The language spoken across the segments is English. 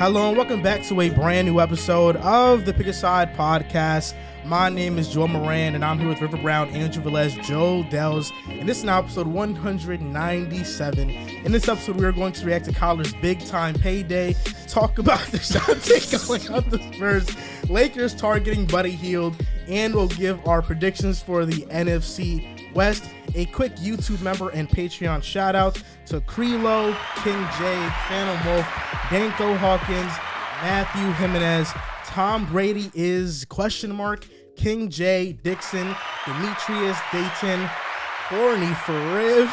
Hello and welcome back to a brand new episode of the Pick a Side podcast. My name is Joe Moran and I'm here with River Brown, Andrew Velez, Joe Dehls, and this is now episode 197. In this episode, we are going to react to Collar's big time payday, talk about the Dejounte going out the Spurs, Lakers targeting Buddy Hield, and we'll give our predictions for the NFC West. A quick YouTube member and Patreon shout out to Krelo, King J, Phantom Wolf, Danko Hawkins, Matthew Jimenez, Tom Brady is ? King J, Dixon, Demetrius Dayton, Horny for Riv,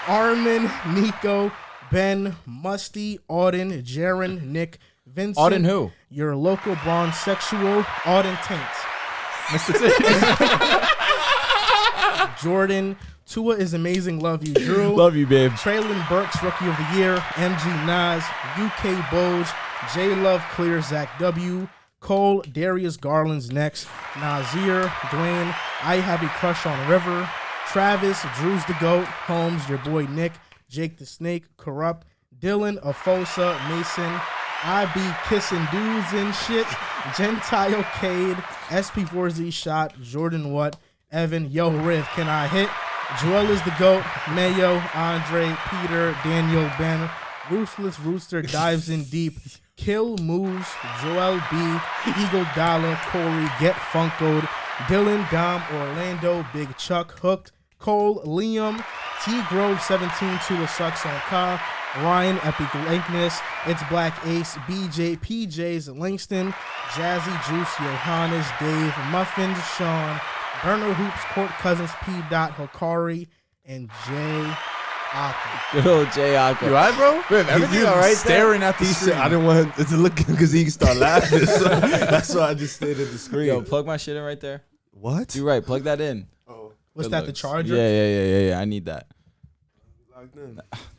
Armin, Nico, Ben, Musty, Auden, Jaron, Nick, Vincent. Auden who? Your local bronze sexual, Auden Taint. Mr. T. Jordan, Tua is amazing. Love you, Drew. Love you, babe. Traylon Burks, Rookie of the Year. MG Nas, UK Boj, J Love Clear, Zach W. Cole, Darius Garland's next. Nazir, Dwayne, I have a crush on River. Travis, Drew's the GOAT. Holmes, your boy Nick. Jake the Snake, Corrupt. Dylan, Afosa, Mason. I be kissing dudes and shit. Gentile Cade, SP4Z Shot, Jordan What, Evan, Yo Riv, can I hit? Joel is the GOAT, Mayo, Andre, Peter, Daniel, Ben, Ruthless Rooster dives in deep, Kill Moves, Joel B, Eagle Dollar, Corey, Get Funkoed, Dylan, Dom, Orlando, Big Chuck, Hooked, Cole, Liam, T Grove 17 to a sucks on Ka, Ryan, Epic Lankness, It's Black Ace, BJ, PJs, Langston, Jazzy Juice, Johannes, Dave, Muffin, Sean, Burner Hoops, Court Cousins, P. Hikari, and Jay Aka. Good old Jay Aka. You alright, bro? Riv, everything all right? Staring at the He screen. said, I didn't want it to look because he can start laughing. So that's why I just stayed at the screen. Yo, plug my shit in right there. What? You're right. Plug that in. What's Good that, looks. the charger? Yeah. I need that.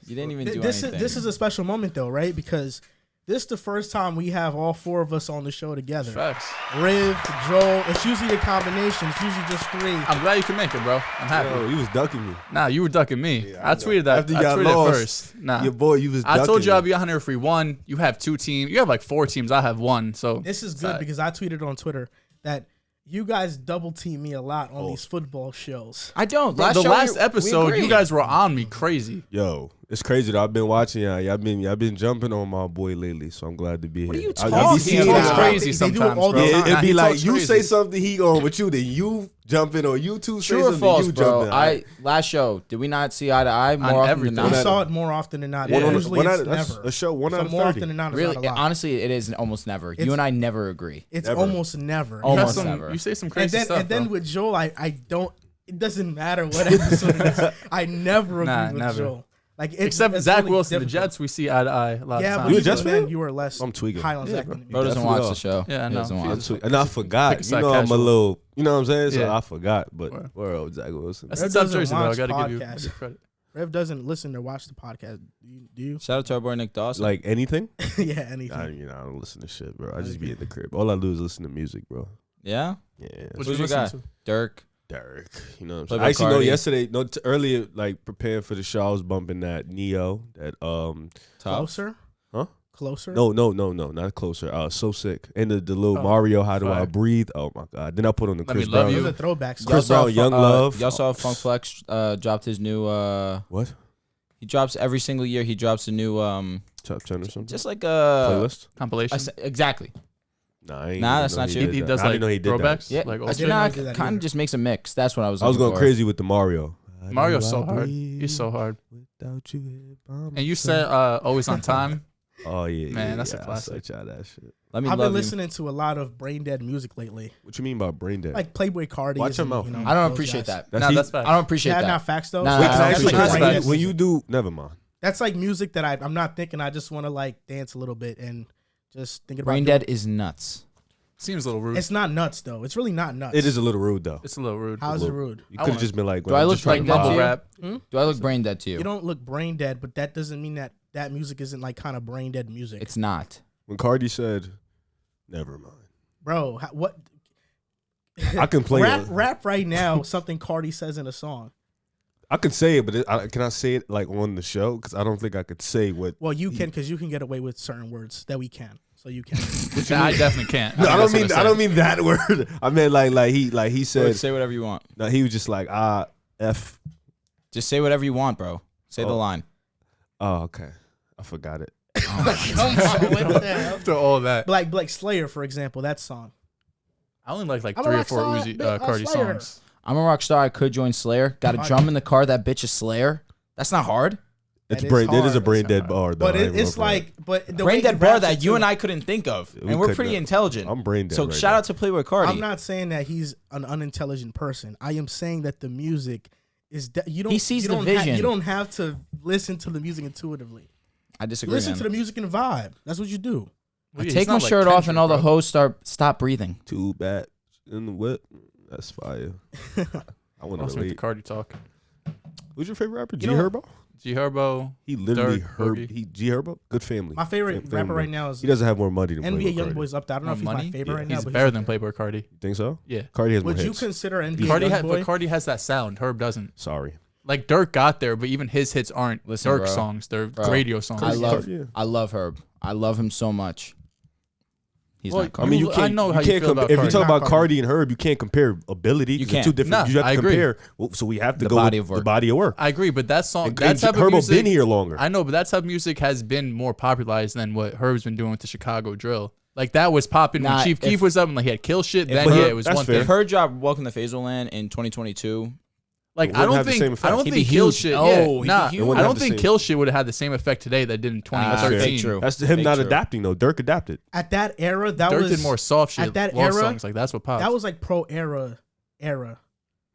You didn't even do anything. This is a special moment, though, right? Because this is the first time we have all four of us on the show together. Facts. Riv, Joel, it's usually a combination. It's usually just three. I'm glad you can make it, bro. I'm happy. Yo, he was ducking me. Nah, you were ducking me. Yeah, I tweeted that. After you I got tweeted lost, it first. Nah. Your boy, you was ducking I told you me. I'd be 100 free one. You have 2 teams. You have like 4 teams. I have 1. So This is good because I tweeted on Twitter that you guys double team me a lot on these football shows. I don't. the show last we episode, agreed. you guys were on me crazy. Yo, it's crazy though. I've been watching y'all. Y'all been jumping on my boy lately, so I'm glad to be here. What are you I be talking seeing He about? talks y'all. crazy They do it sometimes, all the bro. time. Yeah, it'd Nah, be he like talks you crazy. say something, he going with you. Then you jump in, or you two say True or something, false, you bro? jump in. Last show, did we not see eye to eye more often everything. than We not? saw it more often than not. Yeah. Usually it's that's never. a show 1 out So of more 30. often than not, it's Really, not a lot. honestly, it is almost never. You It's- and I never agree. It's Never. almost never. You, have Almost some, never. you say some And crazy then, stuff, and then bro. with Joel, I don't. It doesn't matter what episode it is. I never agree with never. Joel. Like Except it's Zach really Wilson, the difficult. Jets, we see eye to eye a lot Yeah, of but times. You a even Jets then fan? you were less. I'm tweaking. high on Yeah, Zach bro. than me. Bro doesn't Definitely watch are. the show. Yeah, I He know. doesn't watch it. And I forgot. Pick a You side know, I'm a casual. little. You know what I'm saying? So Yeah. I forgot. But Word. where else, Zach Wilson? That's Rev a tough doesn't jersey, though. I watch got to give you podcasts. credit. Rev doesn't listen or watch the podcast. Do you? Shout out to our boy Nick Dawson. Like anything? Yeah, anything. I don't listen to shit, bro. I just be in the crib. All I do is listen to music, bro. Yeah? Yeah. What Who's you your guy? listen to? Dirk. Derek, you know what I'm saying? Playboy I actually know Cardi. yesterday, earlier, like preparing for the show, I was bumping that Neo, that Tough. Closer? Huh? Closer? no, not closer. So sick. And the little Oh, Mario, How Do I fire. Breathe? Oh my god. Then I put on the Let Me Chris Love Brown. Those You. are throwbacks. Chris Y'all saw Brown, Young Fun- Love. Y'all saw Funk Flex dropped his new. What? He drops every single year. He drops a new Top 10 or something? just like a Playlist? Compilation. exactly. Nah, I ain't Nah, even that's know not he you. did He that. does I like didn't know he did throwbacks. Yeah, Like old I I didn't did know he not did that kind either. of just makes a mix. That's what I was. I was looking going for. crazy with the Mario. Mario's so hard. He's so hard. Without you here by And you myself. said Always on Time. Oh yeah, Man, yeah, that's a yeah, classic. I such out that shit. Let me I've love been you. listening to a lot of brain dead music lately. What you mean by brain dead? Like Playboy Cardi. Watch your and, mouth. you know, I don't those appreciate guys. that. No, he- that's bad. I don't appreciate Yeah, that. not facts though. Nah, Wait, nah, can I I don't ask you a appreciate question? that. Brain dead When you music. do, never mind. That's like music that I'm not thinking. I just want to like dance a little bit and just thinking about Brain doing- dead is nuts. Seems a little rude. It's not nuts though. It's really not nuts. It is a little rude though. It's a little rude. How's it rude? You I could have wanna- just been like, Do I I'm look just trying like to that Mumble to you? rap. Do I look brain dead to you? You don't look brain dead, but that doesn't mean that that music isn't like kind of brain dead music. It's not. When Cardi said, never mind. Bro, what? I can play rap, it. rap right now. Something Cardi says in a song. I can say it, but can I say it like on the show? Because I don't think I could say what. Well, you can because you can get away with certain words that we can. so you can. I definitely can't. No, I think don't that's what mean that word. I meant like he said. Say whatever you want. No, he was just like F. Just say whatever you want, bro. Say the line. Oh, okay. I forgot it. Come on, what the hell? After all that, Like Slayer, for example, that song. I only like I'm a 3 or rock 4 star, Uzi, Cardi Slayer. songs. I'm a rock star. I could join Slayer. Got a drum in the car. That bitch is Slayer. That's not hard. It's That is brain. It is a hard. brain That's dead hard. bar, though. But I ain't it's gonna like, but the Brain way he dead bar raps that it you too- and I couldn't think of, We and we're could pretty not. intelligent. I'm brain dead. So right shout now. out to Playboy Cardi. I'm not saying that he's an unintelligent person. I am saying that the music is you don't. He sees you the don't vision. you don't have to listen to the music intuitively. I disagree. Listen man. to the music and vibe. That's what you do. I He's take not my like shirt off, Kendrick, and all the bro. hosts stop breathing. Too bad in the whip. That's fire. I want to Listening to relate. Cardi talk. Who's your favorite rapper? G You know- Herbo. G Herbo. He literally Dirk, Herb. Boogie. He G Herbo. Good family. My favorite Family rapper man. right now is He doesn't have more money than NBA Playboy Cardi. YoungBoy's up there. I don't know if he's More my money? favorite right now. He's but better up than there. Playboy Cardi. You think so? Yeah. Cardi has more Would you hits. consider NBA But YoungBoy? Cardi has that sound. Herb doesn't. Sorry. Like Dirk got there, but even his hits aren't Listen, Dirk bro. songs. They're Bro. radio songs. Yeah. I love Herb. I love him so much. He's Well, not I Cardi. mean, you I can't. know how you can't feel about If you Cardi. talk Not about Cardi. Cardi and Herb, you can't compare ability. You 'cause they're can't. two different. Nah, you have I to agree. compare. Well, so we have to The go body with of work. the body of work. I agree, but that song, And that type of Herbo music, been here longer. I know, but that type of music has been more popularized than what Herb's been doing with the Chicago drill. Like that was popping Nah, when Chief Keef if- was up and like he had Kill Shit. Then Herb- yeah, it was that's one fair. thing. If Herb dropped Welcome to Fazelland in 2022, Like It I wouldn't don't have the same think effect. I don't He'd be think Kill huge. Shit. Oh, Yeah, he'd be nah, huge. It wouldn't I have don't the think same- Kill Shit would have had the same effect today that did in That's fair. 2013. fake true. That's him Fake not true. adapting though. Dirk adapted. At that era, that Dirk was did more soft shit. at that love era, songs like that's what popped. That was like pro era.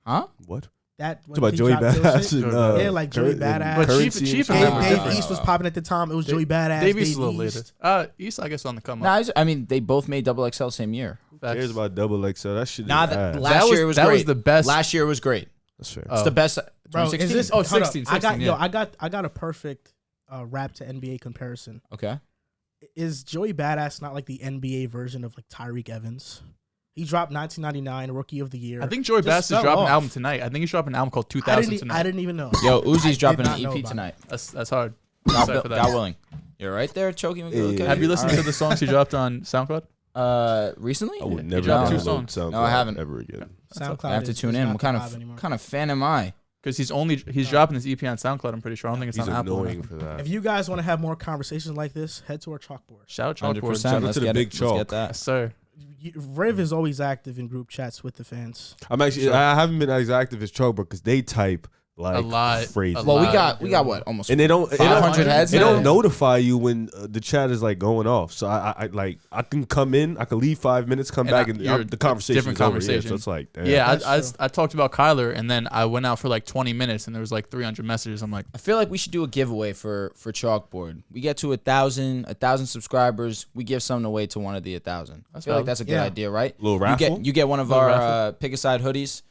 huh? What? That It's about he Joey dropped Kill Badass. Shit. And, Yeah, like Joey Badass. But Currency Chief and is shit. Dave different. East was popping at the time. It was Joey Badass. Dave East a little East. later. East I guess on the come Nah, up. I mean, they both made Double XL same year. Who cares about double XL? That shit. Nah, is ass. last year was that great. was the best. Last year was great. That's fair. It's the best. Bro, is 2016? this? Oh, hold up. 16, I got 16, yeah. I got a perfect rap to NBA comparison. Okay. Is Joey Badass not like the NBA version of like Tyreek Evans? He dropped 1999 Rookie of the Year. I think Joey Just Bass is fell dropping off. an album tonight. I think he's dropping an album called I 2000 didn't, tonight. I didn't even know. Yo, Uzi's I dropping did an not know EP about tonight. That's hard. God, Excited for that. God willing. You're right there choking me. Yeah. Okay. Have you listened All to the songs he dropped on SoundCloud? Recently? I would He never dropped two download songs. SoundCloud No, I haven't. ever again. SoundCloud. I have to is tune in. not What kind the vibe anymore. of fan am I? Because he's dropping his EP on SoundCloud. I'm pretty sure. I don't think it's He's on Apple. or annoying nothing. for that. If you guys want to have more conversations like this, head to our chalkboard. Shout out 100%. Chalkboard. Shout out Let's to the get big it. Let's chalk. get that. Yes, sir. Riv is always active in group chats with the fans. I'm actually. I haven't been as active as Chalk because they type like A lot. crazy. A Well, we lot. got what? Almost And they don't. 500 heads They now? don't notify you when the chat is like going off. So I like I can come in, I can leave 5 minutes, come And back, I- and you're the conversation different is over. Yeah, conversation. so it's like, damn. Yeah, That's true. I talked about Kyler, and then I went out for like 20 minutes, and there was like 300 messages. I'm like, I feel like we should do a giveaway for Chalkboard. We get to 1,000 subscribers. We give something away to one of the 1,000. I feel like valid. that's a good Yeah. idea, right? Little raffle? You get one of Little our raffle. pick a side hoodies.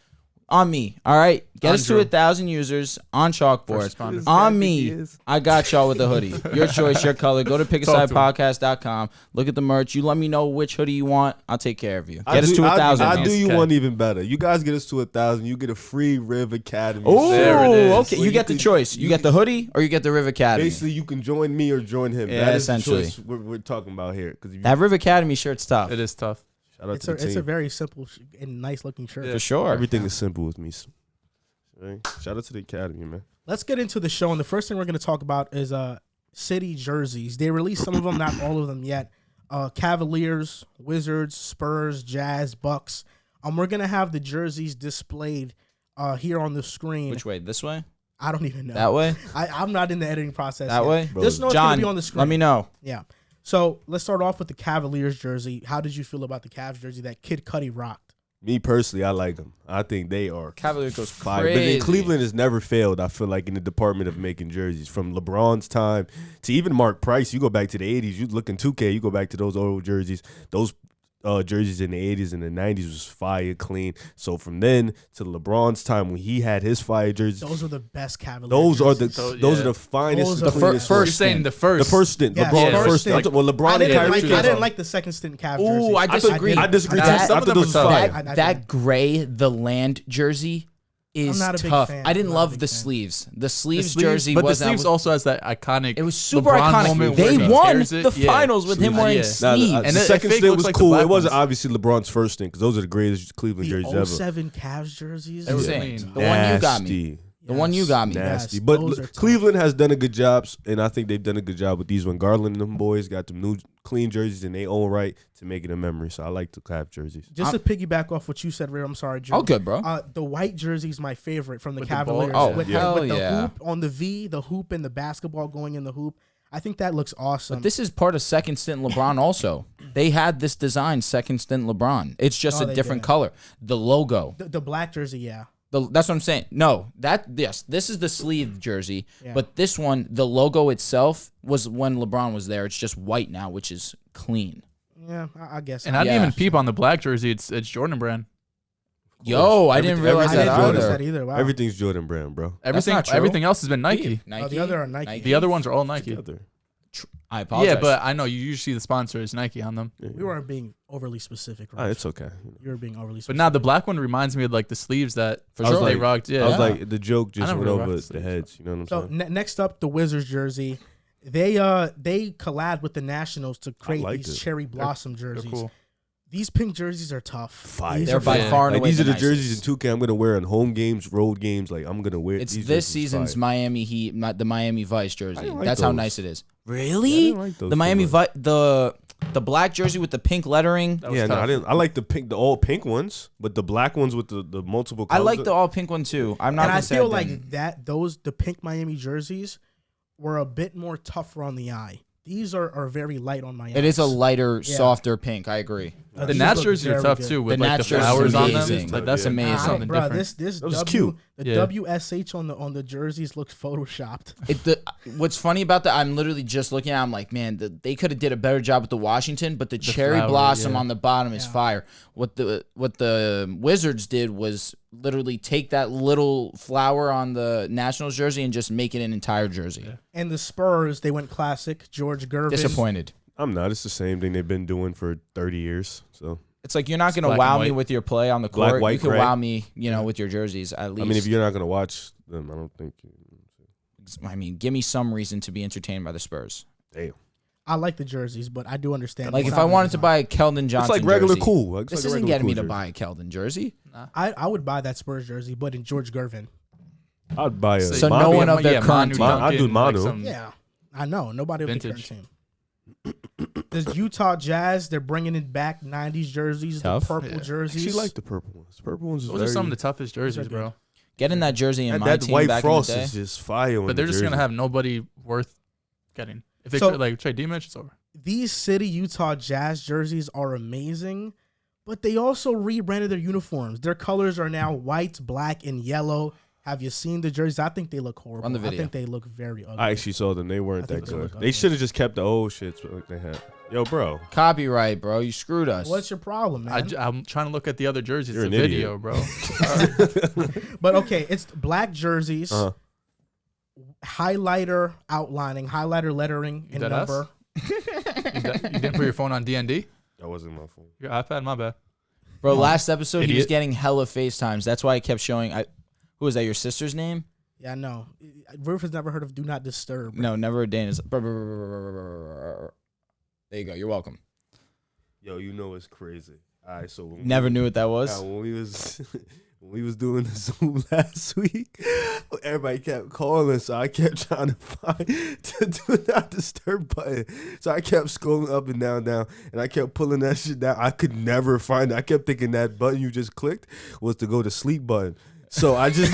On me, all right. Get On us to Drew. 1,000 users on Chalkboard. First responders. On me, I got y'all with the hoodie. Your choice, your color. Go to pickasidepodcast.com. Look at the merch. You let me know which hoodie you want. I'll take care of you. Get us to 1,000. I man. do you Okay. one even better. You guys get us to 1,000. You get a free Riv Academy. Oh, There it is. okay. Well, You get the can- choice. You get the hoodie or you get the Riv Academy. Basically, you can join me or join him. Yeah, that is essentially. the choice we're talking about here. Because That Riv Academy shirt's tough. it is tough. shout out It's to the a team. very simple and nice looking shirt. For sure. Everything is simple with me. Right? Shout out to the academy, man. Let's get into the show, and the first thing we're going to talk about is city jerseys. They released some of them, not all of them yet. Cavaliers, Wizards, Spurs, Jazz, Bucks. We're going to have the jerseys displayed here on the screen. Which way? This way? I don't even know. That way? I'm not in the editing process That yet. way? Just know it's going John, to be on the screen. let me know. Yeah. So let's start off with the Cavaliers jersey. How did you feel about the Cavs jersey that Kid Cudi rocked? Me personally, I like them. I think they are Cavaliers goes fire. crazy. But then Cleveland has never failed, I feel like, in the department of making jerseys. From LeBron's time to even Mark Price, you go back to the 80s, you look in 2K, you go back to those old jerseys. Those jerseys in the 80s and the 90s was fire clean. So from then to LeBron's time when he had his fire jerseys, Those are the best Cavaliers. those are the jerseys. those yeah. are the finest, Those and are the cleanest first You're jerseys. saying the first. The first stint, Yes, LeBron's yeah, first first stint. stint. Well, LeBron I and didn't, Kyrie. like, jerseys I didn't on. like the second stint Cavs Ooh, jersey. I disagree. I disagree. That- I thought those was some of them fire. are That gray, the land jersey, is I'm not a big tough. fan. I didn't I'm not a love big the fan. sleeves. The sleeves jersey but the wasn't. sleeves also has that iconic. It was super LeBron iconic. moment They where he won tears it. the finals with him wearing Yeah. sleeves. And the it second fake stint looks was like the cool. black It wasn't ones. obviously LeBron's first stint because those are the greatest Cleveland jerseys The ever. 07 Cavs jerseys. They were Yeah. saying, the one you got me. Nasty. The one you got me. Nasty. Yes, But those are tough. Cleveland has done a good job, and I think they've done a good job with these. When Garland and them boys got them new clean jerseys in their own right to make it a memory. So I like the Cavs jerseys. Just to piggyback off what you said, Rear, I'm sorry, Joe. Oh, good, bro. The white jersey is my favorite from the With the ball? Cavaliers. Oh, with, hell with the yeah. hoop on the V, the hoop and the basketball going in the hoop. I think that looks awesome. But this is part of second stint LeBron also. They had this design second stint LeBron. It's just No, a they different didn't. color. The logo. the black jersey, yeah. That's what I'm saying. No, this is the sleeve jersey, Yeah. but this one, the logo itself was when LeBron was there. It's just white now, which is clean. Yeah, I guess. And I didn't Yeah. even peep on the black jersey. It's Jordan Brand. Yo, I didn't realize I that didn't notice either. that either. Wow. Everything's Jordan Brand, bro. Everything not true. everything else has been Nike. Nike. Oh, the other are Nike. The other ones are all Nike. Together. I apologize. Yeah, but I know you usually see the sponsor is Nike on them. We weren't being overly specific, Ah, right? it's okay. You were being overly But specific. now the black one reminds me of like the sleeves that For they sure. rocked. Yeah, I was like, the joke just never went really over rocked the sleeves, heads. You know what I'm So saying? next up, the Wizards jersey. They collab with the Nationals to create like these it. cherry blossom they're jerseys. cool. These pink jerseys are tough. Fire. These They're are by Yeah. far and Like, away these are the nicest. jerseys in 2K I'm gonna wear on home games, road games. Like I'm gonna wear. It's these this jerseys season's fire. Miami Heat, the Miami Vice jersey. didn't like That's how those. nice it is. Yeah, I Really? didn't like those The too Miami much. the black jersey with the pink lettering. That was Yeah, no, tough. I didn't. I like the all pink ones, but the black ones with the multiple. I colors. like the all pink one too. I'm not And gonna I say feel didn't. like the pink Miami jerseys were a bit more tougher on the eye. These are very light on my eyes. It is a lighter, Yeah. softer pink. I agree. The These Nats look jerseys are very tough good. too, with The like Nats the jerseys flowers are on them. amazing. Like that's Yeah. amazing. Something Bro, different. this That was cute. The Yeah. WSH on the jerseys looks photoshopped. What's funny about that? I'm literally just looking at. I'm like, man, they could have did a better job with the Washington, but the cherry flower, blossom yeah. on the bottom is Yeah. fire. What the Wizards did was literally take that little flower on the Nationals jersey and just make it an entire jersey. Yeah. And the Spurs, they went classic. George Gervin. Disappointed. I'm not. It's the same thing they've been doing for 30 years. So It's like you're not gonna black wow and me white. with your play on the Black, court. white, You can gray. wow me, with your jerseys at least. I mean, if you're not gonna watch them, I don't think. give me some reason to be entertained by the Spurs. Damn. I like the jerseys, but I do understand. Like it's if I not wanted to design. buy a Keldon Johnson, It's like regular jersey, cool. Like, This it's like a isn't regular getting me cool to jersey. buy a Keldon jersey. I would buy that Spurs jersey, but in George Gervin. I'd buy a. So Manu. no one of their current team. I'd do Manu. Yeah, I know. Nobody of the current Vintage. team. The Utah Jazz, they're bringing it back. 90s jerseys, Tough. the purple Yeah. jerseys. She like the purple ones. Purple ones. Is Those very, are some of the toughest jerseys, good. bro. Getting that jersey in that, my that team white back frost in the day. is just fire. on But they're the just gonna jersey. have nobody worth getting. If they So- trade D-Mitch, it's over. These city Utah Jazz jerseys are amazing, but they also rebranded their uniforms. Their colors are now white, black, and yellow. Have you seen the jerseys? I think they look horrible. Run the I video. think they look very ugly. I actually saw them. They weren't I think that they good. look They ugly. should have just kept the old shits like they had. Yo, bro. Copyright, bro. You screwed us. What's your problem, man? I'm trying to look at the other jerseys. You're It's a an video, idiot. bro. But okay, it's black jerseys, Uh-huh. highlighter outlining, highlighter lettering, and Dead ass? number. You didn't put your phone on DND? That wasn't my phone. Your iPad? My bad. Bro, last episode he was Idiot. getting hella FaceTimes. That's why I kept showing. Who was that? Your sister's name? Yeah, I know. Roof has never heard of Do Not Disturb. No, never a day in his. There you go. You're welcome. Yo, you know it's crazy. All right, so when Never knew what that was. when we was when we was doing the Zoom last week, everybody kept calling, so I kept trying to find the Do Not Disturb button. So I kept scrolling up and down, and I kept pulling that shit down. I could never find it. I kept thinking that button you just clicked was to go to sleep button. So I just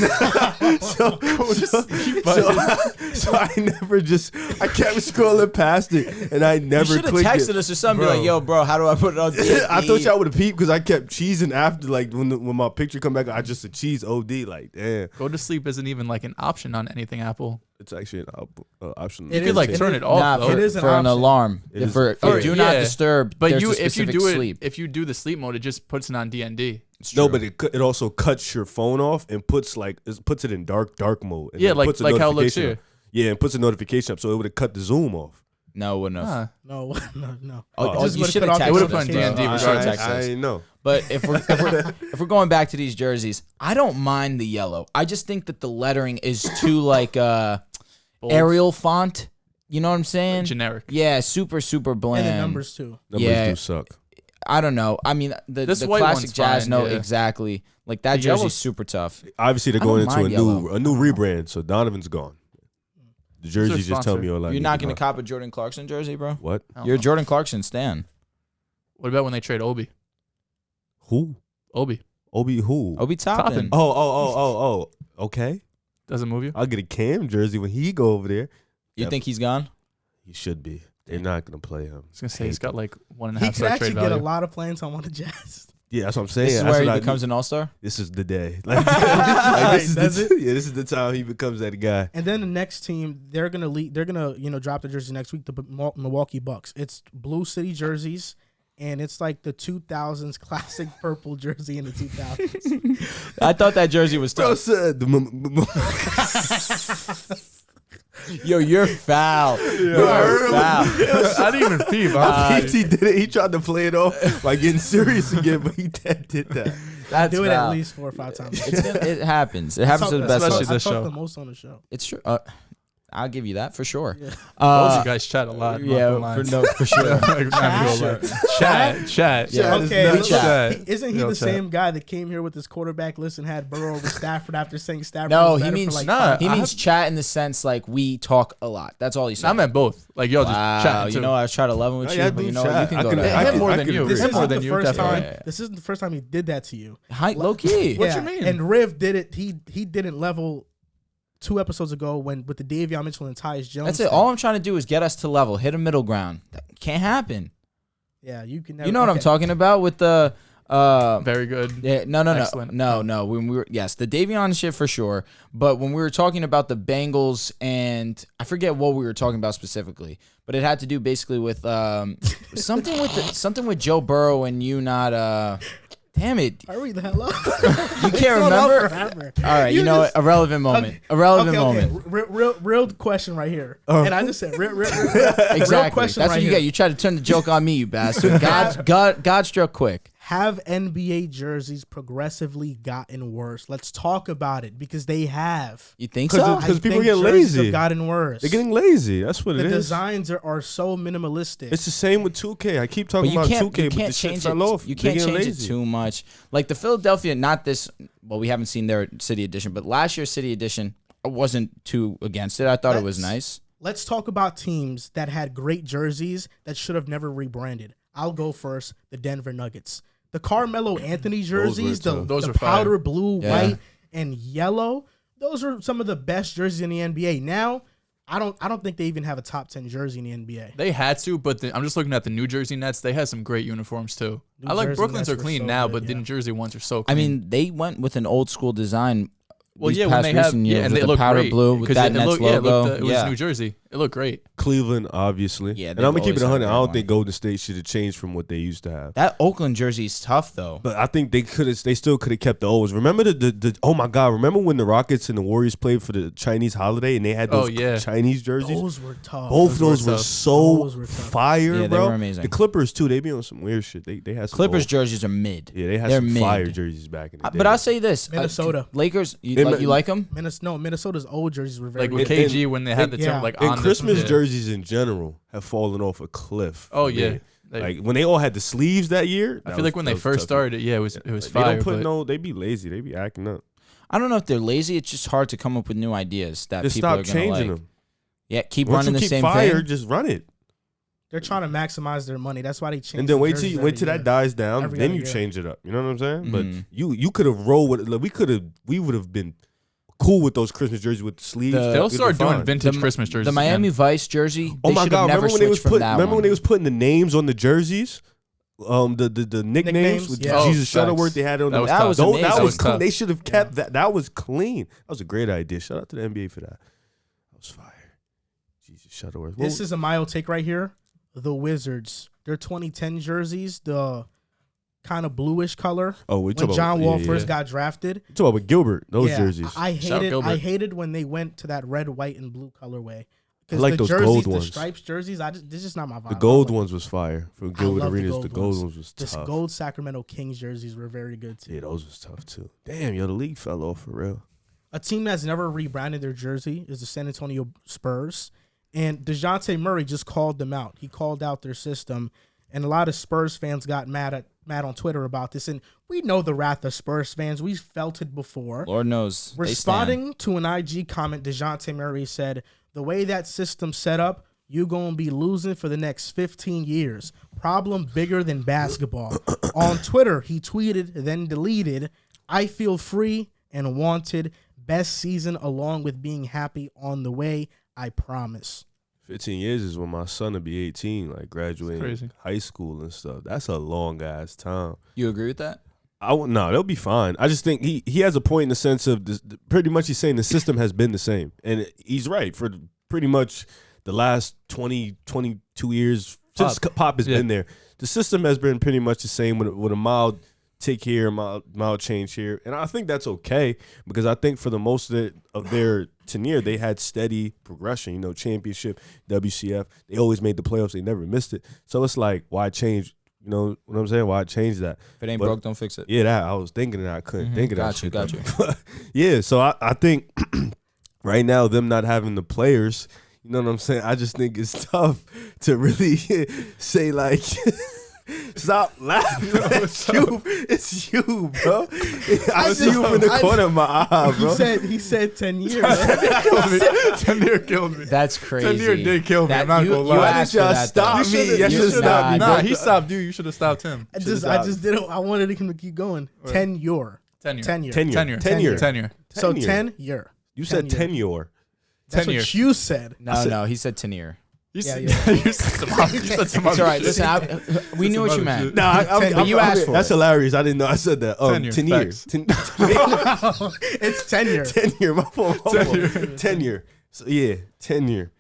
so I never just I kept scrolling past it and I You never should have clicked texted it. us or something. Be Bro. like, yo, bro, how do I put it on? I thought y'all would have peeped because I kept cheesing after, like when my picture come back, I just a cheese OD. Like, damn, Go to sleep isn't even like an option on anything Apple. it's actually an option. You could like turn it off Nah, though. for, It is an for an option. alarm. It is- For Or, do not yeah. disturb. But there's you a if you specific do it sleep. if you do the sleep mode, it just puts it on DND. It's No, true. but it also cuts your phone off and puts puts it in dark mode. And Yeah, then like puts a how it looks notification here. up. Yeah, and puts a notification up, so it would have cut the Zoom off. No, it wouldn't have. No, no. Oh, Just you would've should cut have off texted It would've us. put D&D You regardless. should've texted I us. ain't know. But if we're going back to these jerseys, I don't mind the yellow. I just think that the lettering is too like Arial font. You know what I'm saying? Generic. Yeah, super bland. And the numbers too. Numbers Yeah. do suck. I don't know. I mean, the This white classic one's Jazz fine, know yeah. exactly. Like that The jersey's yellow's- super tough. Obviously, they're I don't going into mind yellow. a new rebrand, so Donovan's gone. The jerseys just tell sponsor? me all I You're need not to gonna know. cop a Jordan Clarkson jersey, bro? What? I don't You're a know. Jordan Clarkson stan. What about when they trade Obi? Who? Obi Obi who? Obi Toppin. Toppin. Oh. Okay. doesn't move you. I'll get a Cam jersey when he go over there. You think he's gone? He should be. They're not gonna play him. I was gonna say he's got like 1.5 He could star actually trade get value. a lot of playing time on the Jazz. Yeah, that's what I'm saying. This is That's where what he I becomes need. an all-star? This is the day. This is Does it? Yeah, this is the time he becomes that guy. And then the next team, they're gonna drop the jersey next week. The Milwaukee Bucks. It's blue city jerseys, and it's like the 2000s classic purple jersey in the 2000s. I thought that jersey was Bro tough. said Yo, you're foul. You're foul. I didn't even pee, bro. he did it. He tried to play it off by getting serious again, but he did that. That's Do it at foul. least 4 or 5 times. It happens. It happens to the best of Especially us. I this talk show. the most on the show. It's true. I'll give you that for sure. Yeah. Both you guys chat a lot. For sure. Chat. Yeah. Okay, we chat. Isn't he Yo, the chat. same guy that came here with his quarterback list and had Burrow over Stafford after saying Stafford No, was he better means for like nah, five- he I means have- chat in the sense like we talk a lot. That's all he's I saying. meant both. Like y'all just Wow, chatting you too. know I was trying to love him with Oh, you, yeah, but you dude, know what? chat. You can I go can- to I hell. have more than could you. agree. This Him more isn't than the you, first definitely. time. This isn't the first time he did that to you. Low key. What you mean? And Riv did it. He didn't level 2 episodes ago when with the Davion Mitchell and Tyus Jones. That's it. thing. All I'm trying to do is get us to level, hit a middle ground. That can't happen. Yeah, you can. Never, You know what I'm okay. talking about with the Very good. yeah, no. Excellent. No. When we were the Davion shit for sure. But when we were talking about the Bengals and I forget what we were talking about specifically, but it had to do basically with something with Joe Burrow and you not damn it. Hurry the hell up. You can't remember? Forever. All right, you know what? Irrelevant moment. Irrelevant moment. Real question right here. And I just said real Exactly. real question That's right what you here. get. You try to turn the joke on me, you bastard. God struck quick. Have NBA jerseys progressively gotten worse? Let's talk about it because they have. You think 'Cause so? it- 'cause I people think get jerseys lazy. have gotten worse. They're getting lazy. That's what the it is. designs are so minimalistic. It's the same with 2K. I keep But talking you about can't, 2K, you but can't the shit change fell it. off. You They're can't getting change lazy. it too much. Like the Philadelphia, not this. Well, we haven't seen their City Edition, but last year's City Edition, I wasn't too against it. I thought it was nice. Let's talk about teams that had great jerseys that should have never rebranded. I'll go first. The Denver Nuggets. The Carmelo Anthony jerseys, tough. Those the were fire. powder blue, Yeah. white, and yellow. Those are some of the best jerseys in the NBA. Now, I don't think they even have a top 10 jersey in the NBA. They had to, but I'm just looking at the New Jersey Nets. They had some great uniforms too. New I like Jersey Brooklyn's Nets are were clean so now, good, but the yeah. New Jersey ones are so I clean. mean, they went with an old school design. well, these yeah, when past they have, recent years and with they the look powder great, blue with 'cause that it Nets looked, logo. it was New Jersey. It looked great. Cleveland, obviously. Yeah, and I'm gonna keep it they've 100. I always don't had think Golden State should have changed from what they used to have. That Oakland jersey is tough though. But I think they could have. They still could have kept the O's. Remember the oh my god! Remember when the Rockets and the Warriors played for the Chinese holiday and they had those Chinese jerseys? Those were tough. Both of those were tough. so Those were tough. fire, Yeah, they bro. were amazing. The Clippers too. They be on some weird shit. They had some Clippers old- jerseys are mid. Yeah, they had They're some mid. fire jerseys back in the day. But I'll say this: Minnesota. Lakers. They- You like them? Minnesota's old jerseys were very Like with good. KG when they had the yeah. term like and on Christmas the, jerseys in general have fallen off a cliff. Oh for yeah. me. Like when they all had the sleeves that year. I feel like when they first started, yeah, it was they fire. don't put but no. They be lazy. They be acting up. I don't know if they're lazy. It's just hard to come up with new ideas that Just people stop are gonna changing like. them. Yeah, keep Once running you the keep same fire, thing. just run it. They're trying to maximize their money. That's why they change. And then the wait jerseys till every that year. dies down. Every Then other you year. change it up. You know what I'm saying? Mhm. But you could have rolled with. Like, we would have been cool with those Christmas jerseys with the sleeves. The- they'll It would've start been doing fine. vintage Christmas jerseys. The Miami again. Vice jersey. Oh They my should god! have never Remember when they was switched from putting? that Remember when they one. was putting the names on the jerseys? The nicknames Nicknames, with yeah. Jesus Oh, Shuttleworth. facts. They had it on That the was That tough. was Don't- amazing. that was tough. clean. They should have kept that. That was clean. That was a great idea. Shout out to the NBA for that. That was fire. Jesus Shuttleworth. This is a mild take right here. The Wizards. Their 2010 jerseys, the kind of bluish color. oh, we When talking John Wall about, first got drafted. You talking about with Gilbert? Those Yeah, jerseys. I Shout hated. Gilbert. I hated when they went to that red, white, and blue colorway. I like those jerseys, gold the ones. stripes jerseys. This is just not my vibe. The gold ones was fire from I Gilbert love Arenas. the The gold gold ones was This tough. gold Sacramento Kings jerseys were very good too. Yeah, those was tough too. Damn, yo, the league fell off for real. A team that's never rebranded their jersey is the San Antonio Spurs. And Dejounte Murray just called them out. He called out their system. And a lot of Spurs fans got mad on Twitter about this. And we know the wrath of Spurs fans. We've felt it before. Lord knows. Responding to an IG comment, Dejounte Murray said, "The way that system's set up, you going to be losing for the next 15 years. Problem bigger than basketball." On Twitter, he tweeted, then deleted, "I feel free and wanted. Best season along with being happy on the way. I promise." 15 years is when my son will be 18, like It's graduating crazy. high school and stuff. That's a long ass time. You agree with that? No, they'll be fine. I just think he has a point in the sense of this, pretty much he's saying the system has been the same. And he's right. For pretty much the last 20, 22 years, since Pop has been there, the system has been pretty much the same with a mild tick here, mild change here. And I think that's okay because I think for the most of their tenure, they had steady progression, championship, WCF. They always made the playoffs. They never missed it. So it's like, why change? You know what I'm saying? Why change that? If it ain't broke, don't fix it. Yeah, that I was thinking that I couldn't think of that. Got you. Yeah, so I think right now them not having the players, you know what I'm saying? I just think it's tough to really say like stop laughing. It's you, bro. I see you from the corner of my eye, bro. He said 10 years. 10-year killed me. That's crazy. 10-year did kill me. I'm not gonna lie. You Why asked did for y'all that, stop though. me? You should stop me. Nah, bro. he stopped you. You should have stopped him. I just didn't. I wanted him to keep going. Tenure. Tenure. Tenure. So 10 year. You said tenure. That's Tenure. what you said. No, he said tenure. You Yeah, said some other It's all right. shit. Listen, we knew what you meant. Nah, But you asked for that's it. hilarious. I didn't know I said that. Tenure, tenure. facts. It's tenure. Tenure. My fault. Tenure. So, yeah, tenure.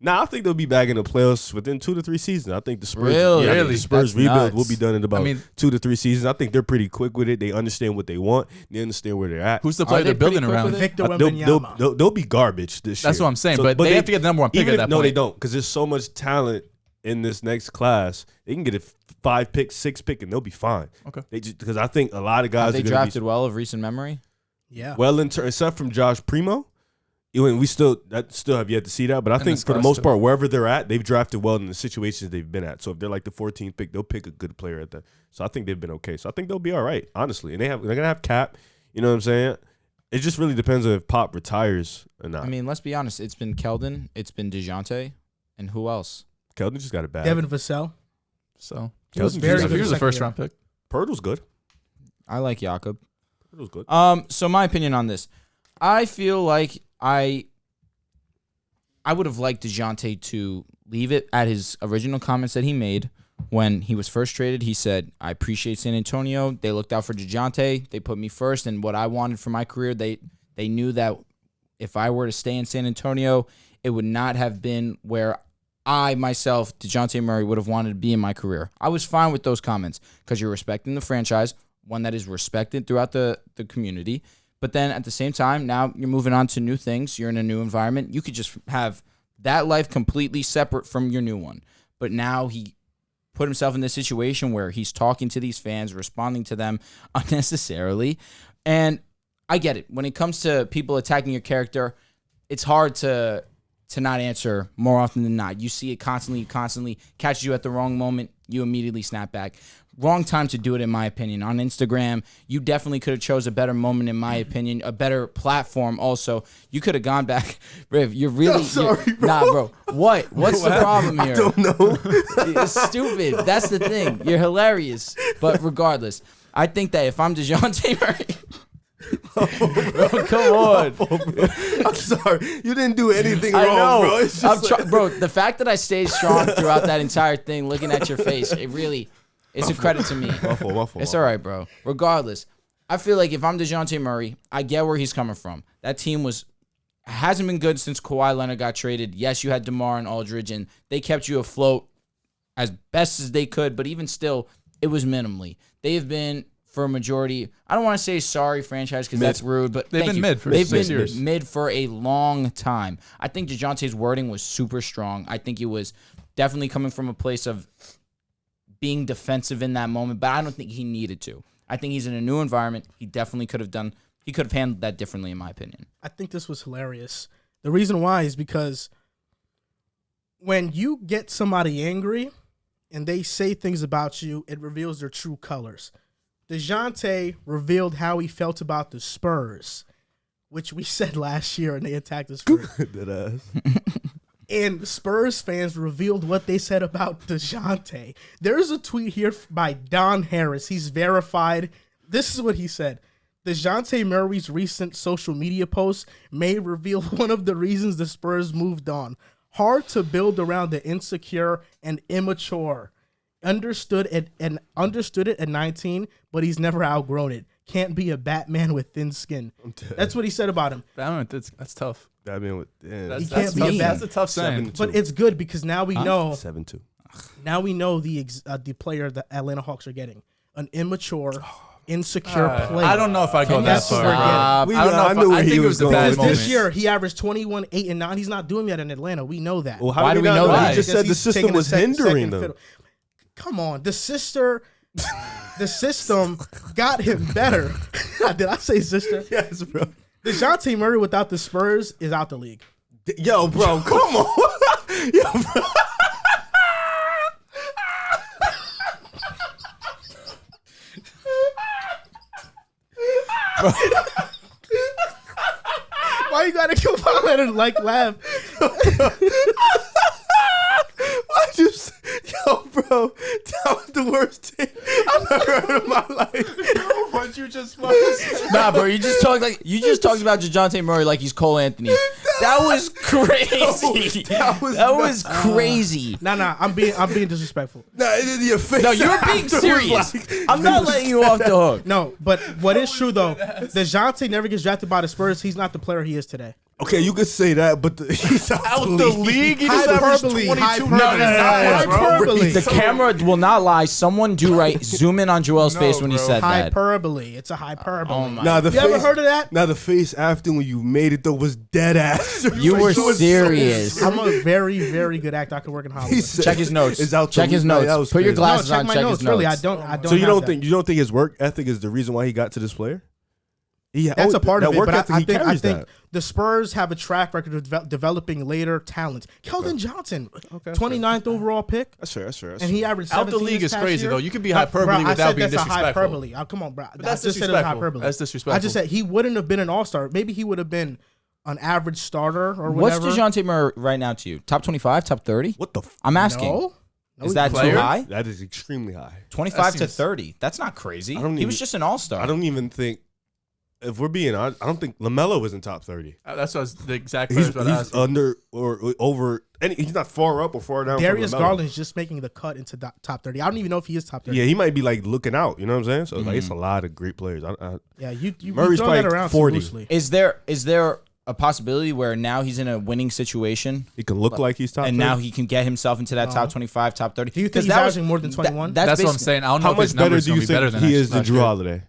I think they'll be back in the playoffs within 2 to 3 seasons. I think the Spurs, Really? I think the Spurs That's rebuild nuts. will be done in about 2 to 3 seasons. I think they're pretty quick with it. They understand what they want. They understand where they're at. Who's the player they they're building pretty quick around? with it? Victor They'll Wembanyama. they'll be garbage this year. That's what I'm saying. But they have to get the number one pick even at if, that no, point. they don't, because there's so much talent in this next class. They can get a 5 pick, 6 pick, and they'll be fine. Okay. Because I think a lot of guys Have they are gonna drafted well of recent memory? Yeah. well except from Josh Primo. We still have yet to see that, but I And think this for the class most too. part, wherever they're at, they've drafted well in the situations they've been at. So if they're like the 14th pick, they'll pick a good player at that. So I think they've been okay. So I think they'll be all right, honestly. And they're gonna have Cap. You know what I'm saying? It just really depends on if Pop retires or not. I mean, let's be honest. It's been Keldon, it's been Dejounte, and who else? Keldon just got a bag. Devin Vassell. So He was Keldon very just good. he was a second first year. round pick. Pirtle's good. I like Jakob. Pirtle's good. So my opinion on this, I feel like I would have liked DeJounte to leave it at his original comments that he made when he was first traded. He said, "I appreciate San Antonio. They looked out for DeJounte. They put me first, and what I wanted for my career, they knew that if I were to stay in San Antonio, it would not have been where I myself, DeJounte Murray, would have wanted to be in my career." I was fine with those comments because you're respecting the franchise, one that is respected throughout the community. But then at the same time, now you're moving on to new things. You're in a new environment. You could just have that life completely separate from your new one. But now he put himself in this situation where he's talking to these fans, responding to them unnecessarily. And I get it. When it comes to people attacking your character, it's hard to not answer more often than not. You see it constantly catches you at the wrong moment, you immediately snap back. Wrong time to do it, in my opinion. On Instagram, you definitely could have chose a better moment, in my opinion, a better platform also. You could have gone back. Riv, you're really... I'm sorry, bro. Nah, bro. What's the problem here? I don't know. It's stupid. That's the thing. You're hilarious. But regardless, I think that if I'm DeJounte Murray... Bro, come on. I'm sorry. You didn't do anything I wrong, know. bro. It's just Bro, the fact that I stayed strong throughout that entire thing, looking at your face, it's a credit to me. My fault. It's all right, bro. Regardless, I feel like if I'm DeJounte Murray, I get where he's coming from. That team hasn't been good since Kawhi Leonard got traded. Yes, you had DeMar and Aldridge, and they kept you afloat as best as they could, but even still, it was minimally. They have been for a majority. I don't want to say sorry franchise because that's rude, but they've been mid for they've 6 been years. mid for a long time. I think DeJounte's wording was super strong. I think it was definitely coming from a place of being defensive in that moment, but I don't think he needed to. I think he's in a new environment. He definitely could have handled that differently, in my opinion. I think this was hilarious. The reason why is because when you get somebody angry and they say things about you, it reveals their true colors. Dejounte revealed how he felt about the Spurs, which we said last year, and they attacked the Spurs. Deadass. And Spurs fans revealed what they said about Dejounte. There's a tweet here by Don Harris. He's verified. This is what he said. Dejounte Murray's recent social media posts may reveal one of the reasons the Spurs moved on. Hard to build around the insecure and immature. Understood it at 19, but he's never outgrown it. Can't be a Batman with thin skin. That's what he said about him. Batman, that's tough. Batman with He can't be a That's a tough saying. But it's good because now we know 7-2. Now we know the player the Atlanta Hawks are getting. An immature, insecure player. I don't know if I go that That's what we're far. getting. I don't know. I knew where I he think it was was the going bad with moment. This year, he averaged 21, 8, and 9. He's not doing that in Atlanta. We know that. Well, how Why do we do we know know that? that? He just said Because the he's system taking a was hindering second them. fiddle. Come on. The system got him better. Did I say sister? Yes, bro. DeJounte Murray without the Spurs is out the league. Yo, bro, come on. Yo, bro. Why you gotta come on and laugh? Why just, yo, bro, that was the worst thing I've ever heard in my life. What you just Nah, bro, you just talked about DeJounte Murray like he's Cole Anthony. That was crazy. that was crazy. Nah, I'm being disrespectful. Nah, in your face. No, you're being afterwards, serious. like, I'm not letting you off the hook. No, but what is true though, DeJounte never gets drafted by the Spurs. He's not the player he is today. okay, you could say that, but he's out the league. He just averaged 22. Hyperbole. The camera will not lie. Someone do right. Zoom in on Joel's face when he said that. Hyperbole. It's a hyperbole. Oh my. Nah, the You face, ever heard of that? Now the face after when you made it though was dead ass. You were serious. I'm a very, very good actor. I could work in Hollywood. He said- Check his notes. It's out the Check his league. Nah, that notes. was Put your crazy. glasses check on. my Check notes. his notes. Really, I don't. So you have don't that. think his work ethic is the reason why he got to this player? That's a part of that it, work but ethic, I he think carries that. the Spurs have a track record of developing later talent. Keldon Johnson, 29th overall pick, That's fair. That's fair. and he averaged Out the 17 league this is past crazy, year. though. You could be Bro, hyperbole I without said being that's a disrespectful. hyperbole. Oh, come on, bro. But that's I just said it was disrespectful. hyperbole. That's disrespectful. I just said he wouldn't have been an all-star. Maybe he would have been an average starter or What's whatever. DeJounte Murray right now to you? Top 25? Top 30? what the? I'm asking. No? Is that too Player? high? That is extremely high. 25 to seems- 30. That's not crazy. I don't He even- was just an all-star. I don't even think. If we're being honest, I don't think LaMelo was in top 30. That's what I was the exact players He's about to ask you. under or over. And he's not far up or far down. Darius from LaMelo. Garland's just making the cut into top 30. I don't even know if he is top 30. Yeah, he might be like looking out. You know what I'm saying? So like, it's a lot of great players. Yeah, you Murray's throw that probably around 40. too loosely. Is there a possibility where now he's in a winning situation He can look like he's top. and 30. now he can get himself into that top 25, top 30? Do you think 'Cause he's that was- averaging more than 21? That's what I'm basically- saying. I don't know how if his much better numbers do you gonna be better think than he is than last Drew year. Holiday?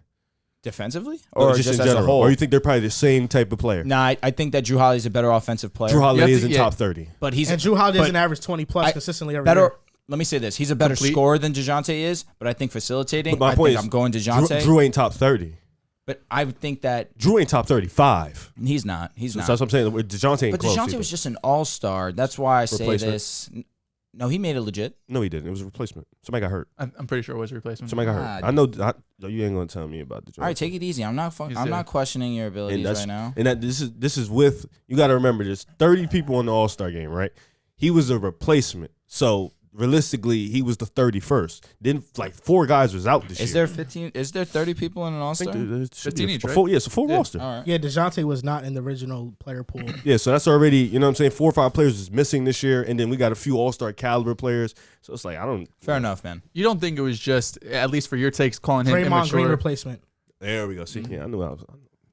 Defensively? Or just just in as general, a whole? or you think they're probably the same type of player? Nah, I think that Drew Holiday's a better offensive player. Drew Holiday have is to- in yeah. top 30. But he's And Drew Holiday but doesn't average 20 plus I- consistently every better. year. Let me say this: he's a better Complete. scorer than DeJounte is, but I think facilitating. But my I point think is, I'm going Drew, DeJounte. Drew ain't top 30. But I would think that Drew ain't top 35. he's not. He's So not. that's what I'm saying. DeJounte ain't But close. DeJounte either. was just an all-star. That's why I say Replacement. this. No, he made it legit. No, he didn't. It was a replacement. Somebody got hurt. I'm pretty sure it was a replacement. Somebody got hurt. I know. You ain't gonna tell me about the. All right, take it easy. I'm not. He's I'm there. not questioning your and abilities that's right now. and that this is with you. Got to remember, there's 30 people in the All Star game, right? He was a replacement, so realistically, he was the 31st. Then like 4 guys was out this Is year. there 15? Is there 30 people in an I all-star? think there should be 15 each, a right? full, yeah, it's a full roster. All right. Yeah, DeJounte was not in the original player pool. Yeah, so that's already, you know what I'm saying, 4 or 5 players is missing this year, and then we got a few All-Star caliber players. So it's like, I don't. Fair enough, man. You don't think it was just, at least for your takes, calling him Draymond immature? Green replacement. There we go. See, yeah, I knew I was.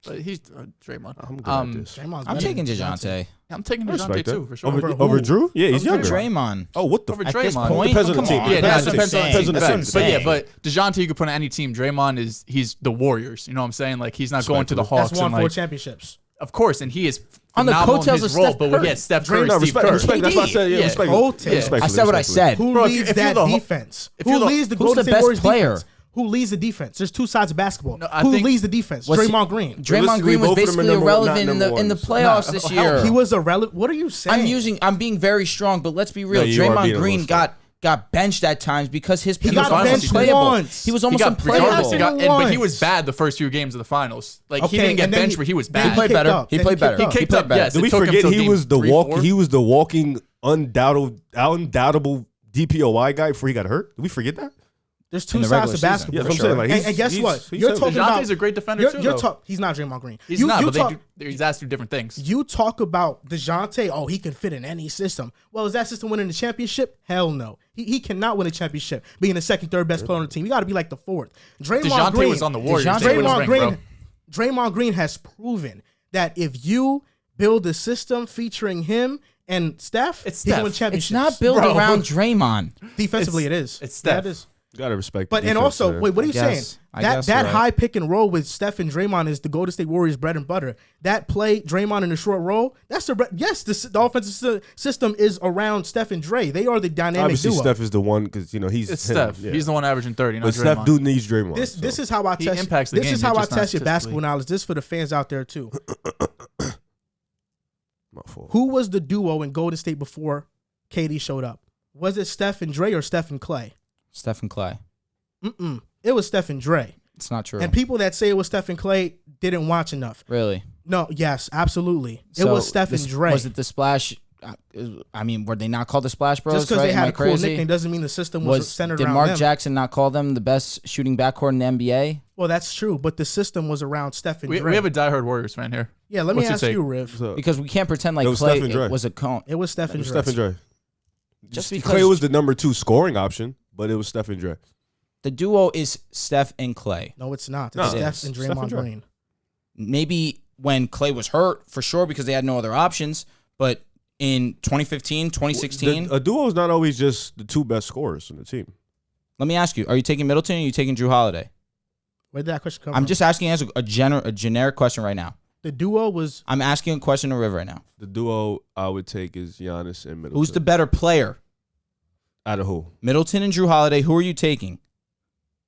But he's Draymond. I'm good at this. Draymond's I'm better taking than Dejounte. I'm taking I Dejounte respect too that. for sure. Over Drew? Yeah, he's Over younger. Draymond. Oh, what the? Over At this Draymond. point, Depends on the come team. on. Yeah, Depends no, on it depends on the Depends team. on the That's team. But yeah, insane. but Dejounte you could put on any team. Draymond he's the Warriors. You know what I'm saying? Like he's not going to the Respectfully. Hawks That's won and 4 like championships. of course, and he is On the phenomenal in coattails his of role. Steph But Curry. yeah, Steph Draymond, Curry, No, Steve respect. Kerr. Respect. That's what I said. Yeah, Yeah. respect. Coattails. Respectfully, I said what I respectfully. said. Who Bro, if leads you're that the- defense? if you're Who the- leads the who's Golden the State best Warriors player? defense? Who leads the defense? There's 2 sides of basketball. No, I Who think- leads the defense? Was he- Draymond Green. Draymond Realistically, Green was both of them are basically number- irrelevant not in the number playoffs ones. this Nah, year. He was irrelevant. What are you saying? I'm being very strong, but let's be real. No, you are Draymond being a Green little got benched at times because his He was got almost benched unplayable. once. He was He almost got unplayable. regardless, he got, Once. but he was bad the first few games of the finals. Like he Okay, didn't get and then benched, he- but he was then bad. He played kicked better. up. He Then played better. He kicked played up, better. yes. Did we It took him forget till he game was the 3-4? He was the walking undoubtable DPOY guy before he got hurt. Did we forget that? There's 2 In the sides regular to season. basketball. Yeah, that's what I'm saying. Like, And guess he's- what? he's You're seven. talking about. DeJounte's a great defender too, though. He's not Draymond Green. He's You- not, you but talk- he's asked to do different things. You talk about Dejounte, oh, he can fit in any system. Well, is that system winning the championship? Hell no. He cannot win a championship being the second, third best player on the team. You got to be like the 4th. Draymond DeJounte Green was on the Warriors. DeJounte They win his ring, bro. Draymond Green has proven that if you build a system featuring him and Steph, It's he can Steph. win It's championships. It's not built Bro. around Draymond. Defensively, it is. it's Yeah, Steph. it is. Gotta respect. But the and defense, also, man. wait, what are you saying? I That guess you're right. high pick and roll with Steph and Draymond is the Golden State Warriors' bread and butter. That play, Draymond in the short roll, that's the offensive system is around Steph and Dre. They are the dynamic Obviously, duo. Steph is the one because he's It's him, Steph. yeah. He's the one averaging 30, not But Draymond. Steph do needs Draymond. This so. is how I He test. impacts the This game, is how but I just not test your basketball statistically. knowledge. This for the fans out there too. My fault. Who was the duo in Golden State before KD showed up? Was it Steph and Dre or Steph and Clay? Steph and Clay. It was Steph and Dre. It's not true. And people that say it was Steph and Clay didn't watch enough. Really? No, yes, absolutely. It So was Steph and Dre. Was it the Splash? I mean, were they not called the Splash Bros? Just because right? they Am had I a cool crazy? nickname doesn't mean the system was centered Did around Mark them. Jackson not call them the best shooting backcourt in the NBA? Well, that's true, but the system was around Steph and Dre. We have a diehard Warriors fan here. Yeah, let me What's your ask take? you, Riv. So, Because we can't pretend like It was Clay Steph and Dre. was a cone. It was Steph it and was Dre. Steph and Dre. Just because Clay was the number 2 scoring option, but it was Steph and Dre. the duo is Steph and Clay. No, it's not. It's No, Steph is. and Steph and Draymond Dre. Green. Maybe when Clay was hurt, for sure, because they had no other options. But in 2015, 2016, A duo is not always just the 2 best scorers in the team. let me ask you: are you taking Middleton or are you taking Drew Holiday? Where did that question come I'm from? just asking as a generic question right now. The duo was I'm asking a question to Riv right now. The duo I would take is Giannis and Middleton. Who's the better player? out of who? Middleton and Drew Holiday. Who are you taking?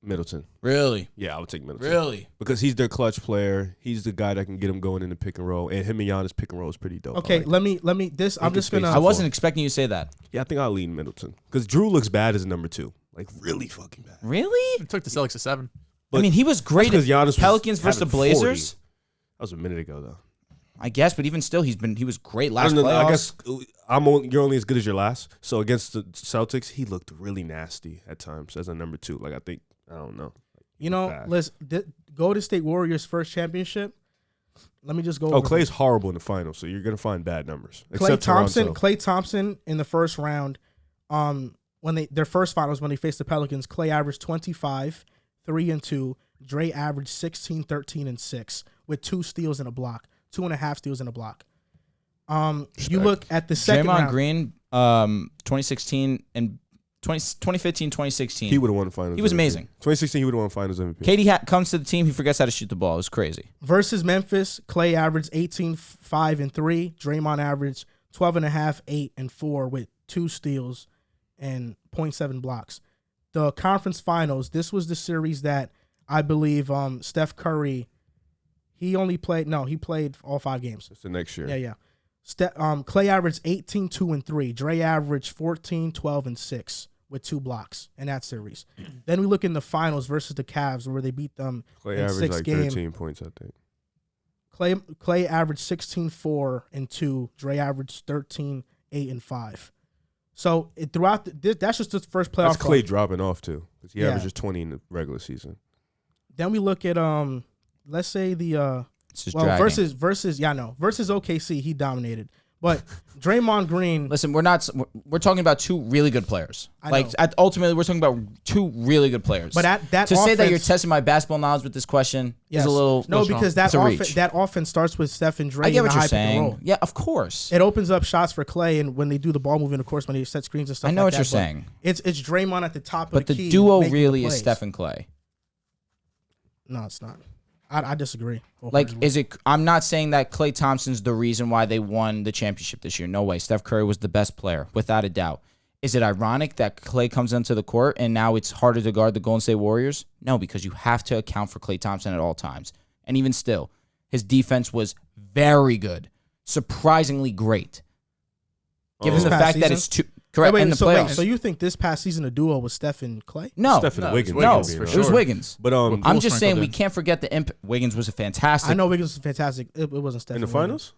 Middleton. Really? Yeah, I would take Middleton. Really? Because he's their clutch player. He's the guy that can get him going in the pick and roll. And him and Giannis pick and roll is pretty dope. I okay. like Let me. This I'm Make just it gonna. I wasn't expecting you to say that. Yeah, I think I'll lean Middleton. Because Drew looks bad as a number 2. Like, really fucking bad. Really? It took the Celtics to 7. I mean, he was great Because at Giannis was Pelicans versus the having 40. Blazers. That was a minute ago, though. I guess, but even still, he was great last I don't know, playoffs. I guess you're only as good as your last. So against the Celtics, he looked really nasty at times as a number 2. Like, I don't know. You know, bad. let's Golden State Warriors first championship. Let me just go. Oh, over Clay's horrible in the finals, so you're gonna find bad numbers. Klay Except Toronto. Thompson in the first round, when their first finals when they faced the Pelicans, Klay averaged 25, 3 and 2. Dre averaged 16, 13 and 6 with 2 steals and a block, 2.5 steals and a block. You look at the second Draymond round. Green, 2016 and 2015, 2016. He would have won the finals. He was MVP. amazing. 2016, he would have won finals MVP. KD comes to the team. He forgets how to shoot the ball. It was crazy. Versus Memphis, Klay averaged 18, 5 and 3. Draymond averaged 12.5, 8 and 4 with 2 steals and 0.7 blocks. The conference finals, this was the series that I believe Steph Curry, he played all 5 games. It's the next year. Yeah. Klay averaged 18, 2 and 3. Dre averaged 14, 12 and 6 with 2 blocks in that series. Then we look in the finals versus the Cavs where they beat them Clay in averaged 6 like games. 13 points, I think. Klay averaged 16, 4 and 2. Dre averaged 13, 8 and 5. So throughout that's just the first playoff. That's Clay run. dropping off too, because he Yeah. averages 20 in the regular season. Then we look at let's say the It's just well dragging. versus OKC he dominated, But Draymond Green. Listen, we're talking about two really good players. Ultimately, we're talking about two really good players. But that to say that you're testing my basketball knowledge with this question is a little because that offense starts with Steph and Dre. I get what in you're the high pick and roll. saying. Yeah, of course. It opens up shots for Clay, and when they do the ball movement, of course, when they set screens and stuff. I know like what that, you're saying. It's Draymond at the top but of the the key. duo making really the is plays. Steph and Clay. No, it's not. I disagree. Like, is it? I'm not saying that Klay Thompson's the reason why they won the championship this year. No way. Steph Curry was the best player, without a doubt. Is it ironic that Klay comes onto the court and now it's harder to guard the Golden State Warriors? No, because you have to account for Klay Thompson at all times. And even still, his defense was very good, surprisingly great. Given the fact that it's correct in the playoffs. So you think this past season the duo was Steph and Clay? No, Steph and Wiggins. No, for it was Wiggins. But I'm just saying we can't forget the impact. Wiggins was a fantastic. I know Wiggins was fantastic. It wasn't Steph in the and finals.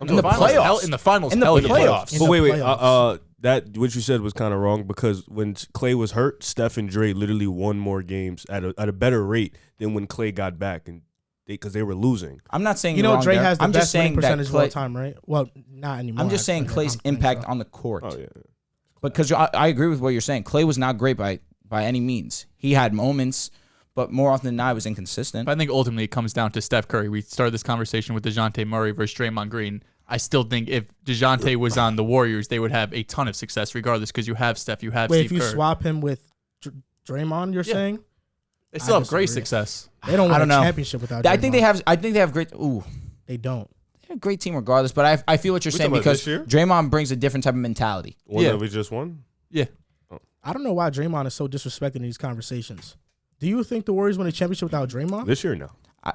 In the playoffs. In the finals. In the playoffs. But wait. playoffs. That what you said was kind of wrong because when Clay was hurt, Steph and Dre literally won more games at a better rate than when Clay got back and because they were losing. I'm not saying You know, Dre there. has the I'm best just saying winning that percentage of all time, right? Well, not anymore. I'm just saying Clay's impact on the court. Oh yeah. Because I agree with what you're saying. Clay was not great by any means. He had moments, but more often than not, it was inconsistent. But I think ultimately it comes down to Steph Curry. We started this conversation with Dejounte Murray versus Draymond Green. I still think if Dejounte was on the Warriors, they would have a ton of success regardless because you have Steph, you have Steve if you Kerr. swap him with Draymond, you're saying? They still have disagree. great success. They don't win I a don't know. championship without Draymond. I think they have great. Ooh, They don't. they're a great team regardless. But I feel what you're saying talking about because this year? Draymond brings a different type of mentality. One Yeah. that we just won. Yeah. I don't know why Draymond is so disrespected in these conversations. Do you think the Warriors win a championship without Draymond? This year, no.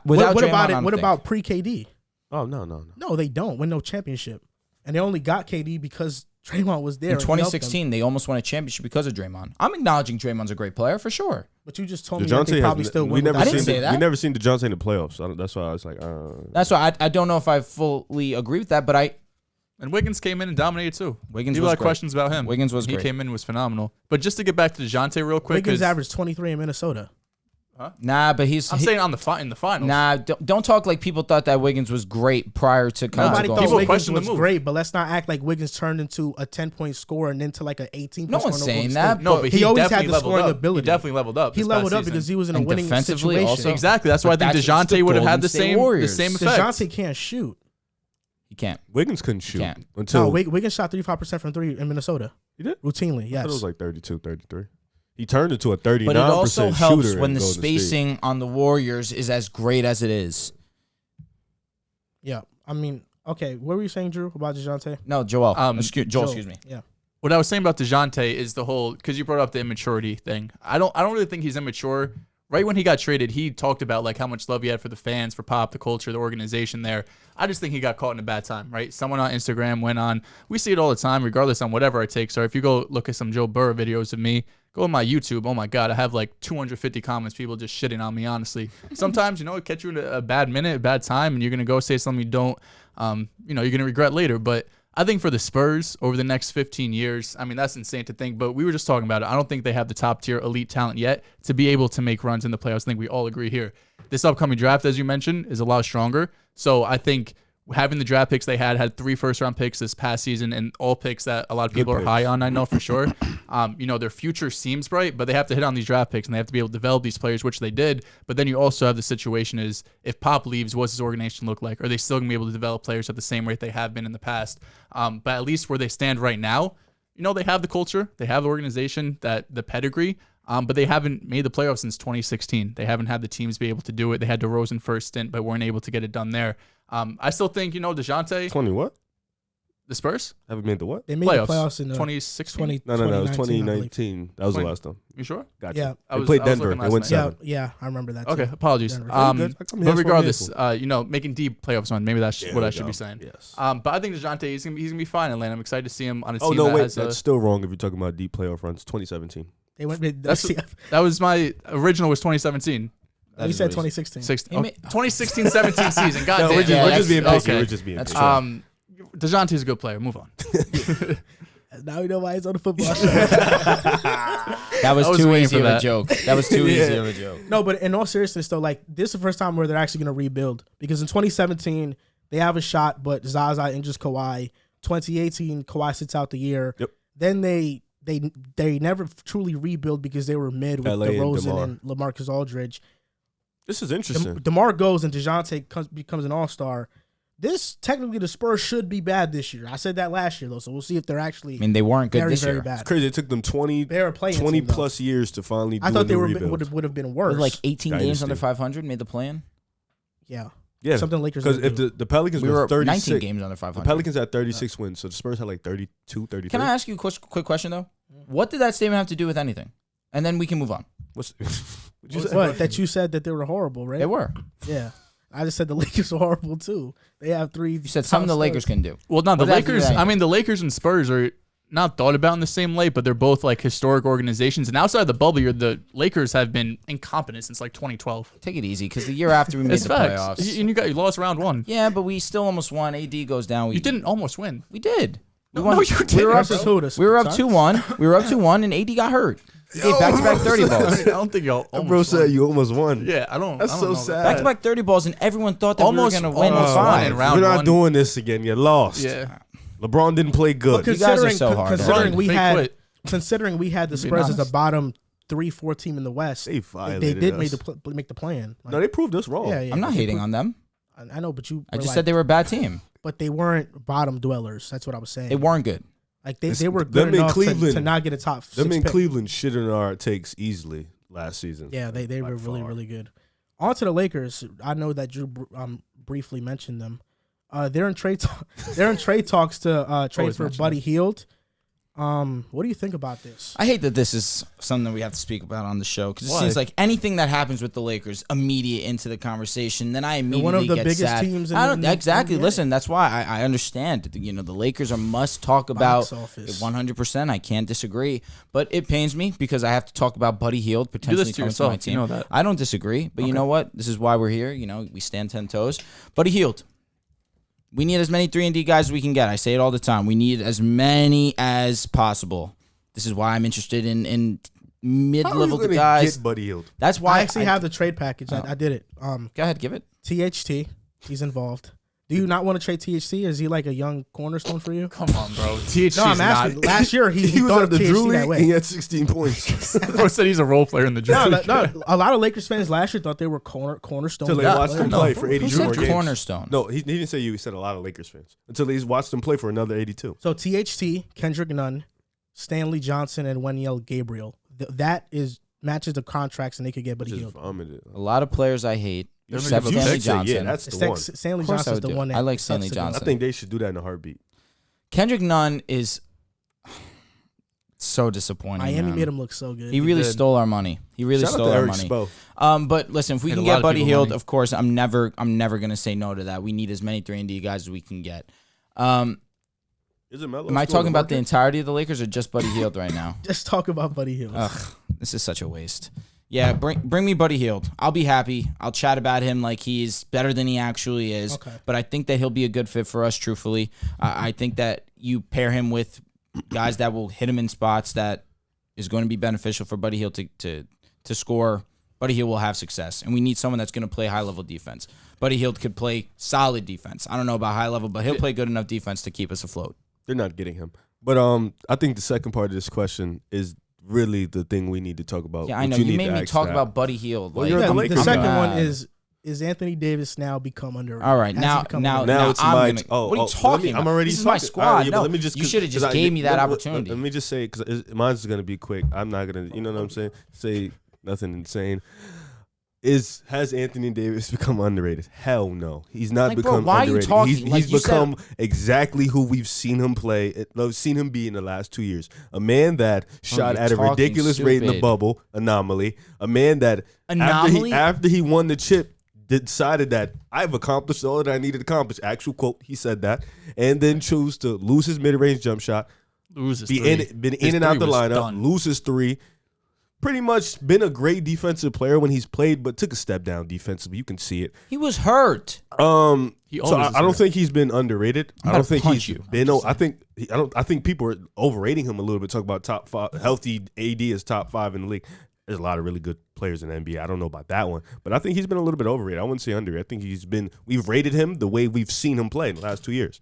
Without what Draymond, about I it? don't What think. about pre-KD? Oh no. No, they don't win no championship, and they only got KD because Draymond was there. In and he helped them. 2016, they almost won a championship because of Draymond. I'm acknowledging Draymond's a great player for sure. But you just told me that they probably still win. I didn't say that. We never seen DeJounte in the playoffs. So that's why I was like, That's why I don't know if I fully agree with that, but And Wiggins came in and dominated too. Wiggins People was had great. questions about him. Wiggins was He great. came in and was phenomenal. But just to get back to Dejounte real quick. Wiggins averaged 23 in Minnesota. Nah, but he's. I'm saying in the finals. Nah, don't talk like people thought that Wiggins was great prior to coming Nobody to thought Golden People State. Wiggins question the was move. great, but let's not act like Wiggins turned into a 10-point scorer and then to like an 18-point No scorer. one's in saying Golden that. State. No, but He always had definitely the leveled scoring up. ability. He definitely leveled up. He this leveled past up because season. he was in a And winning defensively situation. also. Exactly. That's why I think But that's the DeJounte would have had Golden the State same Warriors. effect. DeJounte can't shoot. He can't. Wiggins couldn't shoot can't. until No, Wiggins shot 35% from three in Minnesota. he did. Routinely, I yes. thought it was like 32, 33. He turned into a 39% But it also helps shooter when in the Golden State. spacing on the Warriors is as great as it is. Yeah. I mean, okay, what were you saying, Drew, about DeJounte? No, Joel. Joel, Excuse me. Yeah. What I was saying about DeJounte is the whole, because you brought up the immaturity thing. I don't really think he's immature. Right when he got traded, he talked about like how much love he had for the fans, for Pop, the culture, the organization there. I just think he got caught in a bad time, right? Someone on Instagram went on, we see it all the time, regardless on whatever our takes are. If you go look at some Joe Burrow videos of me, go on my YouTube, oh my God, I have like 250 comments, people just shitting on me, honestly. Sometimes, it catch you in a bad minute, a bad time, and you're going to go say something you don't, you're going to regret later. But I think for the Spurs over the next 15 years, I mean, that's insane to think, but we were just talking about it. I don't think they have the top tier elite talent yet to be able to make runs in the playoffs. I think we all agree here. This upcoming draft, as you mentioned, is a lot stronger. So I think having the draft picks they had 3 first-round picks this past season and all picks that a lot of people are high on, I know for sure. Their future seems bright, but they have to hit on these draft picks and they have to be able to develop these players, which they did. But then you also have the situation is if Pop leaves, what's his organization look like? Are they still going to be able to develop players at the same rate they have been in the past? But at least where they stand right now, they have the culture, they have the organization, the pedigree, but they haven't made the playoffs since 2016. They haven't had the teams be able to do it. They had DeRozan first stint, but weren't able to get it done there. I still think, DeJounte. 20 what? The Spurs? Haven't made the what? They made the playoffs in 2016. No, it was 2019. That was the 20 last time. You sure? Gotcha. Yeah. They played Denver. looking They last went night. 7. Yeah, I remember that. Okay, Too. apologies. Denver. Good. I mean, But that's regardless, what we're making deep playoffs run. Maybe that's There what we I should go. be saying. Yes. But I think DeJounte, he's gonna be fine in Atlanta. I'm excited to see him on a team Oh, no, that wait. has That's still wrong if you're talking about deep playoff runs. 2017. They went. that was my original was 2017. We said 2016. 2016-17 season. God No, damn. we're just being picky. okay. We're just being That's picky. DeJounte's a good player. Move on. Now we know why he's on the football show. That was I was too waiting easy for of a that. joke. That was too easy of a joke. No, but in all seriousness, though, like this is the first time where they're actually going to rebuild because in 2017 they have a shot, but Zaza injures Kawhi. 2018, Kawhi sits out the year. Yep. Then they never truly rebuild because they were mid with LA and DeRozan DeMar. and LaMarcus Aldridge. This is interesting. DeMar goes and Dejounte becomes an all-star. This, technically, the Spurs should be bad this year. I said that last year, though, so we'll see if they're actually I mean, they weren't good very, this very year. bad. It's crazy. It took them 20 They were playing team, though. plus years to finally do I thought they rebuild. would have been worse. With like 18 games Dynasty. under 500, made the play-in. Yeah. Yeah, Something Lakers because didn't if do. the Pelicans We were were 36, 19 games under the 500. Pelicans had 36 wins, so the Spurs had like 32, 33. Can I ask you a quick question, though? What did that statement have to do with anything? And then we can move on. What'd you say? What? That you said that they were horrible, right? They were. Yeah. I just said the Lakers are horrible, too. They have 3. You said something the Lakers can do. Well, no, the What does that do Lakers. to I mean, the Lakers and Spurs are not thought about in the same light, but they're both like historic organizations. And outside the bubble year, the Lakers have been incompetent since like 2012. Take it easy, because the year after we made It's the facts. playoffs. And you lost round one. Yeah, but we still almost won. AD goes down. You didn't almost win. We did. We No, won. no, you We didn't. were up, Versus who, the we were up Suns? 2-1. We were up 2-1, and AD got hurt. He gave back-to-back 30 balls. I don't think y'all. That bro said you almost won. Yeah, I don't. That's I so don't know sad. Back-to-back 30 balls, and everyone thought that Almost- we were going to win in almost won 5. in round We're not one. doing this again. You lost. Yeah. LeBron didn't play good. You guys are so hard. Considering we Fake had quit. considering we had the Be Spurs as a honest. bottom 3-4 team in the West, They they violated did us. make the plan. Like, No, they proved us wrong. yeah, I'm not hating on them. I know, but you. I were just like- said they were a bad team. but they weren't bottom dwellers. That's what I was saying. They weren't good. Like they Them were in good enough Cleveland- to not get a top 6 Them in pick. Cleveland shit in our takes easily last season. Yeah, they By were really far. really good. On to the Lakers. I know that Drew briefly mentioned them. They're in trade talks to trade Always for mention Buddy Hield. What do you think about this? I hate that this is something we have to speak about on the show, because it Why? seems like anything that happens with the Lakers immediate into the conversation. Then I immediately one of the get biggest sad. teams in I don't the exactly. NBA. Listen, that's why I understand. You know, the Lakers are must talk about. Box office. 100%. I can't disagree, but it pains me because I have to talk about Buddy Hield potentially this to coming to my yourself, team. you know that. I don't disagree, but you know what? This is why we're here. You know, we stand 10 toes. Buddy Hield. We need as many 3-and-D guys as we can get. I say it all the time. We need as many as possible. This is why I'm interested in How are you mid-level gonna guys. get Buddy Hield? That's why I actually have the trade package. I did it. Go ahead, give it. THT, he's involved. Do you not want to trade THT? Is he like a young cornerstone for you? Come on, bro. THC No, I'm asking. not. Last year he He was thought at of the THT Drew that League. way. He had 16 points. Bro said he's a role player in the Drew No, League. a lot of Lakers fans last year thought they were cornerstone. Until they Yeah, watched him no. play for Who 82 said more games. cornerstone? No, he didn't say you. He said a lot of Lakers fans. Until they watched him play for another 82. So THT, Kendrick Nunn, Stanley Johnson, and Wenyel Gabriel. That matches the contracts, and they could get Buddy Just Hield. vomited. A lot of players I hate. They're Except gonna give Stanley up Johnson. Yeah, that's the one. Stanley Of course I Johnson's would the do. one. I like Stanley Johnson. I think they should do that in a heartbeat. Kendrick Nunn is so disappointing. Miami man. made him look so good. He really did. stole our money. He really Shout out stole to our Eric money. Spo. But listen, if we Made can a lot get of Buddy people Hield, money. of course, I'm never gonna say no to that. We need as many 3-and-D guys as we can get. Am Is it Melo I still talking in the about the market? entirety of the Lakers or just Buddy Hield right now? Just talk about Buddy Hield. Ugh, this is such a waste. Yeah, bring me Buddy Hield. I'll be happy. I'll chat about him like he's better than he actually is. Okay. But I think that he'll be a good fit for us, truthfully. I think that you pair him with guys that will hit him in spots that is going to be beneficial for Buddy Hield to score. Buddy Hield will have success. And we need someone that's going to play high-level defense. Buddy Hield could play solid defense. I don't know about high level, but he'll play good enough defense to keep us afloat. They're not getting him. But I think the second part of this question is really the thing we need to talk about. Yeah, I what know. You need made to me ask talk that. about Buddy Hield. Well, Like, you're Yeah, the the Lakers second guy. one is Anthony Davis now become underrated? All right, Has he now become now underrated? Now it's I'm my. gonna, Oh, what are you oh, talking let me, about? I'm already This is my talking. squad. All right, yeah, but No, let me just, you should have just 'cause gave me that let- opportunity. Let me just say, because mine's going to be quick. I'm not going to, you know what I'm saying? Say nothing insane. Has Anthony Davis become underrated? Hell no. He's not Like, bro, become why are you underrated. talking? Like, He's you said- become exactly who we've seen him play, seen him be in the last 2 years. A man that shot you're at a talking ridiculous rate in the stupid. bubble, anomaly. A man that Anomaly? after he won the chip, decided that I've accomplished all that I needed to accomplish. Actual quote, he said that, and then chose to lose his mid-range jump shot, Loses been three. in and out the three was lineup, done. lose his three. Pretty much been a great defensive player when he's played, but took a step down defensively. You can see it. He was hurt. He So always I don't is think he's been underrated. I gonna don't think punch he's you. been. I think people are overrating him a little bit. Talk about top five, healthy AD is top 5 in the league. there's a lot of really good players in the NBA. I don't know about that one, but I think he's been a little bit overrated. I wouldn't say underrated. I think we've rated him the way we've seen him play in the last 2 years.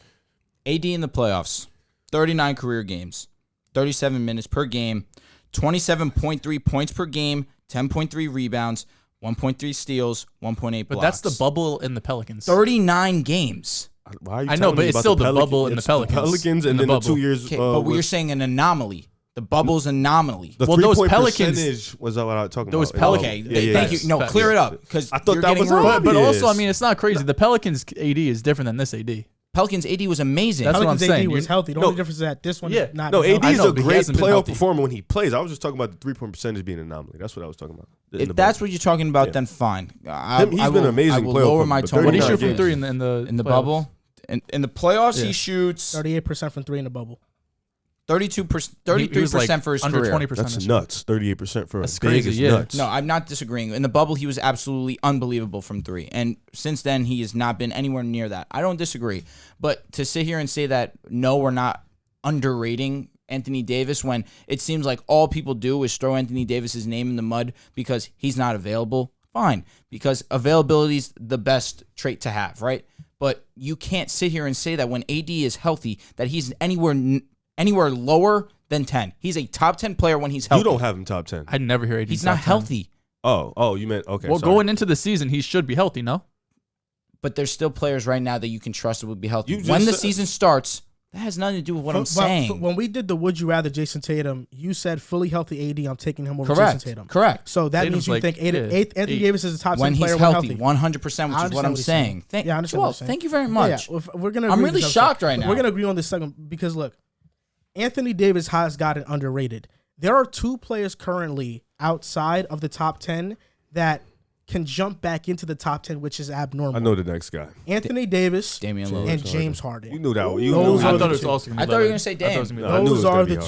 AD in the playoffs, 39 career games, 37 minutes per game, 27.3 points per game, 10.3 rebounds, 1.3 steals, 1.8 blocks. But that's the bubble in the Pelicans. 39 games. Why are you I know, telling but me it's about still the bubble in the It's Pelicans. Pelicans In and the then the bubble. 2 years. Okay, but you're saying an anomaly. The bubble's an anomaly. the Well, those 3-point Pelicans- percentage was that what I was talking those about. Pelicans- Okay, Yeah, thank you. facts, No, facts. clear it up because I thought that was wrong. But also, I Yes. mean, it's not crazy. The Pelicans AD is different than this AD. Pelicans AD was amazing. That's what I'm Pelicans AD saying. was healthy. The No. only difference is that this one Yeah. is not. No, healthy. I AD is know, a but he great hasn't been playoff healthy. performer when he plays. I was just talking about the 3-point percentage being an anomaly. That's what I was talking about. If that's what you're talking about, then fine. He's been amazing I will playoff lower performer, my but tone. What do you 39 shoot from games. three in the playoffs? bubble? In the playoffs, Yeah. he shoots 38% from 3 in the bubble. 32%, He was, like, 33% for his under career. 20%. That's nuts. 38% for That's a big crazy, is yeah. nuts. No, I'm not disagreeing. In the bubble, he was absolutely unbelievable from 3. And since then, he has not been anywhere near that. I don't disagree. But to sit here and say that, no, we're not underrating Anthony Davis when it seems like all people do is throw Anthony Davis's name in the mud because he's not available, fine. Because availability is the best trait to have, right? But you can't sit here and say that when AD is healthy, that he's anywhere lower than 10. He's a top 10 player when he's healthy. You don't have him top 10. I'd never hear AD. He's top not 10. healthy. Oh, you meant, okay. Well, sorry. going into the season, he should be healthy, no? But there's still players right now that you can trust would be healthy. You just When the said- season starts, that has nothing to do with what I'm saying. When we did the Would You Rather Jason Tatum, you said fully healthy AD. I'm taking him over Correct. Jason Tatum. Correct. So that Tatum's means you like, think yeah, Anthony eight. Davis is a top 10 When player he's when healthy, 100%, which is what I'm saying. Yeah, I understand what Joel, you're saying. thank you very Yeah, much. yeah. We're gonna. I'm agree really with this shocked segment. right now. We're gonna agree on this segment because look, Anthony Davis has gotten underrated. There are 2 players currently outside of the top 10 that can jump back into the top 10, which is abnormal. I know the next guy. Anthony Davis Damian Lillard. and James Harden. You knew that one. Those knew are I that. the thought it was two. also going I to be thought you were Lillard. gonna say I thought it was Dame. gonna be No, I knew it Lillard. was Those gonna are be the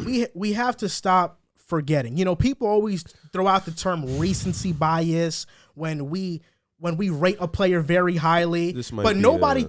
Harden. 2. We have to stop forgetting. You know, people always throw out the term recency bias when we rate a player very highly. This might But be, nobody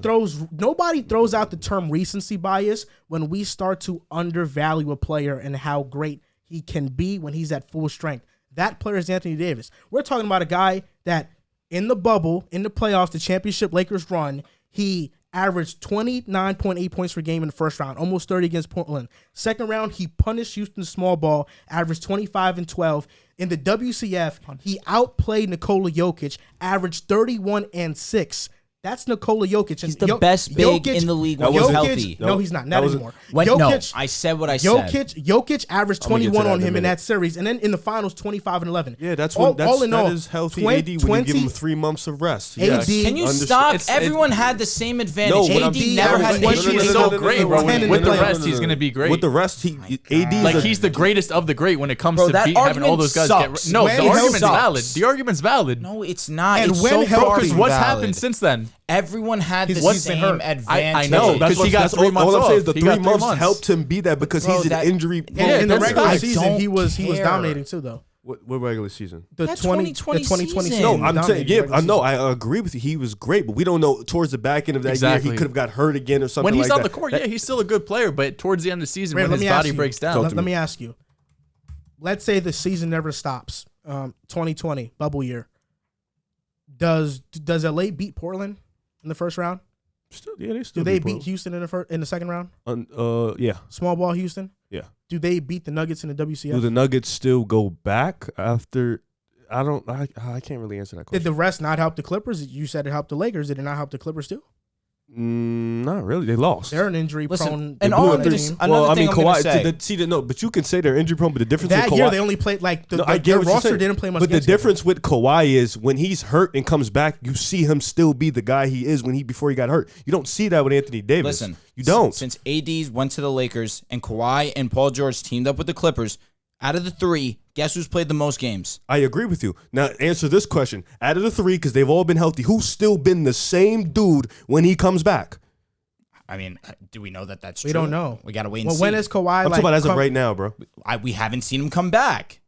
throws out the term recency bias when we start to undervalue a player and how great he can be when he's at full strength. That player is Anthony Davis. We're talking about a guy that in the bubble, in the playoffs, the championship Lakers run, he averaged 29.8 points per game in the first round, almost 30 against Portland. Second round, he punished Houston's small ball, averaged 25 and 12. In the WCF, he outplayed Nikola Jokic, averaged 31 and 6. That's Nikola Jokic. He's the best big in the league when That he's wasn't- healthy. No, he's not. Not that wasn't- anymore. No, I said what I said. Jokic averaged I'm gonna get to 21 that on in a him in minute. that series, and then in the finals, 25 and 11. Yeah, that's all, when that's, all in all, that is healthy 20 AD when you give him 3 months of rest. AD Yes. Can you Understood. stop? It's- Everyone had the same advantage. No, what I'm- AD never no, had no, an no, issue. no, He's no, so no, great, no, bro. no, no, With no, the no, rest, he's going to be great. With the rest, AD is Like, a- he's the greatest of the great when it comes Bro, to that having all argument those guys sucks. get. No, When the he argument's sucks. valid. The argument's valid. No, it's not. And it's when so healthy- far Because from what's valid. happened since then? Everyone had the He's been same hurt. advantage. know, that's because what he got that's 3 all months I'm saying is off. the He got 3 3 months months. helped him be that because Bro, he's that- an injury. And Yeah, in the that's regular facts. season, he was care. dominating too, though. What regular season? The That 2020 season. season. No, he I'm saying, dominated yeah, regular I know, season. I agree with you. He was great, but we don't know towards the back end of that year Exactly. he could have got hurt again or something When he's like on that. the court, yeah, he's still a good player. But towards the end of the season, Ray, when let his me ask body you. breaks down, Let me ask you. Let's say the season never stops. 2020 bubble year. Does LA beat Portland in the first round? They still Do they beat beat Houston in the second round? Yeah, Small ball Houston. yeah. Do they beat the Nuggets in the WCF? Do the Nuggets still go back after? I can't really answer that Did question. the rest not help the Clippers? You said it helped the Lakers. Did it not help the Clippers too? Not really. They lost. They're an injury Listen, prone. and they all blew of a this- team. another thing I'm gonna say. No, but you can say they're injury prone, but the difference That with year Kawhi, they only played like No, I get their what you're roster saying. didn't play much. But the against each other. difference with Kawhi is when he's hurt and comes back, you see him still be the guy he is before he got hurt. You don't see that with Anthony Davis. Listen, you don't. Since AD went to the Lakers and Kawhi and Paul George teamed up with the Clippers, out of the 3, guess who's played the most games? I agree with you. Now answer this question: out of the 3, because they've all been healthy, who's still been the same dude when he comes back? I mean, do we know that that's true? We don't know. We got to wait and Well, see. when is Kawhi? I'm talking about as of right now, bro. We haven't seen him come back.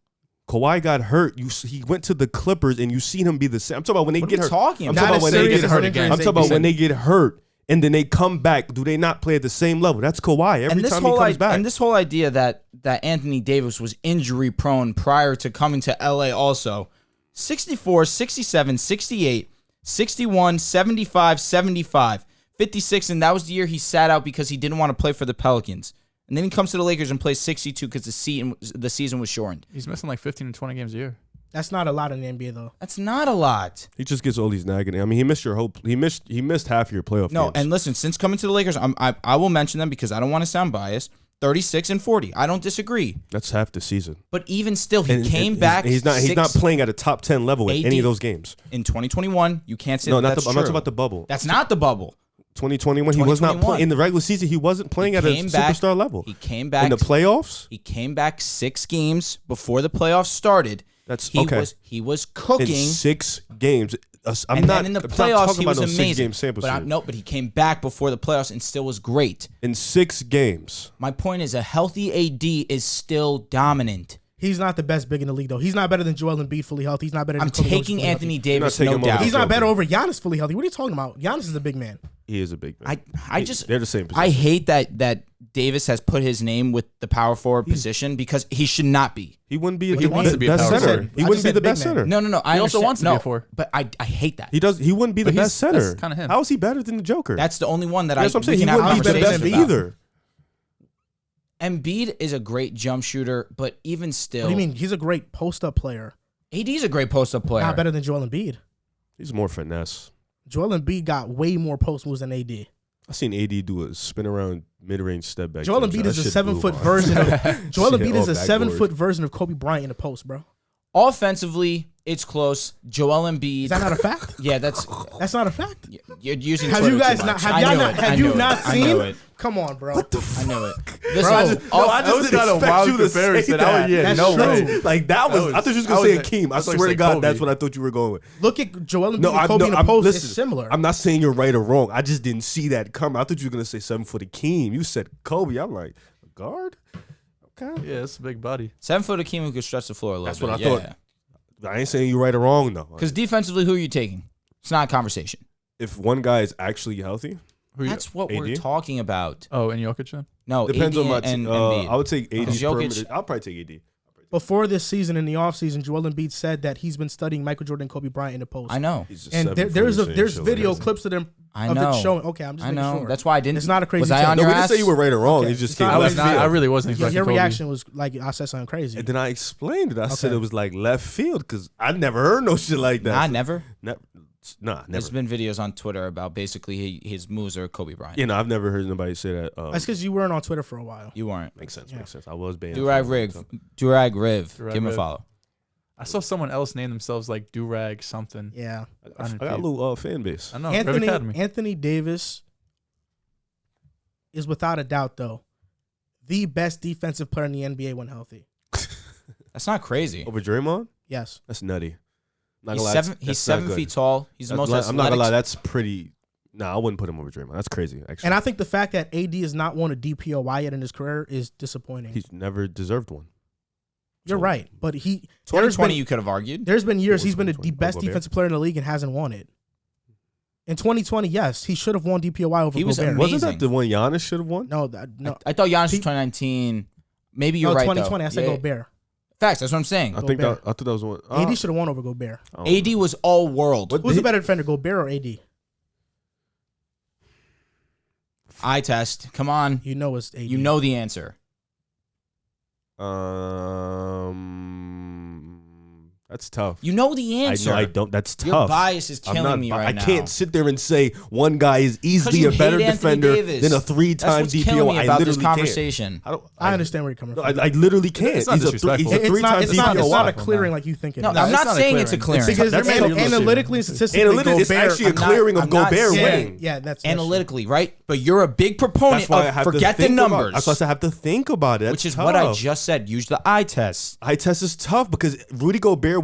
Kawhi got hurt. He went to the Clippers, and you seen him be the same. I'm talking about when they What get are we hurt. talking I'm about? talking about when they serious get as hurt an again. injury I'm talking about as when they get hurt and then they come back, do they not play at the same level? That's Kawhi every time he comes back. And this whole idea that Anthony Davis was injury prone prior to coming to LA also, 64, 67, 68, 61, 75, 75, 56, and that was the year he sat out because he didn't want to play for the Pelicans. And then he comes to the Lakers and plays 62 because the season was shortened. He's missing like 15 to 20 games a year. That's not a lot in the NBA though. That's not a lot. He just gets all these nagging. I mean, he missed he missed half your playoff No, games. and listen, since coming to the Lakers, I will mention them because I don't want to sound biased. 36 and 40. I don't disagree. That's half the season. But even still, he And came back. He's not playing at a top 10 level in any of those games. In 2021, you can't say No, that's I'm true. not talking about the bubble. That's not the bubble. 2021, he was not 2021. playing in the regular season. He wasn't playing at a superstar level. He came back in the playoffs. He came back 6 games before the playoffs started. That's he okay. He was cooking In 6 games. then in the playoffs he was no amazing. 6-game sample size. But he came back before the playoffs and still was great. In 6 games. My point is, a healthy AD is still dominant. He's not the best big in the league though. He's not better than Joel Embiid fully healthy. He's not better than I'm Nikola Jokic taking fully Anthony healthy. Davis, taking no him over doubt. He's not Joker. better over Giannis fully healthy. What are you talking about? Giannis is a big man. He is a big man. They're the same position. I hate that Davis has put his name with the power forward position because he should not be. He wouldn't be He wants to be a best power center. forward. He I wouldn't just be said the big best man. center. No. I He also understand. wants to be No, a four. But I hate that. He wouldn't be the But best that's center. kinda him. How is he better than the Joker? That's the only one that That's what I'm saying. we He can have wouldn't be the conversations best about. either. Embiid is a great jump shooter, but even still, What do you mean? He's a great post-up player. AD's a great post-up player. Not better than Joel Embiid. He's more finesse. Joel Embiid got way more post moves than AD. I seen AD do a spin around mid-range step back. Joel jump Embiid shot. is That a shit 7-foot blew my version mind. of Joel Shit, Embiid is all a backboard. 7-foot version of Kobe Bryant in the post, bro. Offensively, it's close. Joel Embiid. Is that not a fact? Yeah, that's not a fact. you're using. Have Twitter you guys too not? much. Have I y'all knew not? it. Have I you knew not it. I seen? knew it. Come on, bro. I knew it. Listen, No, I just was didn't kind of expect wild you to say comparison. that. Yeah, That's no true. way. Like that was. I thought you was gonna say Akeem. I swear to God, that's what I thought you were going with. Look at Joel Embiid and Kobe in the I'm- post. listen, It's similar. I'm not saying you're right or wrong. I just didn't see that coming. I thought you were gonna say 7-foot Akeem. You said Kobe. I'm like, a guard? Okay. Yeah, it's a big body. 7-foot Akeem who could stretch the floor a little That's bit. what I thought. I ain't saying you're right or wrong though. Because defensively, who are you taking? It's not a conversation. If one guy is actually healthy, Who you, That's what we're AD? talking about. oh, and Jokic then? No, depends AD on my and team. Embiid. I would take AD's Jokic- perimeter. I'll probably take AD. Before this season, in the offseason, Joel Embiid said that he's been studying Michael Jordan and Kobe Bryant in the post. I know. He's a And 7-footer, there's so he there's shows video amazing. clips of them I of know. it showing. Okay, I'm just I making know. sure. That's why I didn't. It's not a crazy Was I take. on No, your we didn't ass? say you were right or wrong. Okay. It's just It's not came like left that. field. I really wasn't Your expecting Kobe. reaction was like I said something crazy. And then I explained it. I said Okay. it was like left field because I never heard no shit like that. Nah, never. Nah, There's never. been videos on Twitter about basically his moves are Kobe Bryant. You know, I've never heard nobody say that. That's because you weren't on Twitter for a while. You weren't. Makes sense. Yeah. Makes sense. I was banned. Durag Riv. Durag Riv. Durag Give him a Riv. follow. I saw someone else name themselves like Durag something. Yeah. I got a little fan base. I know. Rev Academy. Anthony Davis is without a doubt though the best defensive player in the NBA when healthy. That's not crazy. Over Draymond? Yes. That's nutty. Not He's gonna lie, seven. He's that's not 7 good. feet tall. He's the most athletic. I'm not gonna lie. That's pretty. Nah, I wouldn't put him over Draymond. That's crazy. Actually, And I think the fact that AD has not won a DPOY yet in his career is disappointing. he's never deserved one. You're right, but there's 2020, been, you could have argued. there's been years What was he's been the 2020? best Gobert? defensive player in the league and hasn't won it. In 2020, yes, he should have won DPOY over He was Gobert. amazing. Wasn't that the one Giannis should have won? No, no, I thought Giannis was He- 2019. Maybe you're no, right. 2020. Though. I said Yeah. Gobert. Facts. That's what I'm saying. I think Gobert. I thought that was one. AD should have won over Gobert. I don't AD know. was all world. What- Who's the better defender, Gobert or AD? Eye test. Come on. You know it's AD. You know the answer. That's tough. You know the answer. I don't. That's tough. Your bias is I'm killing not me bi- right now. I can't sit there and say one guy is easily you a better hate Anthony defender Davis. than a That's 3-time what's DPO. killing me I about this literally can't. conversation. I understand where you're coming No, from. I literally can't. It's not He's a disrespectful. It's three-time not. It's not DPOY. a clearing like you think it No, is. I'm it's not not a saying it's a clearing. clearing. Because That's they're tough to see. analytically and statistically, Analytically, it's Gobert. actually a I'm not- clearing of I'm not Gobert saying- winning. Yeah, that's Analytically, right? But you're a big proponent That's why I of have forget to the think about it. numbers. That's why I said I have to think about it. That's which is tough. what I just said. Use the eye test. Eye test is tough because Rudy Gobert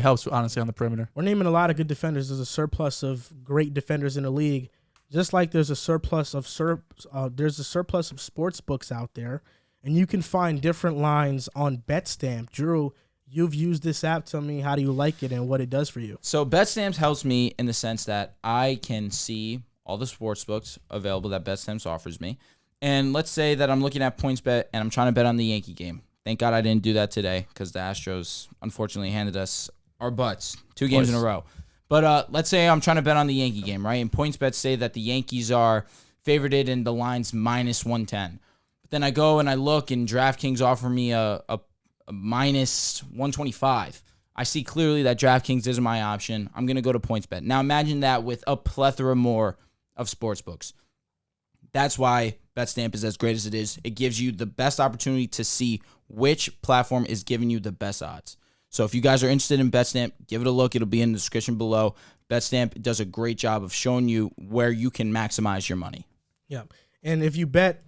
probably helps honestly on the perimeter. We're naming a lot of good defenders. There's a surplus of great defenders in the league. just like there's a surplus of sports books out there, and you can find different lines on BetStamp. Drew, you've used this app. Tell me, how do you like it and what it does for you? So BetStamp helps me in the sense that I can see all the sports books available that BetStamp offers me. And let's say that I'm looking at PointsBet and I'm trying to bet on the Yankee game. Thank God I didn't do that today because the Astros unfortunately handed us our butts 2 games in a row. But let's say I'm trying to bet on the Yankee game, right? And PointsBet say that the Yankees are favorited and the line's minus 110. But then I go and I look and DraftKings offer me a minus 125. I see clearly that DraftKings isn't my option. I'm going to go to PointsBet. Now imagine that with a plethora more of sports books. That's why BetStamp is as great as it is. It gives you the best opportunity to see which platform is giving you the best odds. So if you guys are interested in BetStamp, give it a look. It'll be in the description below. BetStamp does a great job of showing you where you can maximize your money. Yeah. And if you bet,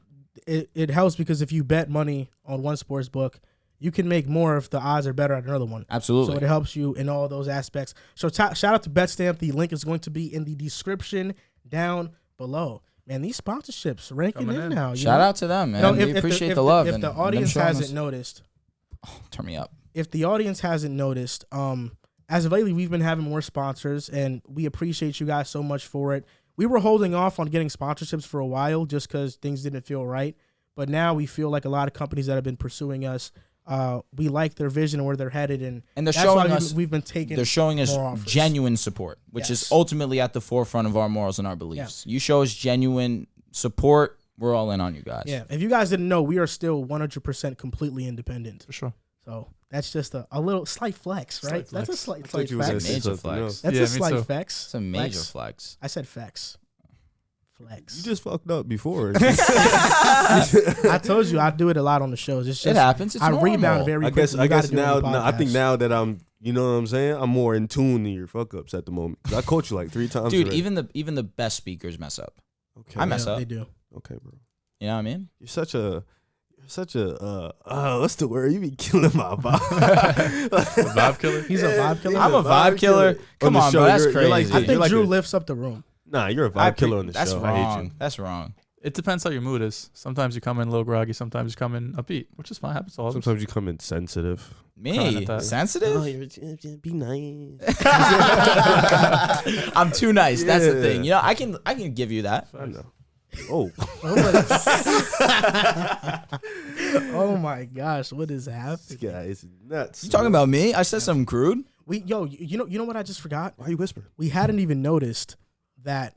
it helps because if you bet money on one sports book, you can make more if the odds are better at another one. Absolutely. So it helps you in all those aspects. So shout out to BetStamp. The link is going to be in the description down below. Man, these sponsorships ranking in now. Shout out to them, man. We appreciate the love. If the audience hasn't noticed, turn me up. If the audience hasn't noticed, as of lately, we've been having more sponsors, and we appreciate you guys so much for it. We were holding off on getting sponsorships for a while just because things didn't feel right. But now we feel like a lot of companies that have been pursuing us, we like their vision and where they're headed, and they're showing us we've been taking. They're showing us genuine support, which is ultimately at the forefront of our morals and our beliefs. Yeah. You show us genuine support, we're all in on you guys. Yeah. If you guys didn't know, we are still 100% completely independent. For sure. So that's just a little slight flex, right? That's a slight flex. Major flex. That's a slight flex. It's a major flex. I said flex. Flex. You just fucked up before. I told you I do it a lot on the shows. It's just, it happens. It's normal. Rebound very quickly. I guess now I think now that I'm, you know what I'm saying, I'm more in tune to your fuck ups at the moment. I coach you like 3 times. Dude, already. even the best speakers mess up. Okay. I mess up. They do. Okay, bro. You know what I mean? You're such a what's the word? You be killing my vibe. Vibe killer? He's a vibe killer. I'm a vibe killer. Come on, bro. That's crazy. I think Drew lifts up the room. Nah, you're a vibe killer on the that's show. Wrong. I hate you. That's wrong. It depends how your mood is. Sometimes you come in a little groggy. Sometimes you come in upbeat, which is fine. Happens to all of us. Sometimes you come in sensitive. Me? Sensitive? Oh, be nice. I'm too nice. That's the thing. You know, I can give you that. I know. Oh. Oh my gosh, what is happening? This guy is nuts. You talking about me? I said something crude. You know what I just forgot? Why you whisper? I hadn't even noticed that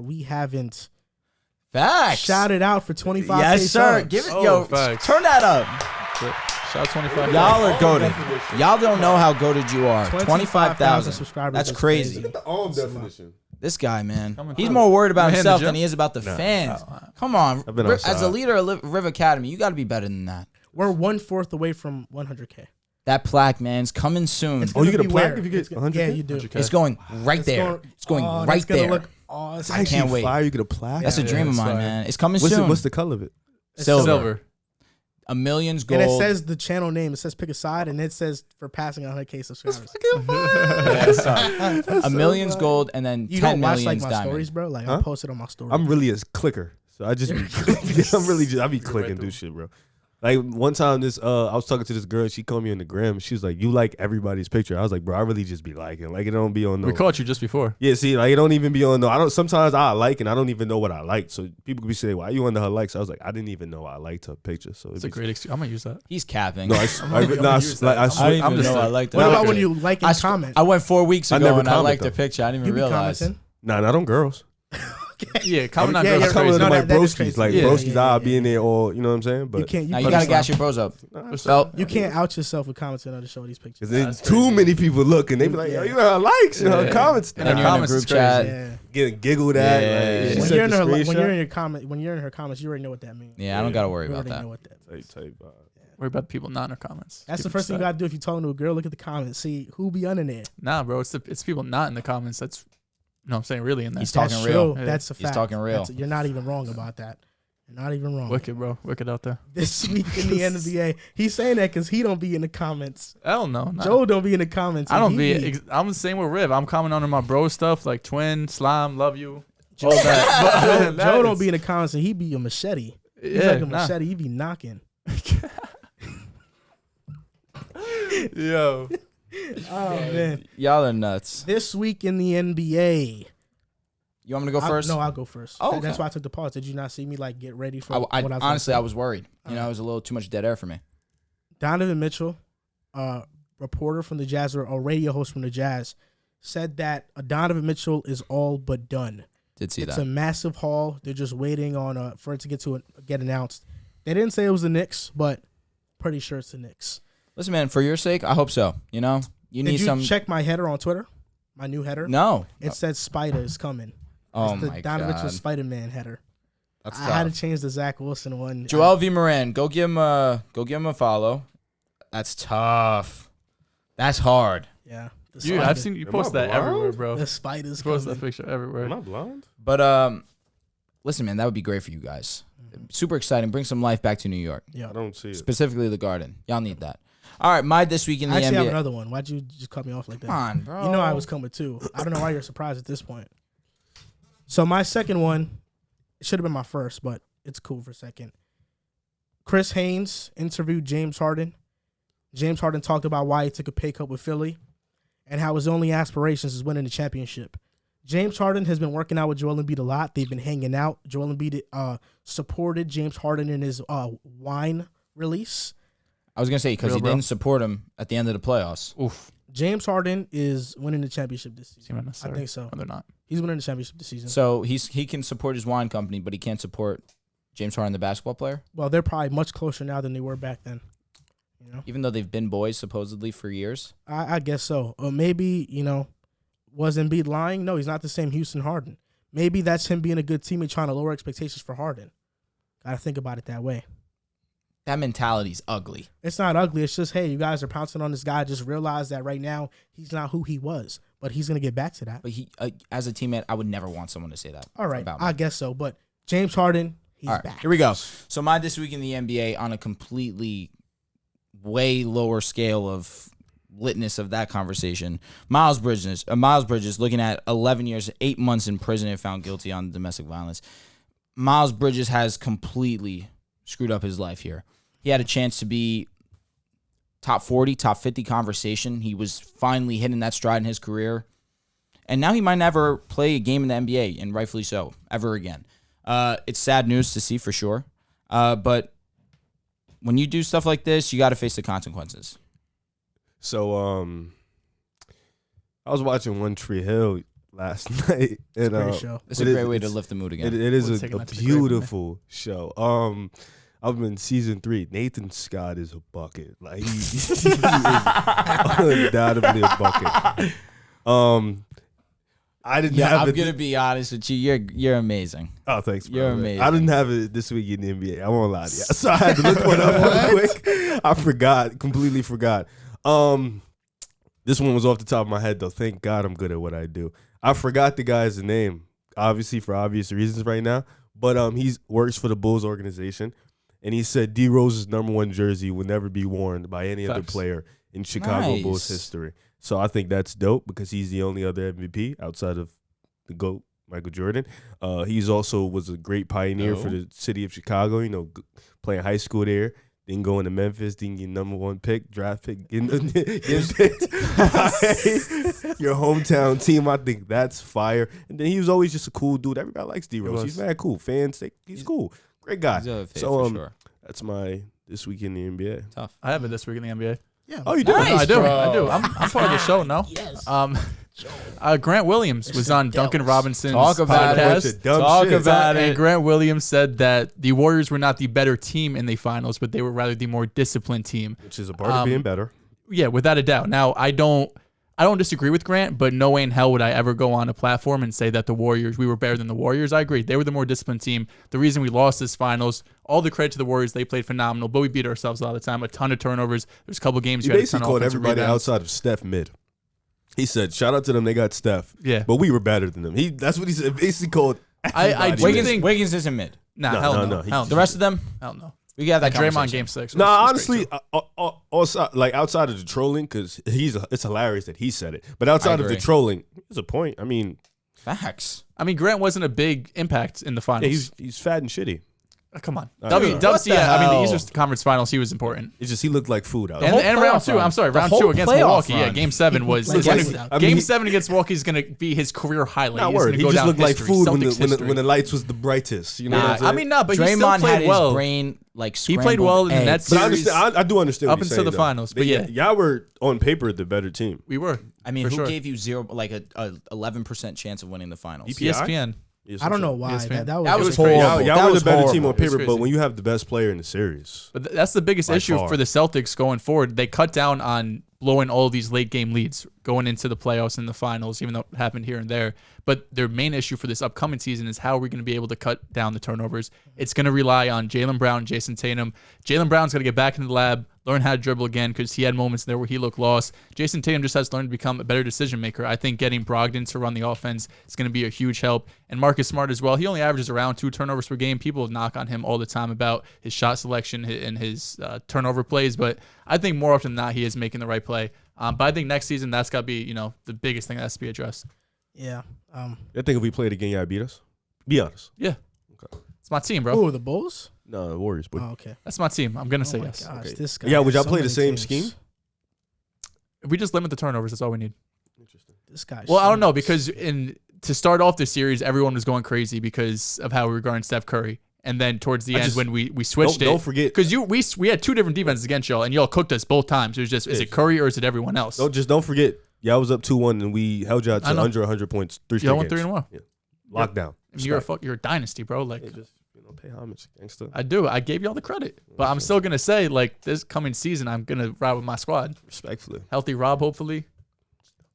we haven't Facts. shouted out for 25. Yes, sir. Subs. Give it, facts. turn that up. Shout 25. Y'all are goated. Y'all don't know how goated you are. 25,000 subscribers. That's crazy. Look at the arm definition. This guy, man, he's more worried about himself than he is about the Nah. fans. Come on, I've been as a outside. leader of Riv Academy, you got to be better than that. We're 1/4 away from 100K. That plaque, man's coming soon. It's Oh, you gonna get a be plaque where? if you get 100K? Yeah, you do. 100K. It's going right there. It's going right that's gonna there. Look awesome. I can't wait. Fire, you get a plaque? That's a dream of mine, man. It's coming soon. What's the color of it? Silver. A million's gold. And it says the channel name. It says pick a side, and it says for passing 100K subscribers. A million's gold, and then You 10 don't watch million's like my diamond. stories, bro? Like Huh? I posted on my story. I'm really a clicker. So I just be I be clicking do shit, bro. Like one time I was talking to this girl, she called me on the gram. She was like, "You like everybody's picture?" I was like, "Bro, I really just be liking. Like it don't be on no." We caught you just before. Yeah, see, like it don't even be on no. I don't. Sometimes I like and I don't even know what I like. So people could be saying, "Why you under her likes?" I was like, I didn't even know I liked her picture. So It's a great excuse. I'm gonna use that. He's capping. No, I I didn't even know I liked that. What about when you like and comment? I went 4 weeks I ago never and I comment, liked though. the picture. I didn't You even be realize. commenting? Nah, not on girls. Yeah, comment on Yeah, girls yeah, is Coming crazy. to No, my that is broskies, crazy. like Yeah, broskies, yeah, I'll yeah, be in there all, you know what I'm saying? But You can't. Now you gotta gas your bros up. Felt. You can't out yourself with commenting on the show these pictures. Cause then That's too crazy. many people look and they be like, "Yo, you know her likes, you know her Yeah. comments." And then you're in a comments group is crazy. chat. Yeah. Getting giggled at. Yeah. Like, she When sent you're in the her, when screenshot. you're in your comments, you already know what that means. Yeah, I don't gotta worry You about already that. know what that. Type, Worry about the people not in our comments. That's the People first thing you decide. gotta do if you're talking to a girl. Look at the comments, see who be under there. Nah, bro, it's people not in the comments. That's no, I'm saying really in there. He's talking That's real. true. Yeah. That's a He's fact. talking real. You're not even wrong about that. You're not even wrong. Wicked, bro. Wicked out there. This week in the NBA, he's saying that because he don't be in the comments. Hell no. Nah. Joe don't be in the comments. I and don't he be. I'm the same with Riv. I'm commenting on my bro stuff like Twin, Slime, love you. Joe, that. Joe don't be in the comments and he be a machete. He's Yeah, like a machete. He be knocking. Yo. Oh man, Y'all are nuts. this week in the NBA. You want me to go first? No, I'll go first. Oh, okay. That's why I took the pause. Did you not see me like get ready for? I what I was honestly, gonna I was worried. You know, it was a little too much dead air for me. say? Donovan Mitchell, reporter from the Jazz or a radio host from the Jazz, said that Donovan Mitchell is all but done. Did see It's that. a massive haul. They're just waiting on for it to get announced. They didn't say it was the Knicks, but pretty sure it's the Knicks. Listen, man, for your sake, I hope so. You know, you Did need you some. check my header on Twitter? My new header? No. It said Spider is coming. Oh It's the my Donovan Mitchell god. Spider-Man header. That's I had tough. to change the Zach Wilson one. Joel V. Moran, go give him a follow. That's tough. That's hard. Yeah. The Dude, spider. I've seen you Am post I that blind? everywhere, bro. The Spider's You post that coming. picture everywhere. Am I blind? But listen, man, that would be great for you guys. Super exciting. Bring some life back to New York, Yeah. I don't see it. specifically the Garden. Y'all need that. All right, my this week in the I actually have NBA. another one. Why'd you just cut me off like that? Come on, bro. You know I was coming too. I don't know why you're surprised at this point. So my second one, it should have been my first, but it's cool for second. Chris Haynes interviewed James Harden. James Harden talked about why he took a pay cut with Philly and how his only aspirations is winning the championship. James Harden has been working out with Joel Embiid a lot. They've been hanging out. Joel Embiid supported James Harden in his wine release. I was gonna say because Real, he bro. didn't support him at the end of the playoffs. Oof. James Harden is winning the championship this season. Seem I unnecessary. think so. No, they're not. He's winning the championship this season. So he can support his wine company, but he can't support James Harden, the basketball player, Well, they're probably much closer now than they were back then. You know, even though they've been boys supposedly for years. I guess so. Or maybe, was Embiid lying? No, he's not the same Houston Harden. Maybe that's him being a good teammate trying to lower expectations for Harden. Got to think about it that way. That mentality's ugly. It's not ugly. It's just, hey, you guys are pouncing on this guy. Just realize that right now he's not who he was, but he's going to get back to that. But he, as a teammate, I would never want someone to say that. All right, about me. I guess so. But James Harden, he's All right, back. here we go. So my this week in the NBA on a completely way lower scale of litness of that conversation. Miles Bridges looking at 11 years, 8 months in prison and found guilty on domestic violence. Miles Bridges has completely screwed up his life here. He had a chance to be top 40, top 50 conversation. He was finally hitting that stride in his career. And now he might never play a game in the NBA, and rightfully so, ever again. It's sad news to see for sure. But when you do stuff like this, you got to face the consequences. So I was watching One Tree Hill last night, and Great show. It's a great way to lift the mood again. It is What's a taking that to the grave, man? beautiful show. I'm in season 3. Nathan Scott is a bucket. Like he is undoubtedly a bucket. I didn't Yeah, have I'm it. gonna be honest with you. You're amazing. Oh, thanks, bro. You're amazing. I didn't have it this week in the NBA. I won't lie to you. So I had to look one up real quick. I forgot. Completely forgot. This one was off the top of my head, though. Thank God I'm good at what I do. I forgot the guy's name, obviously for obvious reasons right now. But he works for the Bulls organization, and he said D Rose's #1 jersey will never be worn by any other Facts. player in Chicago Nice. Bulls history. So I think that's dope because he's the only other MVP outside of the GOAT, Michael Jordan. He's also was a great pioneer for the city of Chicago, playing high school there, then going to Memphis, then getting #1 pick, draft pick, getting picked by your hometown team. I think that's fire. And then he was always just a cool dude. Everybody likes D-Rose. He's mad cool. Fans, he's cool. Great guy. He's a fit So for sure. that's my this week in the NBA. Tough. I have it this week in the NBA. Yeah. Oh, you do? Nice, I do. bro. I do. I'm part of the show now. Yes. Grant Williams was the on Duncan Dehls. Robinson's Talk about it. podcast. Bunch of dumb Talk shit. about And it. Grant Williams said that the Warriors were not the better team in the finals, but they were rather the more disciplined team. Which is a part of being better. Yeah, without a doubt. Now, I don't disagree with Grant, but no way in hell would I ever go on a platform and say that we were better than the Warriors. I agree. They were the more disciplined team. The reason we lost this finals, all the credit to the Warriors. They played phenomenal, but we beat ourselves a lot of the time. A ton of turnovers. There's a couple games He you had a ton basically of called offensive everybody rebounds. outside of Steph mid. He said, shout out to them, they got Steph. Yeah. But we were better than them. That's what he said. Basically called I everybody do mid. think- Wiggins isn't mid. Nah, No, hell no, no. no. Hell The rest of them, Hell no. we got that And Draymond conversation. game 6. Nah, was honestly, great, also, like outside of the trolling, because it's hilarious that he said it. But outside of the agree. trolling, there's a point. I mean, Facts. I mean, Grant wasn't a big impact in the finals. Yeah, he's fat and shitty. Come on. Right. Dubs, yeah. I mean, the hell? Eastern Conference Finals, he was important. It's just he looked like food out The there. whole And round playoff 2, run. I'm sorry, The round whole 2 against playoff Milwaukee. run. Yeah, Game 7 was Like, Game I 7 against Milwaukee is going to be his career highlight. Not He's word. gonna He go just down looked like history, food Celtics when the lights was the brightest. You know what I'm saying? I mean, no, but he still Draymond played had well. his brain like He played well in the Nets But I series. understand. I do understand up what you're until saying, the though. finals, but yeah. y'all were on paper the better team. We were. I mean, for who sure. gave you zero, like a 11% chance of winning the finals? EPI? ESPN. Yes, I don't know why. ESPN. That was, That was just horrible. crazy. Y'all That were was the better horrible. team on It was paper, but crazy. when you have the best player in the series, But that's the biggest By issue far. for the Celtics going forward. They cut down on blowing all these late game leads going into the playoffs and the finals, even though it happened here and there. But their main issue for this upcoming season is how we're going to be able to cut down the turnovers. It's going to rely on Jaylen Brown, Jason Tatum. Jaylen Brown's got to get back into the lab, learn how to dribble again because he had moments there where he looked lost. Jason Tatum just has to learn to become a better decision maker. I think getting Brogdon to run the offense is going to be a huge help. And Marcus Smart as well. He only averages around 2 turnovers per game. People knock on him all the time about his shot selection and his turnover plays, but I think more often than not he is making the right play. But I think next season that's got to be the biggest thing that has to be addressed. Yeah. I think if we played again, y'all beat us. Be honest. Yeah, Okay. it's my team, bro. Oh, the Bulls? No, the Warriors. But Oh, okay. That's my team. I'm gonna Oh say my yes. gosh, Okay. this guy Yeah, would has y'all so play the many same teams. scheme? If we just limit the turnovers, that's all we need. This guy. Well, I don't know because to start off this series, everyone was going crazy because of how we were guarding Steph Curry, and then towards the end when we switched Don't forget. because we had 2 different defenses against y'all, and y'all cooked us both times. It was just is it Curry or is it everyone else? Don't forget. Y'all was up 2-1 and we held y'all I to know. under 100 points. 3 straight Y'all won games. 3 in a row. Yeah. Lockdown. You're a dynasty, bro. Like Just pay homage, gangster. I do. I gave y'all the credit, but I'm still gonna say like this coming season, I'm gonna ride with my squad. Respectfully. Healthy Rob, hopefully.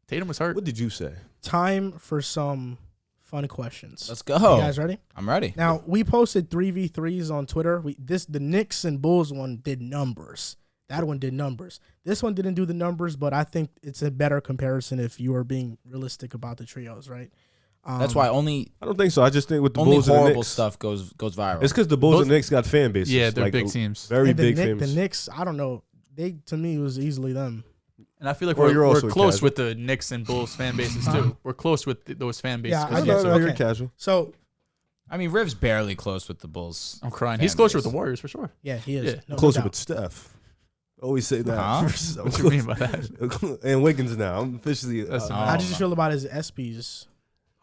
Tatum was hurt. What did you say? Time for some fun questions. Let's go. You guys ready? I'm ready. Now, we posted 3v3s on Twitter. The Knicks and Bulls one did numbers. That one did numbers. This one didn't do the numbers, but I think it's a better comparison if you are being realistic about the trios, right? That's why only I don't think so. I just think with the only Bulls and the horrible Knicks, stuff goes viral. it's because the Bulls and the Knicks got fan bases. Yeah, they're like, big teams. Very and big the fan bases. Knicks, I don't know. To me, it was easily them. And I feel like Well, you're we're also close casual. with the Knicks and Bulls fan bases too. We're close with those fan bases. Yeah, 'cause I yeah, know. so- You're okay. casual. So, I mean, Riv's barely close with the Bulls. I'm crying. fan He's closer base. with the Warriors for sure. yeah, he is. Yeah. No Closer doubt. with Steph. Always say that. Huh? So What you mean by that? and Wiggins now. I'm officially. That's How did you feel about his ESPYs?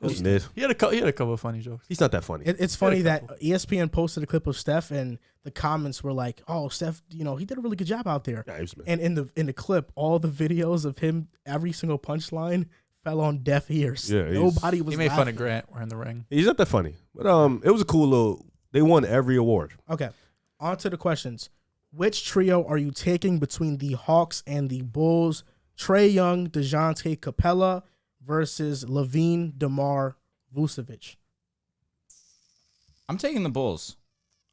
He's mid. He had a couple of funny jokes. He's not that funny. It's funny that ESPN posted a clip of Steph, and the comments were like, "Oh, Steph, he did a really good job out there." Nah, he was mid. And in the clip, all the videos of him, every single punchline fell on deaf ears. Yeah, Nobody was. He made fun laughing. of Grant wearing the ring. He's not that funny. But it was a cool little. They won every award. Okay, on to the questions. Which trio are you taking between the Hawks and the Bulls? Trae Young, Dejounte Capella versus Levine, DeMar, Vucevic. I'm taking the Bulls.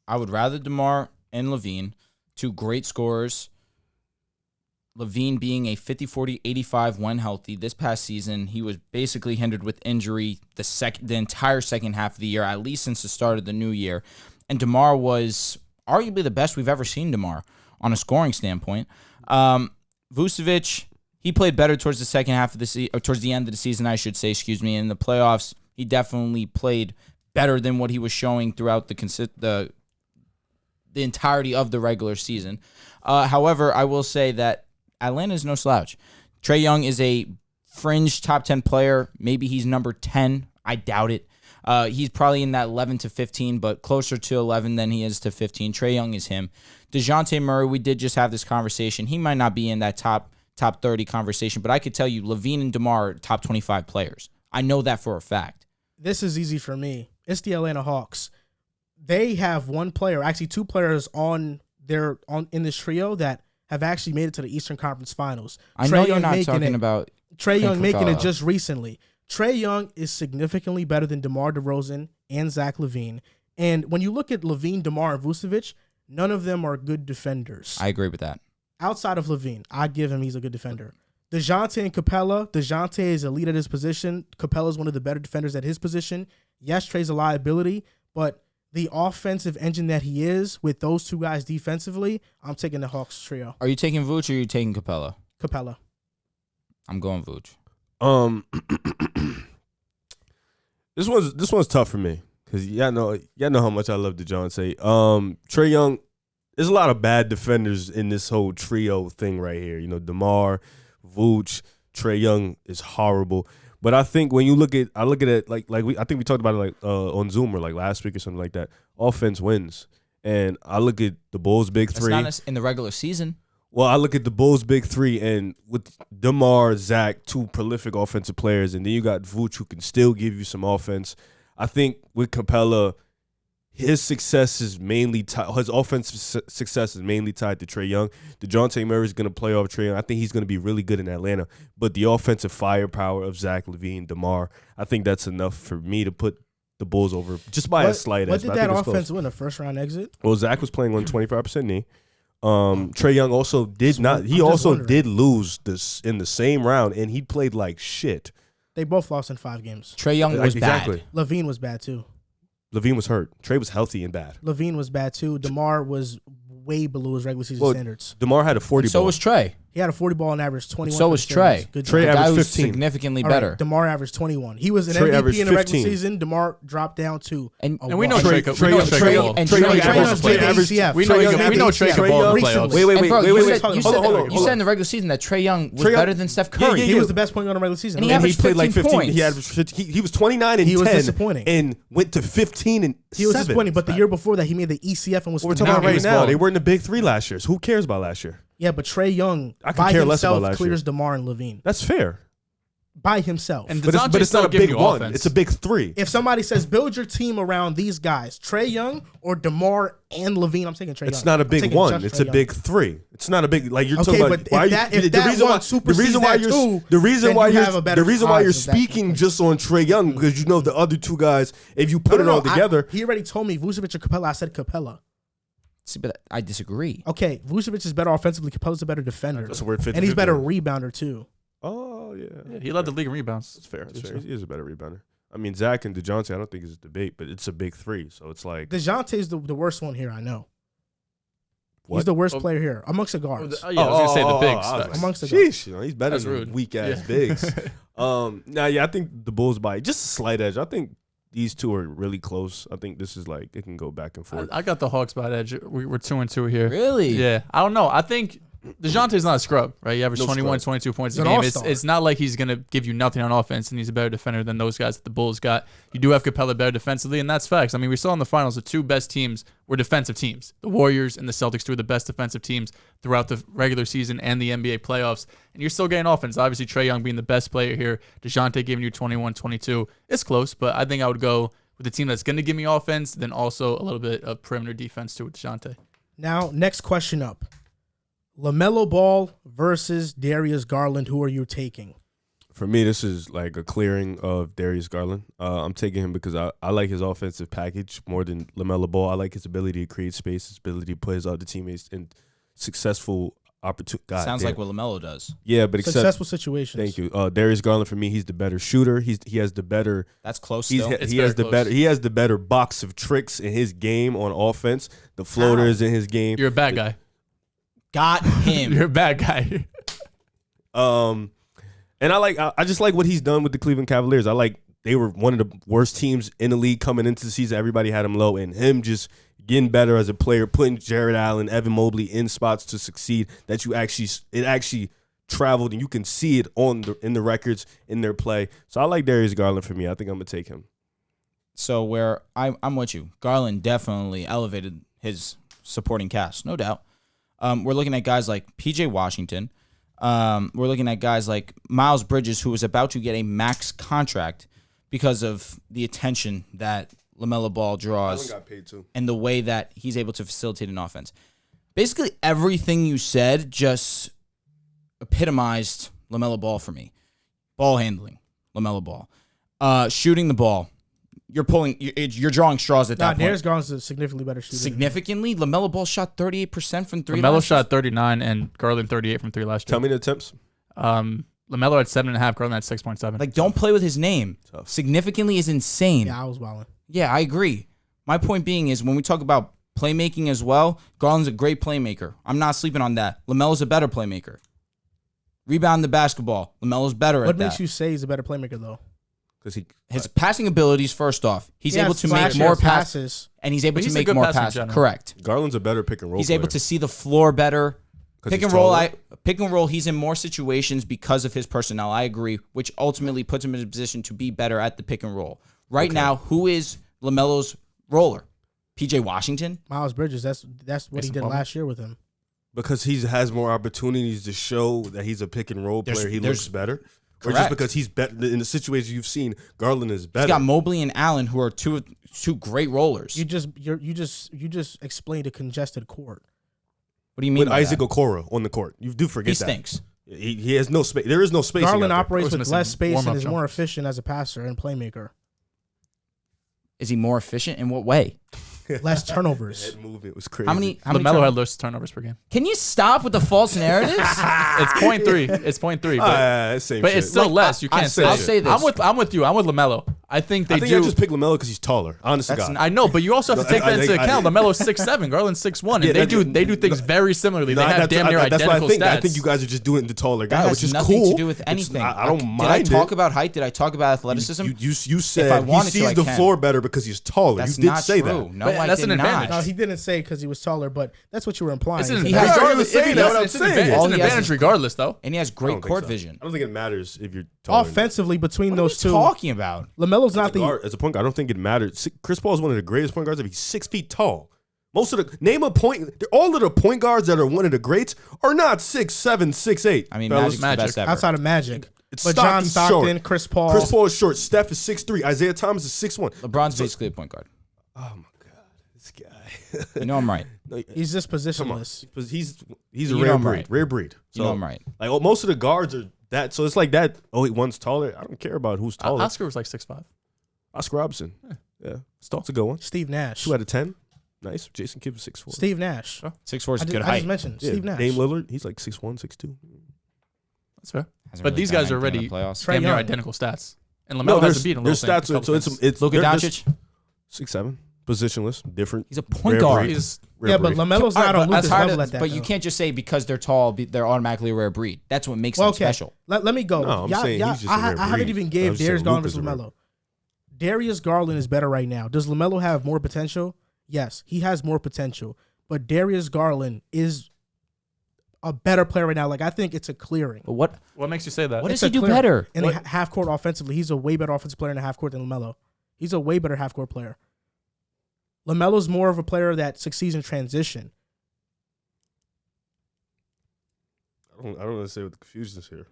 I would rather DeMar and Levine, 2 great scorers. Levine being a 50-40-85 when healthy. This past season, he was basically hindered with injury the entire second half of the year, at least since the start of the new year. And DeMar was arguably the best we've ever seen DeMar on a scoring standpoint. Vucevic, he played better towards the second half of the towards the end of the season, I should say, in the playoffs. He definitely played better than what he was showing throughout the entirety of the regular season. However, I will say that Atlanta is no slouch. Trae Young is a fringe top 10 player. Maybe he's number 10. I doubt it. He's probably in that 11 to 15, but closer to 11 than he is to 15. Trae Young is him. Dejounte Murray, we did just have this conversation. He might not be in that top 30 conversation, but I could tell you Levine and DeMar are top 25 players. I know that for a fact. This is easy for me. It's the Atlanta Hawks. They have one player, actually 2 players in this trio that have actually made it to the Eastern Conference Finals. I know you're not talking about Trae Young making it Capella. just recently. Trae Young is significantly better than DeMar DeRozan and Zach LaVine. And when you look at LaVine, DeMar, and Vucevic, none of them are good defenders. I agree with that. Outside of LaVine, I give him he's a good defender. DeJounte and Capella. DeJounte is elite at his position. Capella is one of the better defenders at his position. Yes, Trae's a liability, but the offensive engine that he is with those 2 guys defensively, I'm taking the Hawks trio. Are you taking Vooch or are you taking Capella? Capella. I'm going Vooch. This one's tough for me because y'all know how much I love Dejounte. Trae Young. There's a lot of bad defenders in this whole trio thing right here. You know, DeMar, Vooch, Trae Young is horrible. But I think when you look at it I think we talked about it on Zoom or like last week or something like that. Offense wins, and I look at the Bulls' big three. That's not in the regular season. Well, I look at the Bulls' big three, and with DeMar, Zach, two prolific offensive players, and then you got Vooch who can still give you some offense. I think with Capella, his success is mainly his offensive success is mainly tied to Trae Young. Dejounte Murray is going to play off Trae Young. I think he's going to be really good in Atlanta. But the offensive firepower of Zach LaVine, DeMar, I think that's enough for me to put the Bulls over just by a slight edge. What did that offense win? A first round exit? Well, Zach was playing on 25% knee. Trae Young also did not. He also did lose this in the same round, and he played like shit. They both lost in 5 games. Trae Young was bad. LaVine was bad too. LaVine was hurt. Trae was healthy and bad. LaVine was bad too. DeMar was way below his regular season standards. DeMar had a 40 ball. So was Trae. He had a 40 ball and averaged 21. So was Trae. Trae averaged 15. Significantly All better. Right, DeMar averaged 21. He was an Trae MVP in the regular 15. season. DeMar dropped down to And we know Trae. Trae could ball. We know Trae could ball in the playoffs. Wait. You said in the regular season that Trae Young was better than Steph Curry. He was the best point guard in the regular season. And he played like 15 points. He averaged 15. He was 29 and 10. He was disappointing. And went to 15 and 7. He was disappointing, but the year before that, he made the ECF and was We're talking about phenomenal. right now. They were in the big three last year. So who cares about last year? Yeah, but Trae Young I could by care less about himself last clears year. DeMar and LaVine. That's fair. By himself. And But it's not a big one. It's a big three. If somebody says build your team around these guys, Trae Young or DeMar and LaVine, I'm taking Trae Young. It's not a big one. It's a big three. It's not a big like you're talking about. The reason why you're speaking just on Trae Young because you know the other two guys. If you put it all together, he already told me Vucevic or Capella. I said Capella. See, but I disagree. Okay, Vucevic is better offensively. Capella's a better defender. That's a weird 50-50. And he's better rebounder too. Oh yeah, he led the league in rebounds. That's fair. That's fair. He is a better rebounder. I mean, Zach and Dejounte, I don't think it's a debate, but it's a big three. So it's like Dejounte's the worst one here. I know. What? He's the worst player here amongst the guards. I was gonna say the bigs. Amongst the guards. Sheesh, he's better than rude. weak ass bigs. I think the Bulls by just a slight edge. I think these two are really close. I think this is like it can go back and forth. I got the Hawks by edge. We're 2-2 here. Really? Yeah. I don't know. I think DeJounte's not a scrub, right? He averaged 21, scrub. 22 points a He's an game. all-star. It's not like he's going to give you nothing on offense, and he's a better defender than those guys that the Bulls got. You do have Capella better defensively, and that's facts. I mean, we saw in the finals the two best teams were defensive teams. The Warriors and the Celtics, two of the best defensive teams throughout the regular season and the NBA playoffs. And you're still getting offense. Obviously, Trae Young being the best player here. DeJounte giving you 21, 22. It's close, but I think I would go with the team that's going to give me offense, then also a little bit of perimeter defense too with DeJounte. Now, next question up. LaMelo Ball versus Darius Garland. Who are you taking? For me, this is like a clearing of Darius Garland. I'm taking him because I like his offensive package more than LaMelo Ball. I like his ability to create space, his ability to put his other teammates in successful opportunity. Sounds like what LaMelo does. Yeah, but Successful situations. Thank you. Darius Garland for me, he's the better shooter. He has the better. That's close. He has the better box of tricks in his game on offense. The floaters in his game. You're a bad guy. Got him. You're a bad guy. And I just like what he's done with the Cleveland Cavaliers. They were one of the worst teams in the league coming into the season. Everybody had him low, and him just getting better as a player, putting Jared Allen, Evan Mobley in spots to succeed. That it actually traveled, and you can see it in the records in their play. So I like Darius Garland for me. I think I'm gonna take him. So where I'm with you, Garland definitely elevated his supporting cast, no doubt. We're looking at guys like P.J. Washington. We're looking at guys like Miles Bridges, who was about to get a max contract because of the attention that LaMelo Ball draws got paid too. and the way that he's able to facilitate an offense. Basically, everything you said just epitomized LaMelo Ball for me. Ball handling, LaMelo Ball. Shooting the ball. You're drawing straws at that point. Darius Garland's a significantly better shooter. Significantly, LaMelo Ball shot 38% from three. LaMelo shot 39 and Garland 38 from three last year. Tell me the attempts. LaMelo had 7.5, Garland had 6.7. Like, don't play with his name. Tough. Significantly is insane. Yeah, I was wilding. Yeah, I agree. My point being is when we talk about playmaking as well, Garland's a great playmaker. I'm not sleeping on that. LaMelo's a better playmaker. Rebound the basketball. LaMelo's better at that. What makes you say he's a better playmaker, though? His passing abilities, first off, he's He able has to make flashy more passes. and he's able But to he's a make good more passer in passes. general. Correct. Garland's a better pick and roll. He's player. able to see the floor better. 'Cause Pick he's and roll, taller? pick and roll. He's in more situations because of his personnel. I agree, which ultimately puts him in a position to be better at the pick and roll. Right now, who is LaMelo's roller? PJ Washington. Miles Bridges. That's what he did Palmer. last year with him. Because he has more opportunities to show that he's a pick and roll player. He looks better. Or just Correct. because he's better in the situation you've seen, Garland is better. He's got Mobley and Allen, who are two great rollers. You just explained a congested court. What do you mean? with by Isaac that? Okoro on the court. You do forget He that. stinks. He has no space. There is no space. Garland operates was with missing less space warm-up and is jump. more efficient as a passer and playmaker. Is he more efficient in what way? Less turnovers. Head movement was crazy. How many LaMelo had less turnovers per game. Can you stop with the false narratives? It's 0.3. It's 0.3. But, Same but shit. it's still less. You can't say I'll it. say this. I'm with you. I'm with LaMelo. I think they I think do. I just picked LaMelo because he's taller. Honest to That's God. not- I know, but you also have to take that into account. LaMelo's 6'7", Garland's 6'1", and Yeah, they do things very similarly. They No, have damn near that's what I identical think. stats. I think you guys are just doing the taller That guy, has which is nothing cool. to do with anything. I don't Did mind. I talk it. about height? Did I talk about athleticism? You I said he wanted to, sees I the can. floor better because he's taller. That's You did not say true. that. No, But I that's did an not. advantage. No, he didn't say because he was taller, but that's what you were implying. It's an He He advantage. has- Regardless, saying if he that, does, what I'm it's an saying. advantage. All It's an he has advantage is- regardless, though. And he has I great don't think court so. vision. I don't think it matters if you're taller. offensively between What are we those two. talking about? LaMelo's not the As a point guard, I don't think it matters. Chris Paul is one of the greatest point guards. If he's 6 feet tall, most of the name a point. All of the point guards that are one of the greats are not 6'7", 6'8". I mean, fellas. Magic's the best ever. outside of Magic. It's But John Stockton's Stockton, short. Chris Paul. Chris Paul is short. Steph is 6'3". Isaiah Thomas is 6'1". LeBron's basically a point guard. Oh my God, this guy. You know I'm right. No, He's just come on, positionless. he's You a know rare I'm breed. right. Rare breed. You know I'm right. Like most of the guards are that. So it's like that. Oh, one's taller. I don't care about who's taller. Oscar was like 6'5". Oscar Robertson. Yeah, Still. that's a good one. Steve Nash. 2 out of 10. Nice. Jason Kidd was 6'4". Steve Nash. 6'4" is I good just height. mentioned Yeah, Steve Nash. Dame Lillard, he's like 6'1", 6'2". That's fair. Hasn't But really these done guys are anything in already the playoffs. Trae damn near Young. identical stats. And No, LaMelo has a beat in their little things. stats are so it's Luka they're Doncic. 6'7", positionless, different. He's a point Rare guard. breed. He's Rare Yeah, but breed. LaMelo's All not right, on but that's Luka's hard level to- at that. But you though. can't just say because they're tall, they're automatically a rare breed. That's what makes Well, them special. Let me go. No, I'm saying he's just a rare I haven't breed. even I'm gave just saying Darius Garland Luka's versus a rare- LaMelo. Darius Garland is better right now. Does LaMelo have more potential? Yes, he has more potential. But Darius Garland is a better player right now. Like, I think it's a clearing. But what What makes you say that? What It's does he a do clearing. better? In the half court offensively, he's a way better offensive player in the half court than LaMelo. He's a way better half court player. LaMelo's more of a player that succeeds in transition. I don't know what to say what the confusion is here.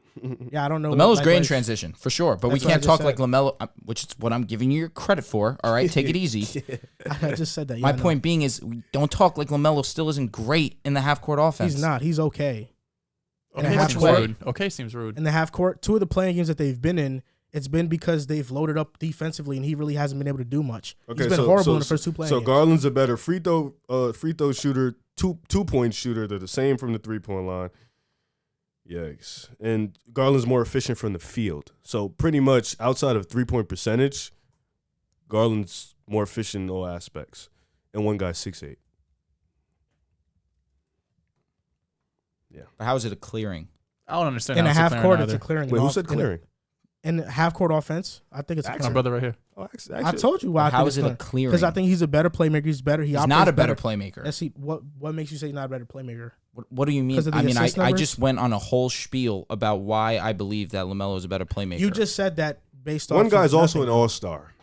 Yeah, I don't know. LaMelo's like, great in like- transition for sure, but we That's what I can't just talk like said. LaMelo, which is what I'm giving you your credit for. All right, take it easy. I just said that. Yeah, My I know. point being is, we don't talk like LaMelo still isn't great in the half court offense. He's not. He's okay. In a Okay, half seems court. rude. Okay, seems rude. In the half court, 2 of the playing games that they've been in, it's been because they've loaded up defensively, and he really hasn't been able to do much. Okay, He's been horrible in the first 2 playing So games. Garland's a better free throw shooter, two-point shooter. They're the same from the 3-point line. Yikes. And Garland's more efficient from the field. So pretty much outside of 3-point percentage, Garland's more efficient in all aspects. And one guy's 6'8". But how is it a clearing? I don't understand. in how a it's half clearing court, either. it's a clearing. Wait, who said clearing? In the half court offense, I think it's a My clearing. brother right here. Oh, I actually, told you why. I How think is it's it a clearing? Because I think he's a better playmaker. He's better. He He's operates not a better better. playmaker. Let's see what makes you say he's not a better playmaker. What do you mean? 'Cause of the I mean, assist I numbers? just went on a whole spiel about why I believe that LaMelo is a better playmaker. You just said that based off. one guy's of also an nothing. all-star.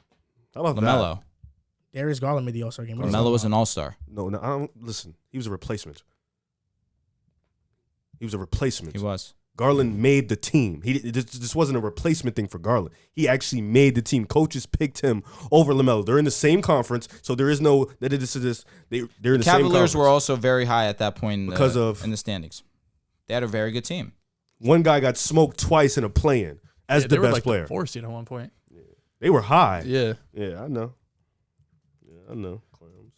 How about LaMelo. Darius Garland made the All-Star game. What are you LaMelo talking was an about? all-star. No, I don't listen. He was a replacement. He was a replacement. He was. Garland made the team. This wasn't a replacement thing for Garland. He actually made the team. Coaches picked him over LaMelo. They're in the same conference, so there is no that this is this. They're in the same Cavaliers conference. were also very high at that point in Because of- in the standings. They had a very good team. One guy got smoked twice in a play-in as Yeah, the they were best like player. The 4th seed at one point. They were high. Yeah. Yeah, I know. Yeah, I know. Clowns.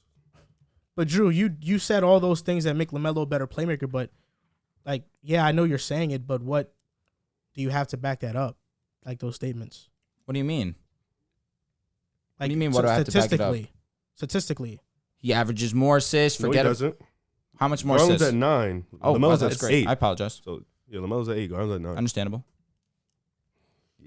But Drew, you said all those things that make LaMelo a better playmaker, but like, yeah, I know you're saying it, but what do you have to back that up? Like those statements. What do you mean? Like, do you mean, what do I have to back it up? Statistically. He averages more assists. No, he Forget it. doesn't. How much more Garland's assists? at 9. Oh, LaMelo's that's at great. 8. I apologize. So yeah, LaMelo's at 8. Garland's at 9. Understandable.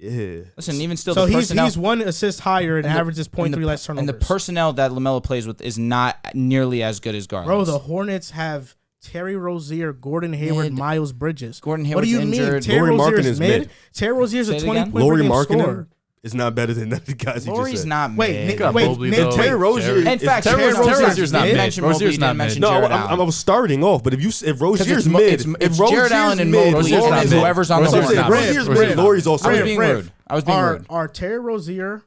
Yeah. Listen, even still, So the personnel, he's 1 assist higher and averages 0.3 less turnovers. and the personnel that LaMelo plays with is not nearly as good as Garland's. Bro, the Hornets have Terry Rozier, Gordon Hayward, Mid. Miles Bridges. Gordon What do Hayward's you mean? injured. Terry Lauri Rozier's Markkanen's mid. mid. Terry Rozier's Say a it 20 again? point per Lauri game Markkanen scorer. is not better than none of the guys you just Lauri's said. not Wait, mid. Nick, Got wait, Mobley, Nick, though. Terry Rozier. In fact, Terry Terry Rozier's Rozier's not not mid. mentioned Rozier's Mobley, not didn't mid. mention No, Jared I Allen. was starting off, but if Rozier's mo- mid, it's if Jared Allen and Mobley. Rozier's not and mid. whoever's on the Rozier's Hornets. not mid. Rozier's Rozier's mid, not Lauri's also I was mid. being rude. I was being rude. Are Terry Rozier,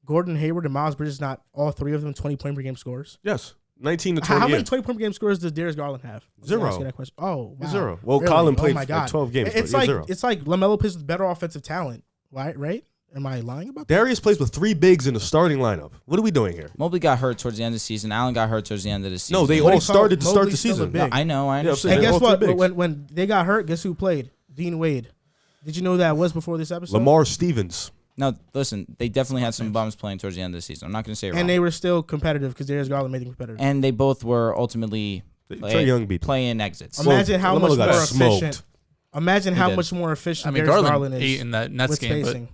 Gordon Hayward, and Miles Bridges not all 3 of them 20 point per game scorers? Yes, 19 to How 20. many 20 point per game scorers does Darius Garland have? Let me 0. ask you that question. Oh, wow. 0. Well, Really? Colin Oh played my like God. 12 games. It's but like 0. it's like LaMelo plays with better offensive talent, right? Am I lying about that? Darius plays with 3 bigs in the starting lineup. What are we doing here? Mobley got hurt towards the end of the season. Allen got hurt towards the end of the season. No, they What do all you call started to start the Mobley's still a season. big? I know. I Yeah, I'm understand. saying And they're guess all what? three bigs. When they got hurt, guess who played? Dean Wade. Did you know that was before this episode? Lamar Stevens. No, listen, they definitely had some bums playing towards the end of the season. I'm not going to say it wrong. And they were still competitive because Darius Garland made them competitive. And they both were ultimately Trae Young beat them. playing exits. Imagine how LaMelo much got more smoked. efficient. Imagine how did. much more efficient I mean, Darius Garland Garland ate is in that Nets with game, spacing.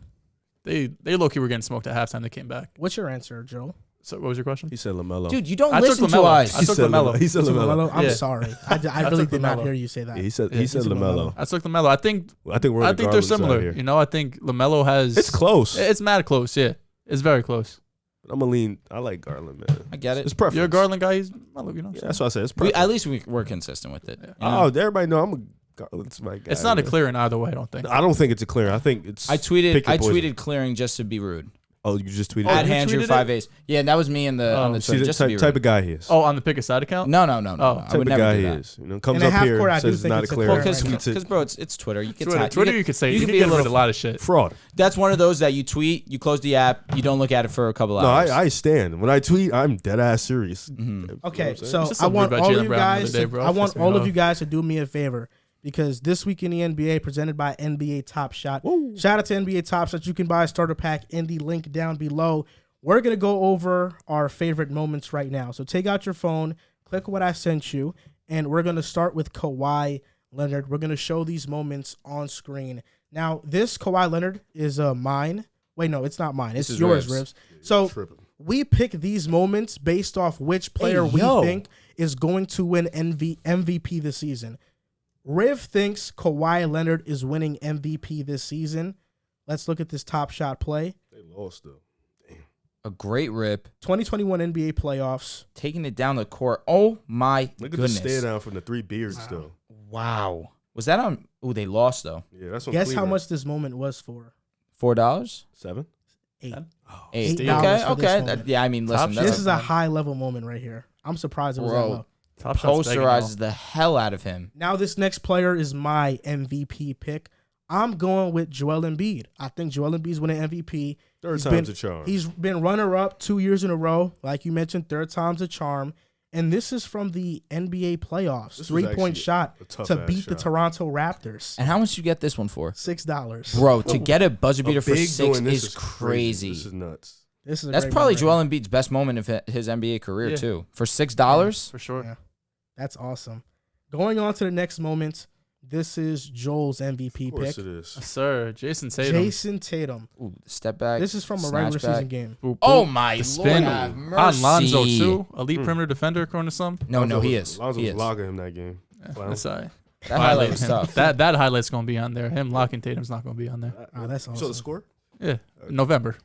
but they low-key were getting smoked at halftime. They came back. What's your answer, Joe? So what was your question? He said LaMelo. Dude, you don't I took listen to LaMelo. us. I took LaMelo. He said LaMelo. I'm Yeah. sorry. I really took did not LaMelo. hear you say that. Yeah, he said took LaMelo. I took LaMelo. I think I think we're on the they're Garland side similar. here. You know, I think LaMelo has. It's close. It's mad close. Yeah, it's very close. I'm gonna lean. I like Garland, man. I get it. It's preference. You're a Garland guy. He's Melo. You know. Yeah, that's what I said. It's We, preference. at least we're consistent with it. you know? Oh, everybody know I'm a Garland's my guy. It's not a man. clear in either way. I don't think. I don't think it's a clear. I think it's. I tweeted pick your poison. clearing just to be rude. Oh, you just tweeted. At you Andrew tweeted it? 5 A's. Yeah, and that was me on the See Twitter the just to be type rude. of guy he is. Oh, on the pick a side account. No. I Oh, would type of never guy do he that. is. You know, comes In a up half here, court, I do says it's think not a it's a clear. clear Well, right now. because bro, it's Twitter. You can Twitter, you could say you you can can be get a rid of little a lot of shit. Fraud. That's one of those that you tweet, you close the app, you don't look at it for a couple No, hours. I stand. When I tweet, I'm dead ass serious. Okay, You know what I'm saying? so Just I something want about all Jaylen of you Brown the other guys. day, bro. I want Pissed me all of off. you guys to do me a favor because this week in the NBA, presented by NBA Top Shot. Shout out to NBA Top Shot. You can buy a starter pack in the link down below. We're gonna go over our favorite moments right now. So take out your phone, click what I sent you, and we're gonna start with Kawhi Leonard. We're gonna show these moments on screen. Now, this Kawhi Leonard is mine. Wait, no, it's not mine. It's This is yours, Rivs. Rivs. So we pick these moments based off which player we think is going to win MVP this season. Riv thinks Kawhi Leonard is winning MVP this season. Let's look at this Top Shot play. They lost though. A great rip, 2021 NBA playoffs. taking it down the court. Oh my Look at goodness! the stare down from the 3 beards though. Wow, was that on? Oh, they lost though. Yeah, that's what. Guess how much this moment was for? $4. 7. $8. $8. $8 Okay, for this okay. moment. Yeah, I mean, listen, Top that's This is a high level moment right here. I'm surprised it was that Bro. low. Top Shot's begging posterizes the hell out of him. Now this next player is my MVP pick. I'm going with Joel Embiid. I think Joel Embiid's winning MVP. Third He's time's been- a charm. He's been runner-up 2 years in a row. Like you mentioned, third time's a charm. And this is from the NBA playoffs. This was 3-point actually shot a tough to ass beat the shot. Toronto Raptors. And how much you get this one for? $6. Bro, to get a buzzer beater A for big 6 doing this is crazy. This is nuts. This is a That's great probably moment. Joel Embiid's best moment of his NBA career, Yeah. too. For $6? for sure. Yeah. That's awesome. Going on to the next moment. This is Joel's MVP Of course pick. it is. Sir, Jason Tatum. Jason Tatum. Ooh, step back. This is from a snatch regular back. season game. Boop, boop. Oh, my The Lord. spin have on mercy. Lonzo too. Elite perimeter defender according to some. No, he is. Lonzo He was is. locking him that game. Wow. That's all right. That highlight was him. tough. That highlight's gonna be on there. Him locking Tatum's not gonna be on there. Oh, that's You saw awesome. the score? Yeah, November.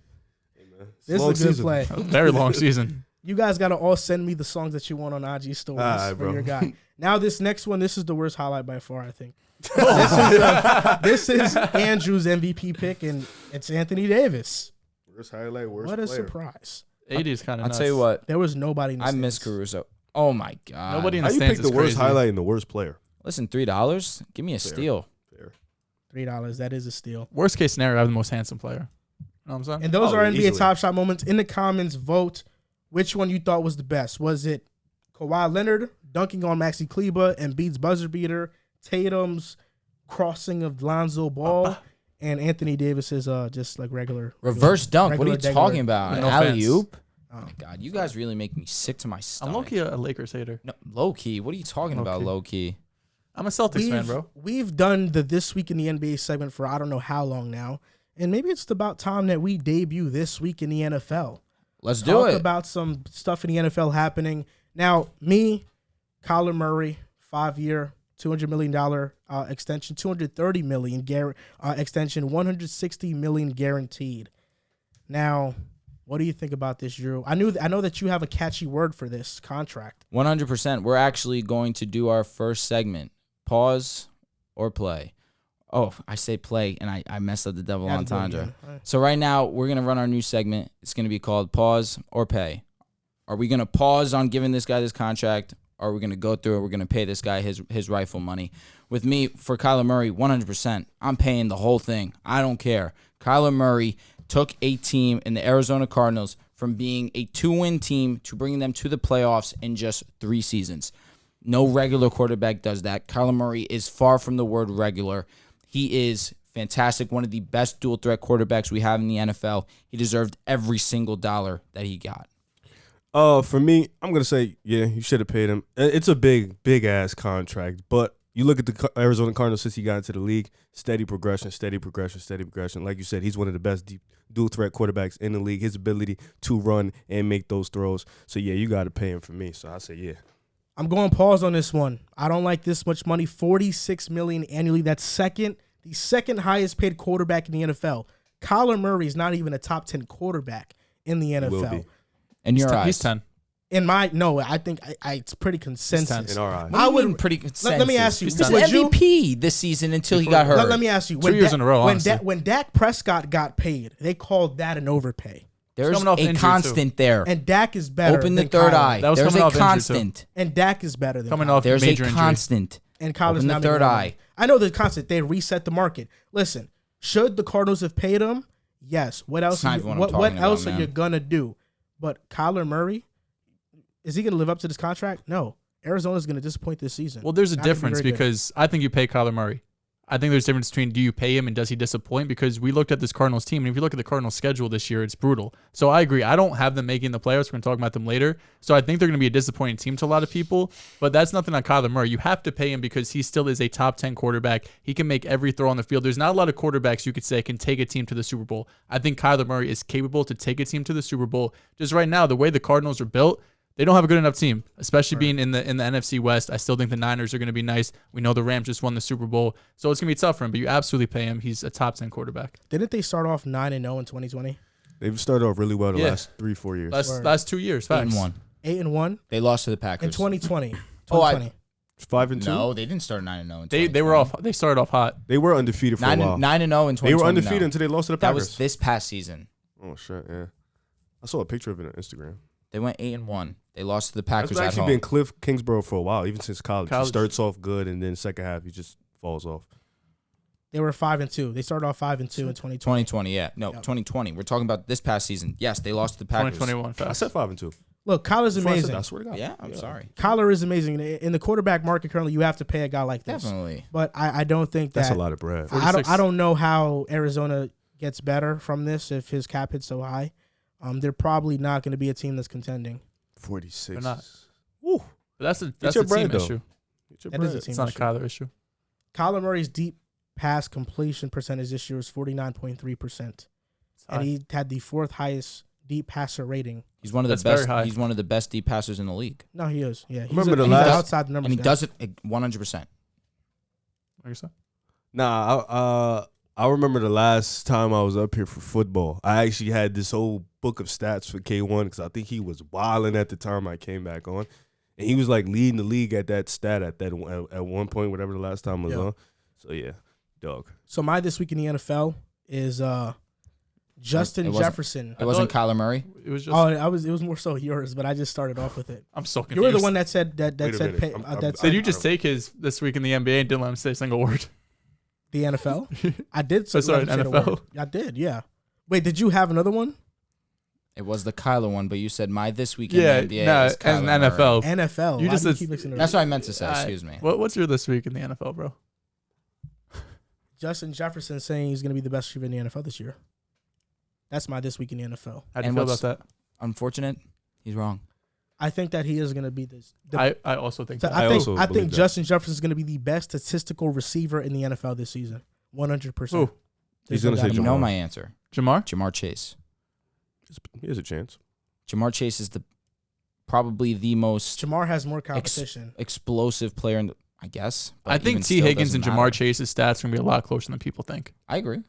This Long is a good season. play. A very long season. You guys got to all send me the songs that you want on IG stories All right, for bro. your guy. Now, this next one, this is the worst highlight by far, I think. Oh. This is Andrew's MVP pick, and it's Anthony Davis. Worst highlight, worst What a player. surprise. 80 is kind of I'll nuts. tell you what. There was nobody in the I miss stands. Caruso. Oh, my God. Nobody in How the you stands pick the is worst crazy. highlight and the worst player? Listen, $3? Give me a steal. Fair. $3, that is a steal. Worst case scenario, I have the most handsome player. You know what I'm saying? And those Oh, are NBA easily. Top Shot moments. In the comments, vote which one you thought was the best. Was it Kawhi Leonard dunking on Maxi Kleba and Embiid's buzzer beater, Tatum's crossing of Lonzo Ball, and Anthony Davis's just like regular Reverse dunk. What are you regular, talking regular. about? An No offense. alley-oop? Oh. Oh, my God. You guys really make me sick to my I'm stomach. low-key a Lakers hater. No, low-key. What are you talking about, Low-key. low-key? I'm a Celtics fan, bro. We've done the This Week in the NBA segment for I don't know how long now. And maybe it's about time that we debut this week in the NFL. Let's do Talk it. about some stuff in the NFL happening. Now, Kyler Murray, 5-year, $200 million extension, $230 million extension, $160 million guaranteed. Now, what do you think about this, Drew? I know that you have a catchy word for this contract. 100%. We're actually going to do our first segment. Pause or play. Oh, I say play, and I messed up the double entendre. So right now, we're going to run our new segment. It's going to be called Pause or Pay. Are we going to pause on giving this guy this contract? Or are we going to go through it? We're going to pay this guy his rightful money. With me, for Kyler Murray, 100%. I'm paying the whole thing. I don't care. Kyler Murray took a team in the Arizona Cardinals from being a 2-win team to bringing them to the playoffs in just 3 seasons. No regular quarterback does that. Kyler Murray is far from the word regular. He is fantastic, one of the best dual-threat quarterbacks we have in the NFL. He deserved every single dollar that he got. For me, I'm going to say, yeah, you should have paid him. It's a big-ass contract, but you look at the Arizona Cardinals since he got into the league, steady progression. Like you said, he's one of the best dual-threat quarterbacks in the league. His ability to run and make those throws. So, yeah, you got to pay him for me. So, I say, yeah. I'm going pause on this one. I don't like this much money. $46 million annually. That's the second highest paid quarterback in the NFL. Kyler Murray is not even a top 10 quarterback in the NFL. Will be. In your eyes. He's 10. I think it's pretty consensus. In our eyes. I wouldn't pretty consensus. Let me ask you. He was would you- MVP this season until he got hurt. Let me ask you. 2 years in a row, honestly. When Dak Prescott got paid, they called that an overpay. There's coming off a injury, constant there. And Dak is better. Open the than third Kyler. eye. That was There's coming a off injury, constant. And Dak is better than Coming Kyler. off There's a major injury. constant. And Kyler's Open the not third even eye. I know the constant. They reset the market. Listen, should the Cardinals have paid him? Yes. What else? That's not what I'm What talking else about, are you man. gonna do? But Kyler Murray, is he gonna live up to this contract? No. Arizona's gonna disappoint this season. Well, there's a Not gonna be difference very good. because I think you pay Kyler Murray. I think there's a difference between do you pay him and does he disappoint? Because we looked at this Cardinals team, and if you look at the Cardinals schedule this year, it's brutal. So I agree. I don't have them making the playoffs. We're going to talk about them later. So I think they're going to be a disappointing team to a lot of people, but that's nothing on Kyler Murray. You have to pay him because he still is a top 10 quarterback. He can make every throw on the field. There's not a lot of quarterbacks you could say can take a team to the Super Bowl. I think Kyler Murray is capable to take a team to the Super Bowl. Just right now, the way the Cardinals are built, they don't have a good enough team, especially being in the NFC West. I still think the Niners are going to be nice. We know the Rams just won the Super Bowl, so it's going to be tough for him, but you absolutely pay him. He's a top 10 quarterback. Didn't they start off 9-0 in 2020? They've started off really well the Yeah. last 3-4 years. Last 2 years, facts. 8-1. 8-1 They lost to the Packers. in 2020. Oh, 2020. 5-2. No, they didn't start 9-0. They started off hot. They were undefeated for a while. 9-0 in 2020. They were undefeated until they lost to the That Packers. was this past season. Oh shit, yeah. I saw a picture of it on Instagram. They went 8-1. They lost to the That's Packers at actually home. been Cliff Kingsborough for a while, even since college. He College. starts off good, and then second half he just falls off. They were 5-2. They started off 5-2 in 2020. 2020, yeah. No, Yep. 2020. We're talking about this past season. Yes, they lost to the Packers. 2021, I facts. said 5-2. Look, Kyler's Before I said amazing. that, I swear to God. Yeah, I'm sorry. Kyler is amazing. In the quarterback market currently, you have to pay a guy like this. Definitely. But I don't think That's that a lot of bread. I don't know how Arizona gets better from this if his cap hits so high. They're probably not going to be a team that's contending. 46. They're not. Woo. That's a your team bread, though. issue. Get your That bread. is a team It's not a issue. Kyler issue. Kyler Murray's deep pass completion percentage this year was 49.3%. It's high. And he had the 4th highest deep passer rating. He's one of the That's very best. high. He's one of the best deep passers in the league, No, he is. Yeah, he's, Remember the he's last- outside the numbers. and he guy. does it 100%. What you say? Nah, I remember the last time I was up here for football. I actually had this whole book of stats for K1 because I think he was wilding at the time I came back on. And he was like leading the league at that stat at one point, whatever the last time was Yeah. on. So, yeah, dog. So my this week in the NFL is Justin It wasn't- Jefferson. It wasn't Kyler Murray. It was just. Oh, it was more so yours, but I just started off with it. I'm so confused. You were the one that said that Wait a said minute. pay, I'm- that Did said you just take his this week in the NBA and didn't let him say a single word? the NFL. I did. Oh, sorry, let him say the NFL. word. I did. Yeah. Wait, did you have another one? It was the Kyler one, but you said my this week Yeah, in the NBA no, is Kyler and Murray. NFL. NFL. You Why just do you said- keep mixing it That's up? what I meant to say. Excuse me. What's your this week in the NFL, bro? Justin Jefferson saying he's going to be the best receiver in the NFL this year. That's my this week in the NFL. How do you And feel what's- about that? Unfortunate. He's wrong. I think that he is going to be this. I also think So that. I I think also I believe think that. Justin Jefferson is going to be the best statistical receiver in the NFL this season. 100%. Who? He's gonna say You know Jamar. my answer. Jamar Chase. Here's a chance. Jamar Chase is probably the most Jamar has more competition. explosive player in the, I guess. But I think even T. still Higgins and doesn't Jamar matter. Chase's stats are going to be a lot closer than people think. I agree.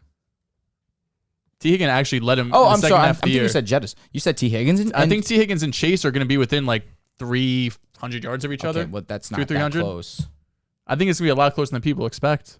T. Higgins actually led him Oh, in the I'm second sorry. half of the I'm thinking year. you said Jettis. You said T. Higgins? And, I think T. Higgins and Chase are going to be within like 300 yards of each okay, other. well, that's Two, not that 300? close. I think it's going to be a lot closer than people expect.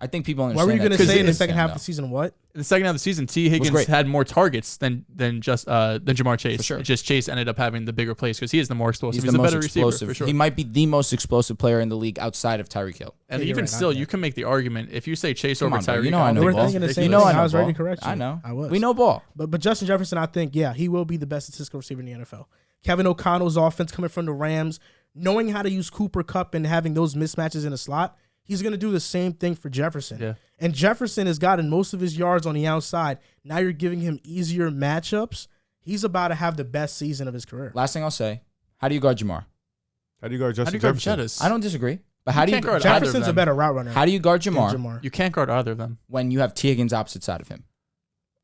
I think people What understand were you that going to say in the too. second half of the season? What? In the second half of the season, T. Higgins great. had more targets than Jamar Chase. For sure. It's just Chase ended up having the bigger plays because he is the more explosive. He's He's the a most better receiver explosive. for sure. He might be the most explosive player in the league outside of Tyreek Hill. And Yeah, you're even right, still, not you that. can make the argument if you say Chase Come over on, bro. Tyreek. You know I know We were ball. thinking the same You know thing. I know I was ready ball. to correct you. I know. I was. We know ball. But Justin Jefferson, I think, yeah, he will be the best statistical receiver in the NFL. Kevin O'Connell's offense coming from the Rams, knowing how to use Cooper Kupp and having those mismatches in the slot, he's going to do the same thing for Jefferson. Yeah. And Jefferson has gotten most of his yards on the outside. Now you're giving him easier matchups. He's about to have the best season of his career. Last thing I'll say, how do you guard Jamar? How do you guard How do Justin you guard Jefferson? Jettis? I don't disagree. But how do you can't guard how, either of Jefferson's a them. better route runner. how do you guard than Jamar You can't guard either of them. when you have T. Higgins opposite side of him?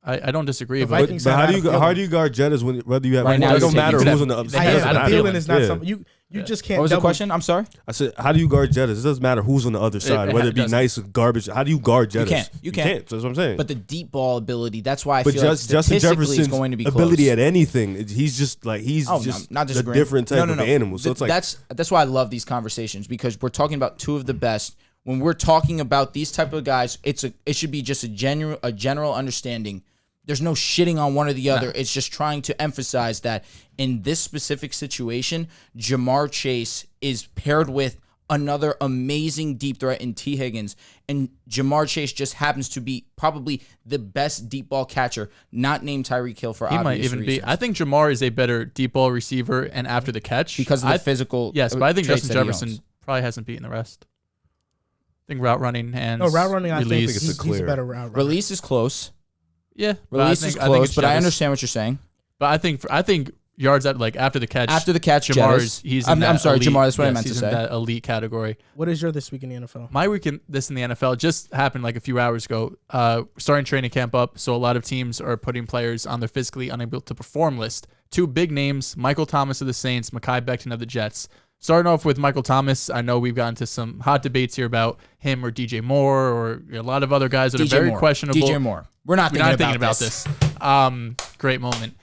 I don't disagree, The but Vikings But have how do Adam you how Thielen. do you guard Jettis when whether you have Right now it he's don't matter taking- who's on the other They I have side. am. Adam But Thielen Thielen. is not Yeah. something you just can't. What was the double- question? I'm sorry. I said, how do you guard Jettis? It doesn't matter who's on the other side, whether it be doesn't. nice or garbage. How do you guard Jettis? can't. You can't. That's what I'm saying. But the deep ball ability, that's why I But feel like Justin statistically Jefferson's it's going to be ability close. at anything, he's just like Oh, just no, not a disagreeing. different type No. of animal. So it's like that's why I love these conversations because we're talking about two of the best. When we're talking about these type of guys, it should be just a general understanding. There's no shitting on one or the other. It's just trying to emphasize that in this specific situation, Jamar Chase is paired with another amazing deep threat in T. Higgins, and Jamar Chase just happens to be probably the best deep ball catcher, not named Tyreek Hill for he obvious might even reasons. be. I think Jamar is a better deep ball receiver and after the catch because of the physical. Yes, but I think traits Justin that he Jefferson owns. probably hasn't beaten the rest. I think route running, hands, No, route running, I think release. it's he's a clear. better route runner. Release is close. Yeah, but Release I is think- I think close, it's but I Jettis. understand what you're saying. But I think yards at like after the catch. After the catch, Jamar's Jettis. he's. In I'm that sorry, elite, Jamar. That's what I yes, meant to he's say. in that elite category. What is your this week in the NFL? My week in this in the NFL just happened like a few hours ago. Starting training camp up, so a lot of teams are putting players on their physically unable to perform list. Two big names: Michael Thomas of the Saints, Mekhi Becton of the Jets. Starting off with Michael Thomas, I know we've gotten to some hot debates here about him or DJ Moore or a lot of other guys that are very Moore. questionable. DJ Moore. We're not We're thinking, not about, thinking this. about this. Great moment.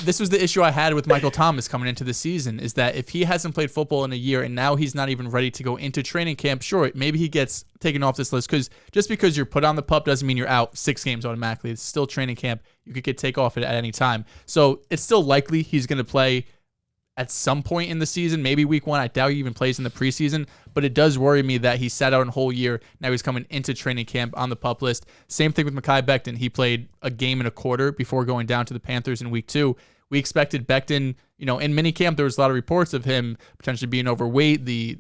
This was the issue I had with Michael Thomas coming into the season is that if he hasn't played football in a year and now he's not even ready to go into training camp, sure, maybe he gets taken off this list because just because you're put on the PUP doesn't mean you're out 6 games automatically. It's still training camp. You could get take off at any time. So it's still likely he's going to play at some point in the season, maybe week 1. I doubt he even plays in the preseason, but it does worry me that he sat out a whole year. Now he's coming into training camp on the PUP list. Same thing with Mekhi Becton. He played a game and a quarter before going down to the Panthers in week 2. We expected Becton, in minicamp, there was a lot of reports of him potentially being overweight. The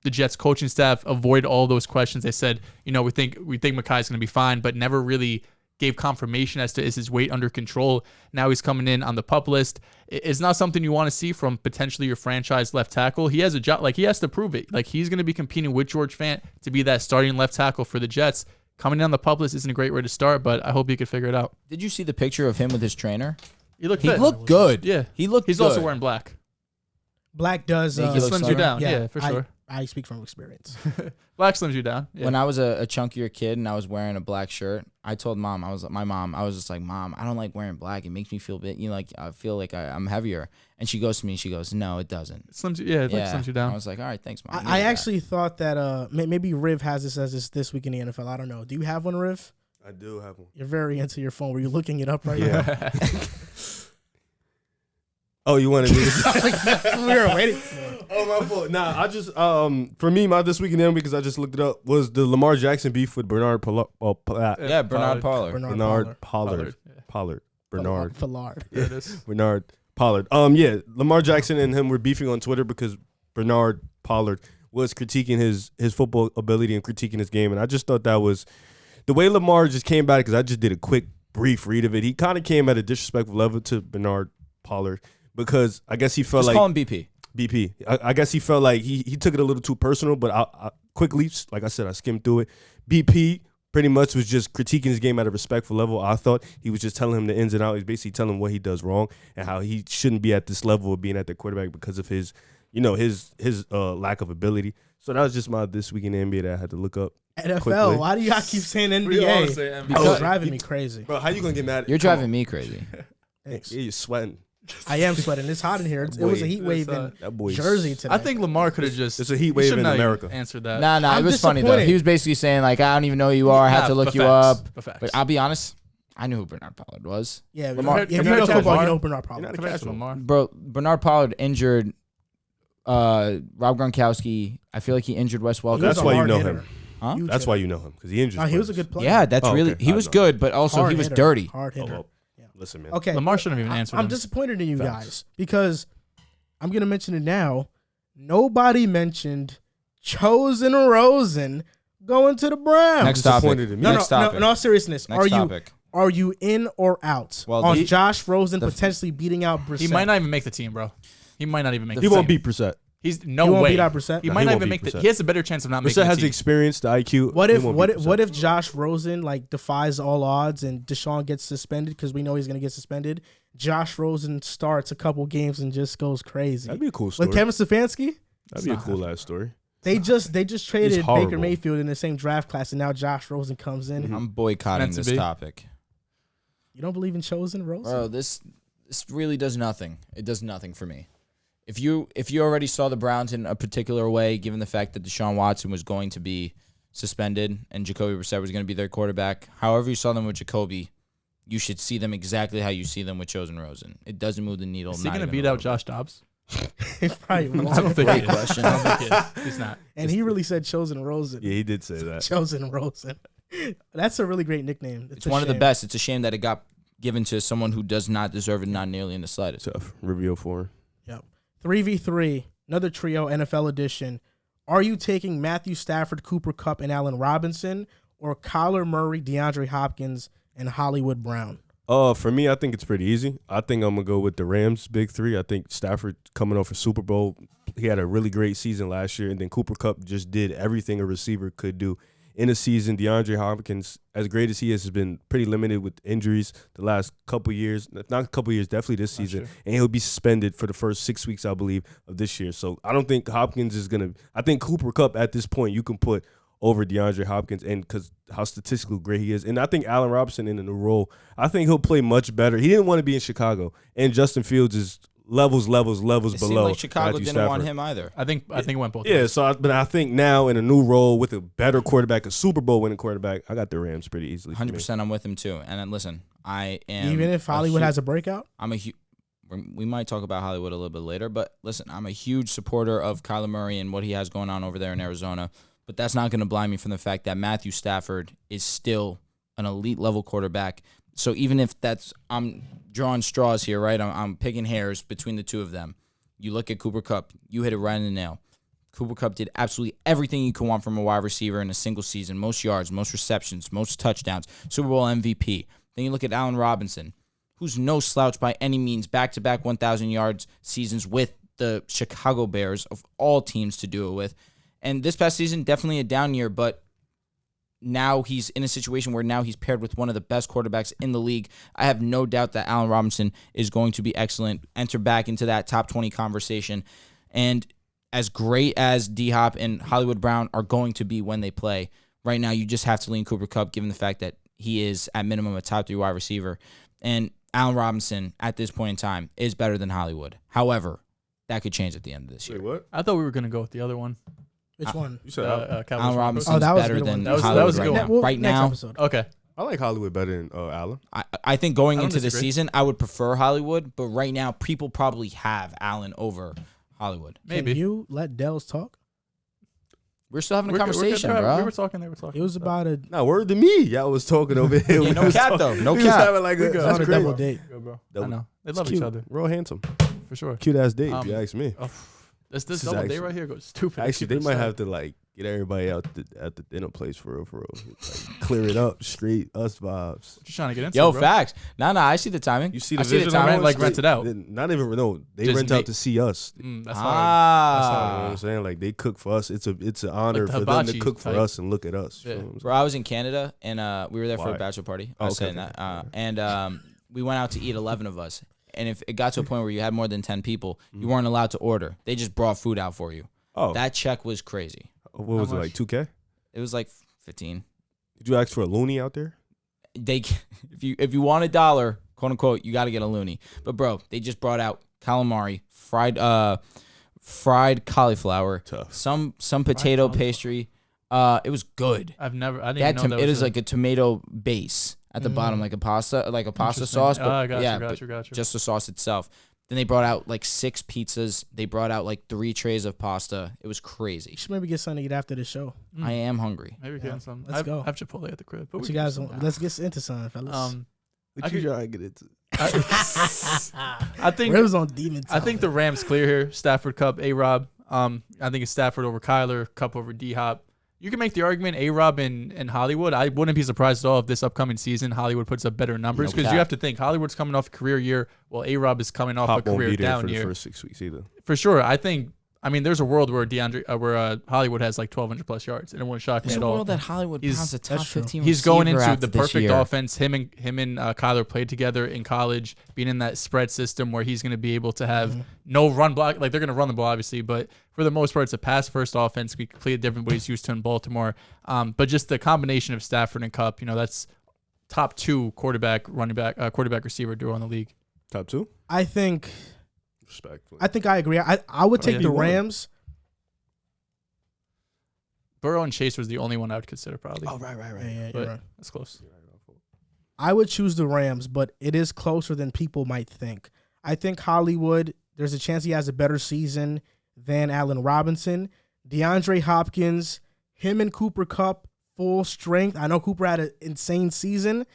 Jets coaching staff avoid all those questions. They said, we think Mekhi's going to be fine, but never really gave confirmation as to is his weight under control. Now he's coming in on the PUP list. It's not something you want to see from potentially your franchise left tackle. He has a job, he has to prove it. He's going to be competing with George Fant to be that starting left tackle for the Jets. Coming in on the PUP list isn't a great way to start, but I hope he could figure it out. Did you see the picture of him with his trainer? He looked He fit. looked good. Yeah. He looked He's good. also wearing black. Black does. Make you It look slims you slimmer? down. Yeah, for sure. I speak from experience. Black slims you down. Yeah. When I was a chunkier kid and I was wearing a black shirt, I told mom, I was just like, Mom, I don't like wearing black. It makes me feel bit, I feel like I'm heavier. And she goes to me, no, it doesn't. It slims you, yeah, it slims you down. I was like, all right, thanks, Mom. I actually thought that maybe Riv has this as this week in the NFL. I don't know. Do you have one, Riv? I do have one. You're very into your phone. Were you looking it up right now? Oh, you wanted me to We were waiting for it. Oh, my fault. Nah, I just for me, my this week in the NBA, because I just looked it up, was the Lamar Jackson beef with Bernard Pollard. Yeah, Bernard Pollard. Bernard Pollard. Bernard. Pollard. There it is. Bernard Pollard. Yeah, Lamar Jackson and him were beefing on Twitter because Bernard Pollard was critiquing his football ability and critiquing his game, and I just thought that was the way Lamar just came back, because I just did a quick brief read of it. He kind of came at a disrespectful level to Bernard Pollard because I guess he felt Just like call him BP. BP. I guess he felt like he took it a little too personal, but I quickly, like I said, I skimmed through it. BP pretty much was just critiquing his game at a respectful level. I thought he was just telling him the ins and outs. He's basically telling him what he does wrong and how he shouldn't be at this level of being at the quarterback because of his, his lack of ability. So that was just my This Week in the NBA that I had to look up. NFL. quickly. Why do y'all keep saying We all NBA? say NBA. It's driving me crazy. Bro, how you gonna get mad? You're driving me crazy. Thanks. Yeah, you're sweating. I am sweating. It's hot in here. It was a heat wave in That boy's Jersey today. I think Lamar could have just. It's a heat he wave shouldn't in have America. Answered that. Nah, it I'm was funny though. disappointed. He was basically saying like, I don't even know who you are. I had to look you up. Facts. But I'll be honest, I knew who Bernard Pollard was. Yeah, Lamar- if you compared know to football, Lamar, you know Bernard Pollard. You're not a Compared to casual. Lamar. Bro, Bernard Pollard injured Rob Gronkowski. I feel like he injured Wes Welker. He was That's a why you hard know hitter. him. Huh? Huge That's hitter. why you know him because he injured. He was a players. good player. Yeah, that's Oh, really okay. he I was know. good, but also Hard he was hitter. dirty. Hard Oh, hitter. well. Listen, man. Okay, Lamar shouldn't have even answered I'm him. disappointed in you Facts. guys because I'm gonna mention it now. Nobody mentioned Chosen Rosen going to the Browns. Next topic. Disappointed in me. No, Next no, topic. in all seriousness, Next are topic. you in or out Well, on the- Josh Rosen the- potentially beating out Brissett? He might not even make the team, bro. He might not even make He the won't team. beat Brissett. He's no He won't way. beat out Brissett? He No, might he not won't even beat make the. Brissett. He has a better chance of not making Brissett the has team. the experience, the IQ. What He if won't what beat if, what Brissett. if Josh Rosen like defies all odds and Deshaun gets suspended because we know he's gonna get suspended? Josh Rosen starts a couple games and just goes crazy. That'd be a cool story. With Kevin Stefanski, That'd be a cool ass story. they just traded Baker horrible. Mayfield in the same draft class, and now Josh Rosen comes in. I'm boycotting Meant to this be. topic. You don't believe in Chosen Rosen? Bro, this really does nothing. It does nothing for me. If you already saw the Browns in a particular way, given the fact that Deshaun Watson was going to be suspended and Jacoby Brissett was going to be their quarterback, however you saw them with Jacoby, you should see them exactly how you see them with Chosen Rosen. It doesn't move the needle. Is he not going to even beat a out little Josh Dobbs? He probably I won't. don't think Great he is. question. I don't think he is. He's not. And he really said Chosen Rosen. Yeah, he did say that. Chosen Rosen. That's a really great nickname. It's a one of the shame. best. It's a shame that it got given to someone who does not deserve it, not nearly in the slightest. Tough. Reveal for him. Yep. 3v3, another trio, NFL edition. Are you taking Matthew Stafford, Cooper Kupp, and Allen Robinson, or Kyler Murray, DeAndre Hopkins, and Hollywood Brown? For me, I think it's pretty easy. I think I'm gonna go with the Rams big three. I think Stafford coming off a Super Bowl, he had a really great season last year, and then Cooper Kupp just did everything a receiver could do in a season. DeAndre Hopkins, as great as he is, has been pretty limited with injuries the last couple years. Not a couple years, definitely this season, and he'll be suspended for the first 6 weeks, I believe, of this year. So I don't think Hopkins is gonna. I think Cooper Kupp at this point you can put over DeAndre Hopkins, and because how statistically great he is. And I think Allen Robinson in a new role, I think he'll play much better. He didn't want to be in Chicago, and Justin Fields is levels It below. seemed like Chicago Matthew didn't want Stafford. him either. I think it went both Yeah, ways. but I think now in a new role with a better quarterback, a Super Bowl winning quarterback, I got the Rams pretty easily. for me. 100%, I'm with him too. And then listen, I am Even if Hollywood has a breakout? we might talk about Hollywood a little bit later, but listen, I'm a huge supporter of Kyler Murray and what he has going on over there in Arizona. But that's not going to blind me from the fact that Matthew Stafford is still an elite level quarterback. So even if I'm drawing straws here, right? I'm picking hairs between the two of them. You look at Cooper Kupp, you hit it right in the nail. Cooper Kupp did absolutely everything you could want from a wide receiver in a single season: most yards, most receptions, most touchdowns, Super Bowl MVP. Then you look at Allen Robinson, who's no slouch by any means, back-to-back 1,000 yards seasons with the Chicago Bears, of all teams to do it with. And this past season, definitely a down year, but now he's in a situation where now he's paired with one of the best quarterbacks in the league. I have no doubt that Allen Robinson is going to be excellent, enter back into that top 20 conversation. And as great as D-Hop and Hollywood Brown are going to be when they play, right now you just have to lean Cooper Kupp, given the fact that he is, at minimum, a top 3 wide receiver. And Allen Robinson, at this point in time, is better than Hollywood. However, that could change at the end of this year. Wait, what? I thought we were going to go with the other one. Which one? You said Cowboys Allen Broncos. Robinson's Oh, that was a better good one. than That was Hollywood a right good now. one. Right next now, episode. Okay. I like Hollywood better than Allen. I think going I don't into the disagree. season, I would prefer Hollywood, but right now, people probably have Allen over Hollywood. Maybe. Can you let Dehls talk? We're still having a We're good. conversation, We bro. were talking. They were talking. It was about a Nah, word to me. Y'all was talking over here. Yeah, We no was cap, talking- though. No we was cap. having like We a, good. that's on a great. double date. Go, bro. That I know. They It's love cute. each other Real handsome. for sure. Cute ass date, if you ask me. This This is double day actually- right here goes stupid. Actually, they might have to like Get everybody out at the dinner place for real. Like, clear it up, straight us vibes. What you trying to get into? Yo, bro? facts. No, I see the timing. You see I the see the vision? timing. Like rent it out. Not even they Just rent make- out to see us. That's hard. You know what Ah, I'm saying? Like they cook for us. It's an honor Like the for them to hibachi cook for type. us and look at us. Yeah. You know what I'm saying? bro, I was in Canada and we were there for Why? a bachelor party. I Oh, was okay, saying okay. that. And we went out to eat, 11 of us. And if it got to a point where you had more than 10 people, you weren't allowed to order. They just brought food out for you. Oh, That check was crazy. what was it, much? like 2K? It was like 15. Did you ask for a loony out there? They if you want $1, quote unquote, you got to get a loony. But bro, they just brought out calamari, fried cauliflower, Tough. some potato pastry. It was good. I didn't They had even know that it was is like a tomato base at the bottom, like a pasta Interesting. sauce. But Oh, got yeah, you, but got you. just the sauce itself. Then they brought out like 6 pizzas. They brought out like 3 trays of pasta. It was crazy. You should maybe get something to eat after the show. I am hungry. Maybe Yeah. getting some. Let's I go. have Chipotle at the crib. But What we you can do guys some want? now. Let's get into something, fellas. What I you could- trying to get into? I think Ribs on demon. I think the Rams clear here. Stafford, Cup, A-Rob. I think it's Stafford over Kyler, Cup over D-Hop. You can make the argument A-Rob and Hollywood. I wouldn't be surprised at all if this upcoming season Hollywood puts up better numbers No because cap. you have to think Hollywood's coming off a career year while A-Rob is coming off Pop a won't career be there down for the year. first 6 weeks either. For sure. I mean, there's a world where Hollywood has like 1,200 plus yards, and it wouldn't shock me There's at a all. world that Hollywood He's- pounds a top that's true. 15 He's going receiver into after the this perfect year. offense. Him and Kyler played together in college, being in that spread system where he's going to be able to have no run block. Like they're going to run the ball, obviously, but for the most part, it's a pass first offense. We completely different what he's used to in Baltimore. But just the combination of Stafford and Cup, that's top 2 quarterback receiver duo in the league. Top 2? I think Respectfully. I agree. I would take yeah. the He won. Rams. Burrow and Chase was the only one I would consider probably. right. Yeah, But you're right. that's close. I would choose the Rams, but it is closer than people might think. I think Hollywood, there's a chance he has a better season than Allen Robinson. DeAndre Hopkins, him and Cooper Kupp, full strength. I know Cooper had an insane season,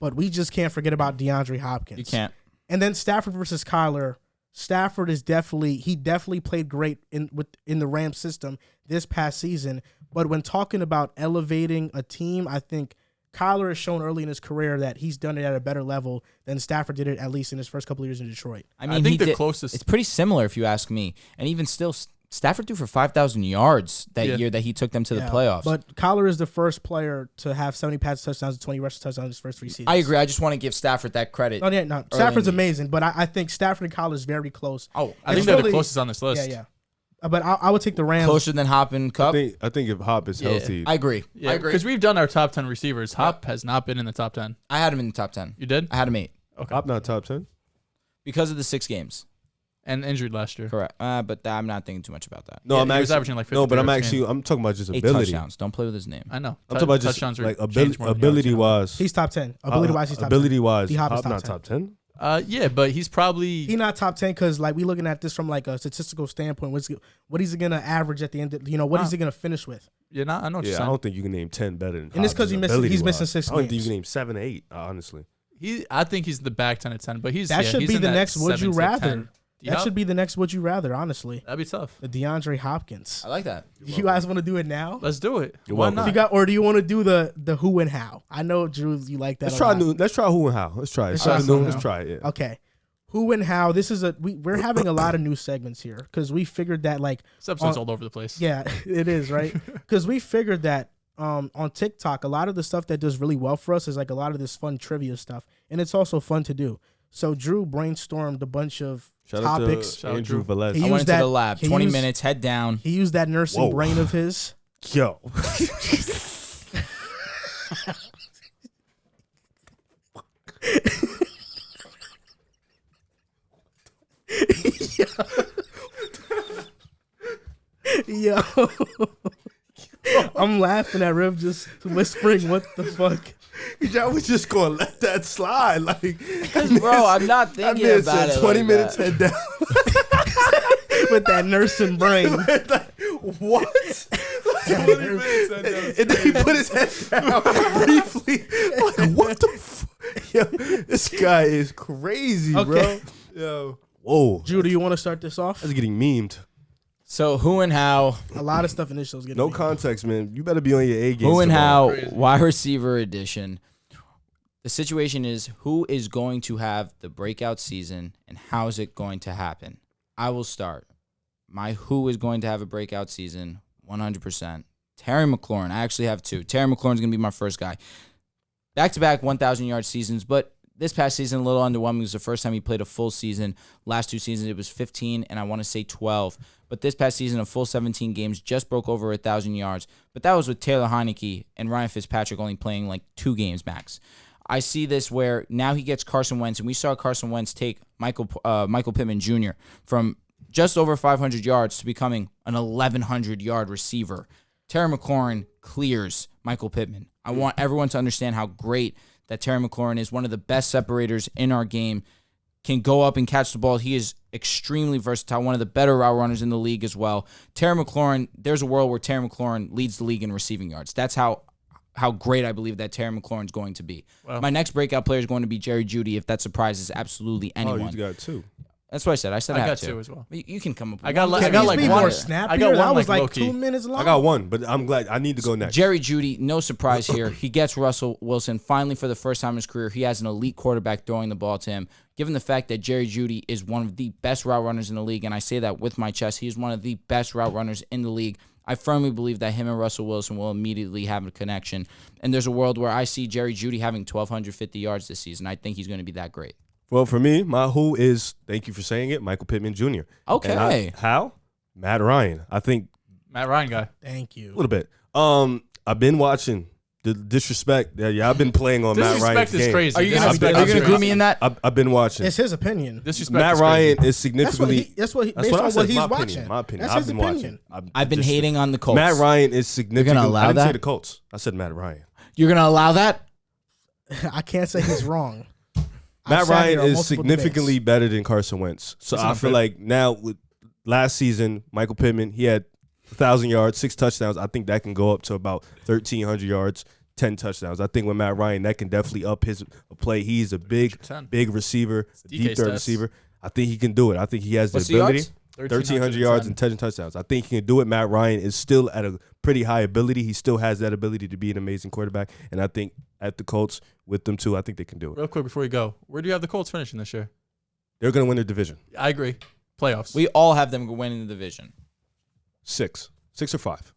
but we just can't forget about DeAndre Hopkins. You can't. And then Stafford versus Kyler. Stafford definitely played great in the Rams system this past season. But when talking about elevating a team, I think Kyler has shown early in his career that he's done it at a better level than Stafford did it, at least in his first couple of years in Detroit. I mean, think he the did- closest. It's pretty similar if you ask me. And even still, Stafford threw for 5,000 yards that Yeah. year that he took them to the Yeah, playoffs. But Kyler is the first player to have 70 passing touchdowns and 20 rushing touchdowns in his first 3 seasons. I agree. I just want to give Stafford that credit. No, early Stafford's in the- amazing, but I think Stafford and Kyler is very close. Oh, I think It's they're the really- closest on this list. Yeah. But I would take the Rams. closer than Hop and Cup. I think if Hop is healthy, I agree. Yeah, I agree. because we've done our top 10 receivers. Hop has not been in the top 10. I had him in the top 10. You did? I had him 8 Hop not top 10. because of the 6 games. And injured last year. Correct. But I'm not thinking too much about that. No, Yeah, I'm he was actually averaging like 50 no, but I'm yards a actually game. I'm talking about just 8 ability. touchdowns. Don't play with his name. I know. I'm talking about just touchdowns like are changed more than yards, ability wise. He's top 10. Ability-wise, he's top 10. Ability wise, D-Hop is Hop top not 10. top 10. Yeah, but he's probably He's not top 10 because like we looking at this from like a statistical standpoint. What is he gonna average at the end? What is he gonna finish with? I know what you're Yeah, I saying. don't think you can name 10 better than. And it's Hop 'cause he's ability-wise. missing 6 I don't think you games. can name 7, 8. Honestly, I think he's the back 10 of 10, but he's That should he's be in the that next would 7 you to rather. 10. That Yup. should be the next would you rather. Honestly, That'd be tough. the DeAndre Hopkins. I like that. You guys want to do it now? Let's do it. You're Why welcome. not? You got, or do you want to do the who and how? I know Drew, you like that. let's a try lot. new. Let's try who and how. Let's try it. Let's Something try new. who Let's and try it. Yeah. Okay, who and how? This is we're having a lot of new segments here because we figured that like This episode's all over the place. yeah, it is right because we figured that on TikTok a lot of the stuff that does really well for us is like a lot of this fun trivia stuff, and it's also fun to do. So Drew brainstormed a bunch of Shout out topics. to Andrew Drew. Velez. He I used went into that- the lab. he 20 used- minutes, head down. He used that nursing Whoa. brain of his. Yo. Yo. I'm laughing at Riv just whispering, what the fuck? Y'all was just gonna let that slide, like. Bro, I'm not That thinking man about said it. 20 like minutes that. head down. With that nursing brain. What? 20 minutes head down. And then he put his head down briefly. Like, what the fuck? Yo, this guy is crazy, bro. Okay. Yo. Whoa. Drew, do you want to start this off? That's getting memed. So who and how? A lot of stuff in this show is getting No made. context, man. You better be on your A game. Who and how? Crazy. Wide receiver edition. The situation is who is going to have the breakout season and how is it going to happen? I will start. My who is going to have a breakout season, 100%. Terry McLaurin. I actually have two. Terry McLaurin's going to be my first guy. Back-to-back 1,000-yard seasons, but this past season, a little underwhelming. It was the first time he played a full season. Last 2 seasons, it was 15, and I want to say 12. But this past season, a full 17 games, just broke over 1,000 yards. But that was with Taylor Heineke and Ryan Fitzpatrick only playing like 2 games max. I see this where now he gets Carson Wentz, and we saw Carson Wentz take Michael Pittman Jr. from just over 500 yards to becoming an 1,100-yard receiver. Terry McLaurin clears Michael Pittman. I want everyone to understand how great that Terry McLaurin is, one of the best separators in our game, can go up and catch the ball. He is extremely versatile, one of the better route runners in the league as well. Terry McLaurin, there's a world where Terry McLaurin leads the league in receiving yards. That's how great I believe that Terry McLaurin is going to be. Wow. My next breakout player is going to be Jerry Jeudy, if that surprises absolutely anyone. Oh, you got 2. That's what I said. I said I I have got 2 as well. You can come up with I got one. I got like Be one. more snappier. I got one That was like like low-key. 2 minutes long. I got 1, but I'm glad. I need to go next. Jerry Jeudy, no surprise here. He gets Russell Wilson. Finally, for the first time in his career, he has an elite quarterback throwing the ball to him. Given the fact that Jerry Jeudy is one of the best route runners in the league, and I say that with my chest, he is one of the best route runners in the league. I firmly believe that him and Russell Wilson will immediately have a connection. And there's a world where I see Jerry Jeudy having 1,250 yards this season. I think he's going to be that great. Well, for me, my who is, thank you for saying it, Michael Pittman Jr. Okay. And how? Matt Ryan. I think Matt Ryan guy. Thank you. a little bit. I've been watching the disrespect. Yeah, I've been playing on Matt Ryan's Disrespect is game. crazy. Are you going Disrespect to is group me crazy. in that? I've been watching. It's his opinion. Disrespect Matt is crazy. Ryan is That's what significantly. he. That's what. That's Based what I on said. what he's My watching. opinion. My opinion. That's I've his been opinion. watching. I've been just- hating on the Colts. Matt Ryan is significant. allow I didn't that? say the Colts. I said Matt Ryan. You're going to allow that? I can't say he's wrong. I've Matt sat here Ryan on is multiple significantly debates. better than Carson Wentz. So That's I not feel fair. like now with last season, Michael Pittman, he had 1,000 yards, 6 touchdowns. I think that can go up to about 1,300 yards, 10 touchdowns. I think with Matt Ryan, that can definitely up his play. He's a big 100%. receiver, DK deep third stats. receiver. I think he can do it. I think he has the What's the ability. yards? 1,300 yards and 10 touchdowns. I think he can do it. Matt Ryan is still at a pretty high ability. He still has that ability to be an amazing quarterback. And I think at the Colts, with them too, I think they can do it. Real quick before you go, where do you have the Colts finishing this year? They're going to win their division. I agree. Playoffs. We all have them winning the division. 6 or 5.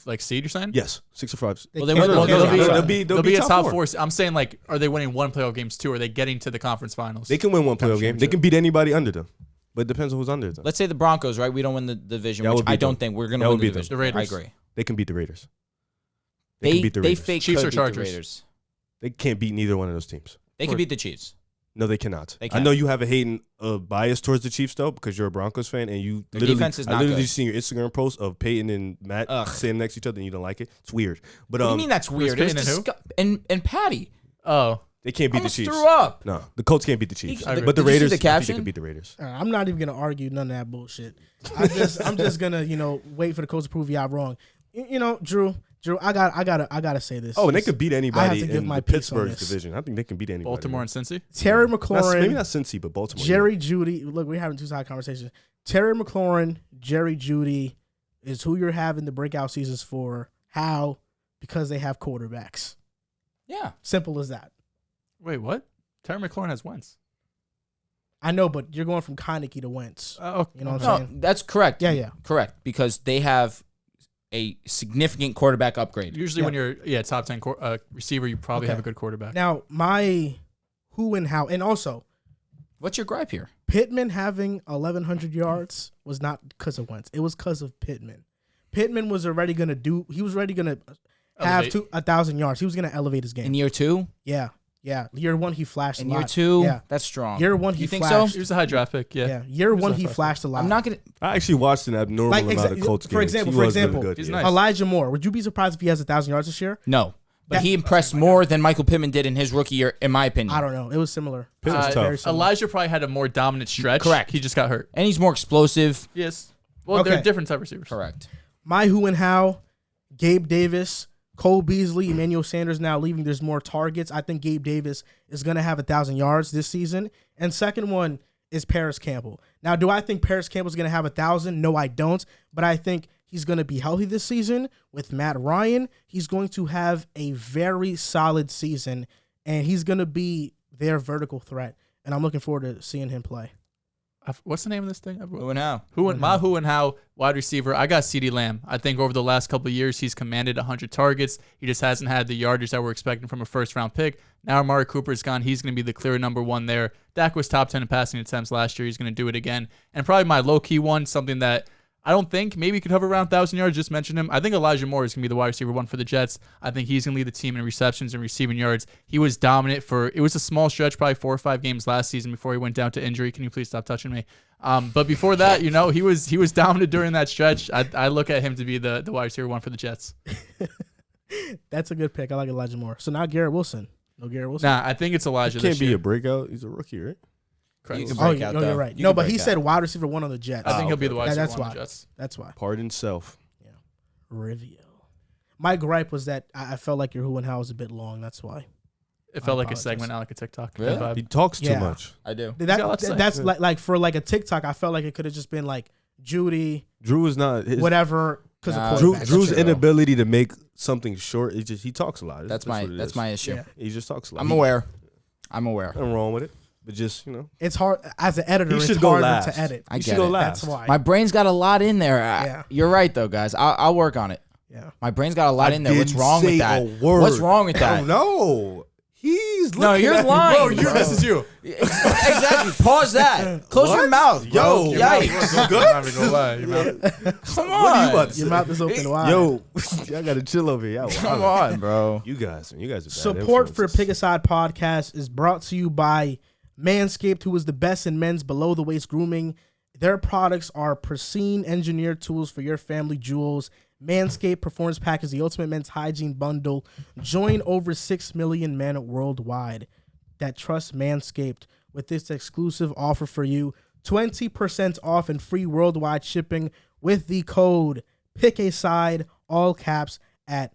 Like seed, you're saying? Yes, 6 or 5. Well, they can't win- win they'll the be- division. they'll They'll be a top four. 4. I'm saying, like, are they winning 1 playoff games too? Or are they getting to the conference finals? They can win one playoff game. They Championship. can beat anybody under them, but it depends on who's under them. Let's say the Broncos, right? We don't win the division, That which would be I don't them. think we're going to That win would the be them. division. The Raiders. I agree. They can beat the Raiders. They can beat the They Raiders. fake Chiefs could or beat Chargers? the Raiders. They can't beat neither one of those teams. They can beat the Chiefs. No, they cannot. They I can. know you have a hating bias towards the Chiefs though, because you're a Broncos fan, and you Their literally, defense is I not literally good. seen your Instagram post of Peyton and Matt Ugh. sitting next to each other, and you don't like it. It's weird. But What do you mean that's weird? It was Payton and who? and Patty. Oh. they can't beat the Almost Chiefs. threw up. No, the Colts can't beat the Chiefs. I agree. But the Did you see Raiders, the I think they caption? can beat the Raiders. I'm not even gonna argue none of that bullshit. I'm just gonna wait for the Colts to prove y'all wrong. Drew, I gotta say this. Oh, and they could beat I have anybody to give in my the piece on Pittsburgh's this. division. I think they can beat anybody. Baltimore and Cincy? Terry maybe McLaurin, not Cincy, but Baltimore. Jerry Jeudy. Look, we're having 2 side conversations. Terry McLaurin, Jerry Jeudy is who you're having the breakout seasons for. How? Because they have quarterbacks. Yeah. Simple as that. Wait, what? Terry McLaurin has Wentz. I know, but you're going from Heineke to Wentz. Oh, You know what I'm No, saying? that's correct. Yeah. Correct. Because they have a significant quarterback upgrade. Usually when you're top 10 receiver, you probably Okay. have a good quarterback. Now, my who and how, and also What's your gripe here? Pittman having 1,100 yards was not because of Wentz. It was because of Pittman. Pittman was already gonna he was already gonna have Elevate. 1,000 yards. He was gonna elevate his game. In year 2? Yeah. Year 1 he flashed In a lot. year 2? Yeah. That's strong. Year 1 he You think flashed. He was a high draft pick, yeah. Yeah. Year was 1 a he first flashed a lot. I'm not going to I actually watched an abnormal Like, amount of Colts for games. example, He for was really example, good, He's yeah. nice. Elijah Moore. Would you be surprised if he has 1,000 yards this year? No. But That- he impressed more than Michael Pittman did in his rookie year, in my opinion. I don't know. It was similar. Pittman's tough. Very similar. Elijah probably had a more dominant stretch. Correct. He just got hurt. And he's more explosive. Yes. Well, they're Okay. different type receivers. Correct. My who and how, Gabe Davis, Cole Beasley, Emmanuel Sanders now leaving. There's more targets. I think Gabe Davis is going to have 1,000 yards this season. And second one, is Paris Campbell. Now, do I think Paris Campbell's going to have 1,000? No, I don't. But I think he's going to be healthy this season with Matt Ryan. He's going to have a very solid season, and he's going to be their vertical threat. And I'm looking forward to seeing him play. What's the name of this thing? Who and how? Who and how wide receiver. I got CeeDee Lamb. I think over the last couple of years, he's commanded 100 targets. He just hasn't had the yardage that we're expecting from a first-round pick. Now Amari Cooper's gone. He's going to be the clear number one there. Dak was top 10 in passing attempts last year. He's going to do it again. And probably my low-key one, something that I don't think maybe he could hover around 1,000 yards. Just mentioned him. I think Elijah Moore is going to be the wide receiver one for the Jets. I think he's going to lead the team in receptions and receiving yards. He was dominant it was a small stretch, probably 4 or 5 games last season before he went down to injury. Can you please stop touching me? But before that, he was dominant during that stretch. I look at him to be the wide receiver one for the Jets. That's a good pick. I like Elijah Moore. So now Garrett Wilson. No Garrett Wilson? Nah, I think it's Elijah He can't this be year. a breakout. He's a rookie, right? You can Oh, break out, though. you're right. You No, can but break he out. said wide receiver one on the Jets. I think he'll be the wide receiver That's one on why. the Jets. That's why. Pardon self. Rivio. My gripe was that I felt like your who and how was a bit long. That's why. It felt like a apologize. segment, not like a TikTok. Really? Vibe. He talks too Yeah. much. I do. got a lot to say. That's like for like a TikTok. I felt like it could have just been like Judy, Drew is not his. whatever, because Nah, of Drew, quarterbacks. Drew's true. inability to make something short. It's just he talks a lot. That's what it my is. issue. Yeah. He just talks a lot. I'm aware. Nothing wrong with it, but just It's hard as an editor. He It's should go harder last. to edit. I he get should go it. last. That's why. My brain's got a lot in there. Yeah. You're right, though, guys. I'll work on it. Yeah. My brain's got a lot I in there. What's didn't wrong with say that? a word. What's wrong with that? No, he's No, looking you're at me. lying. Bro, Bro. This is you. Exactly. Pause that. Close your What? mouth, bro. Yo, Yikes. you good? I'm not even gonna lie. Your mouth- Come What are you on. about to Your say? mouth is open wide. Yo, y'all gotta chill over here. Y'all Come wild. on, bro. You guys are bad Support for influences. Pick Aside Podcast is brought to you by Manscaped, who is the best in men's below the waist grooming. Their products are pristine engineered tools for your family jewels. Manscaped Performance Pack is the ultimate men's hygiene bundle. Join over 6 million men worldwide that trust Manscaped with this exclusive offer for you. 20% off and free worldwide shipping with the code PICKASIDE, all caps, at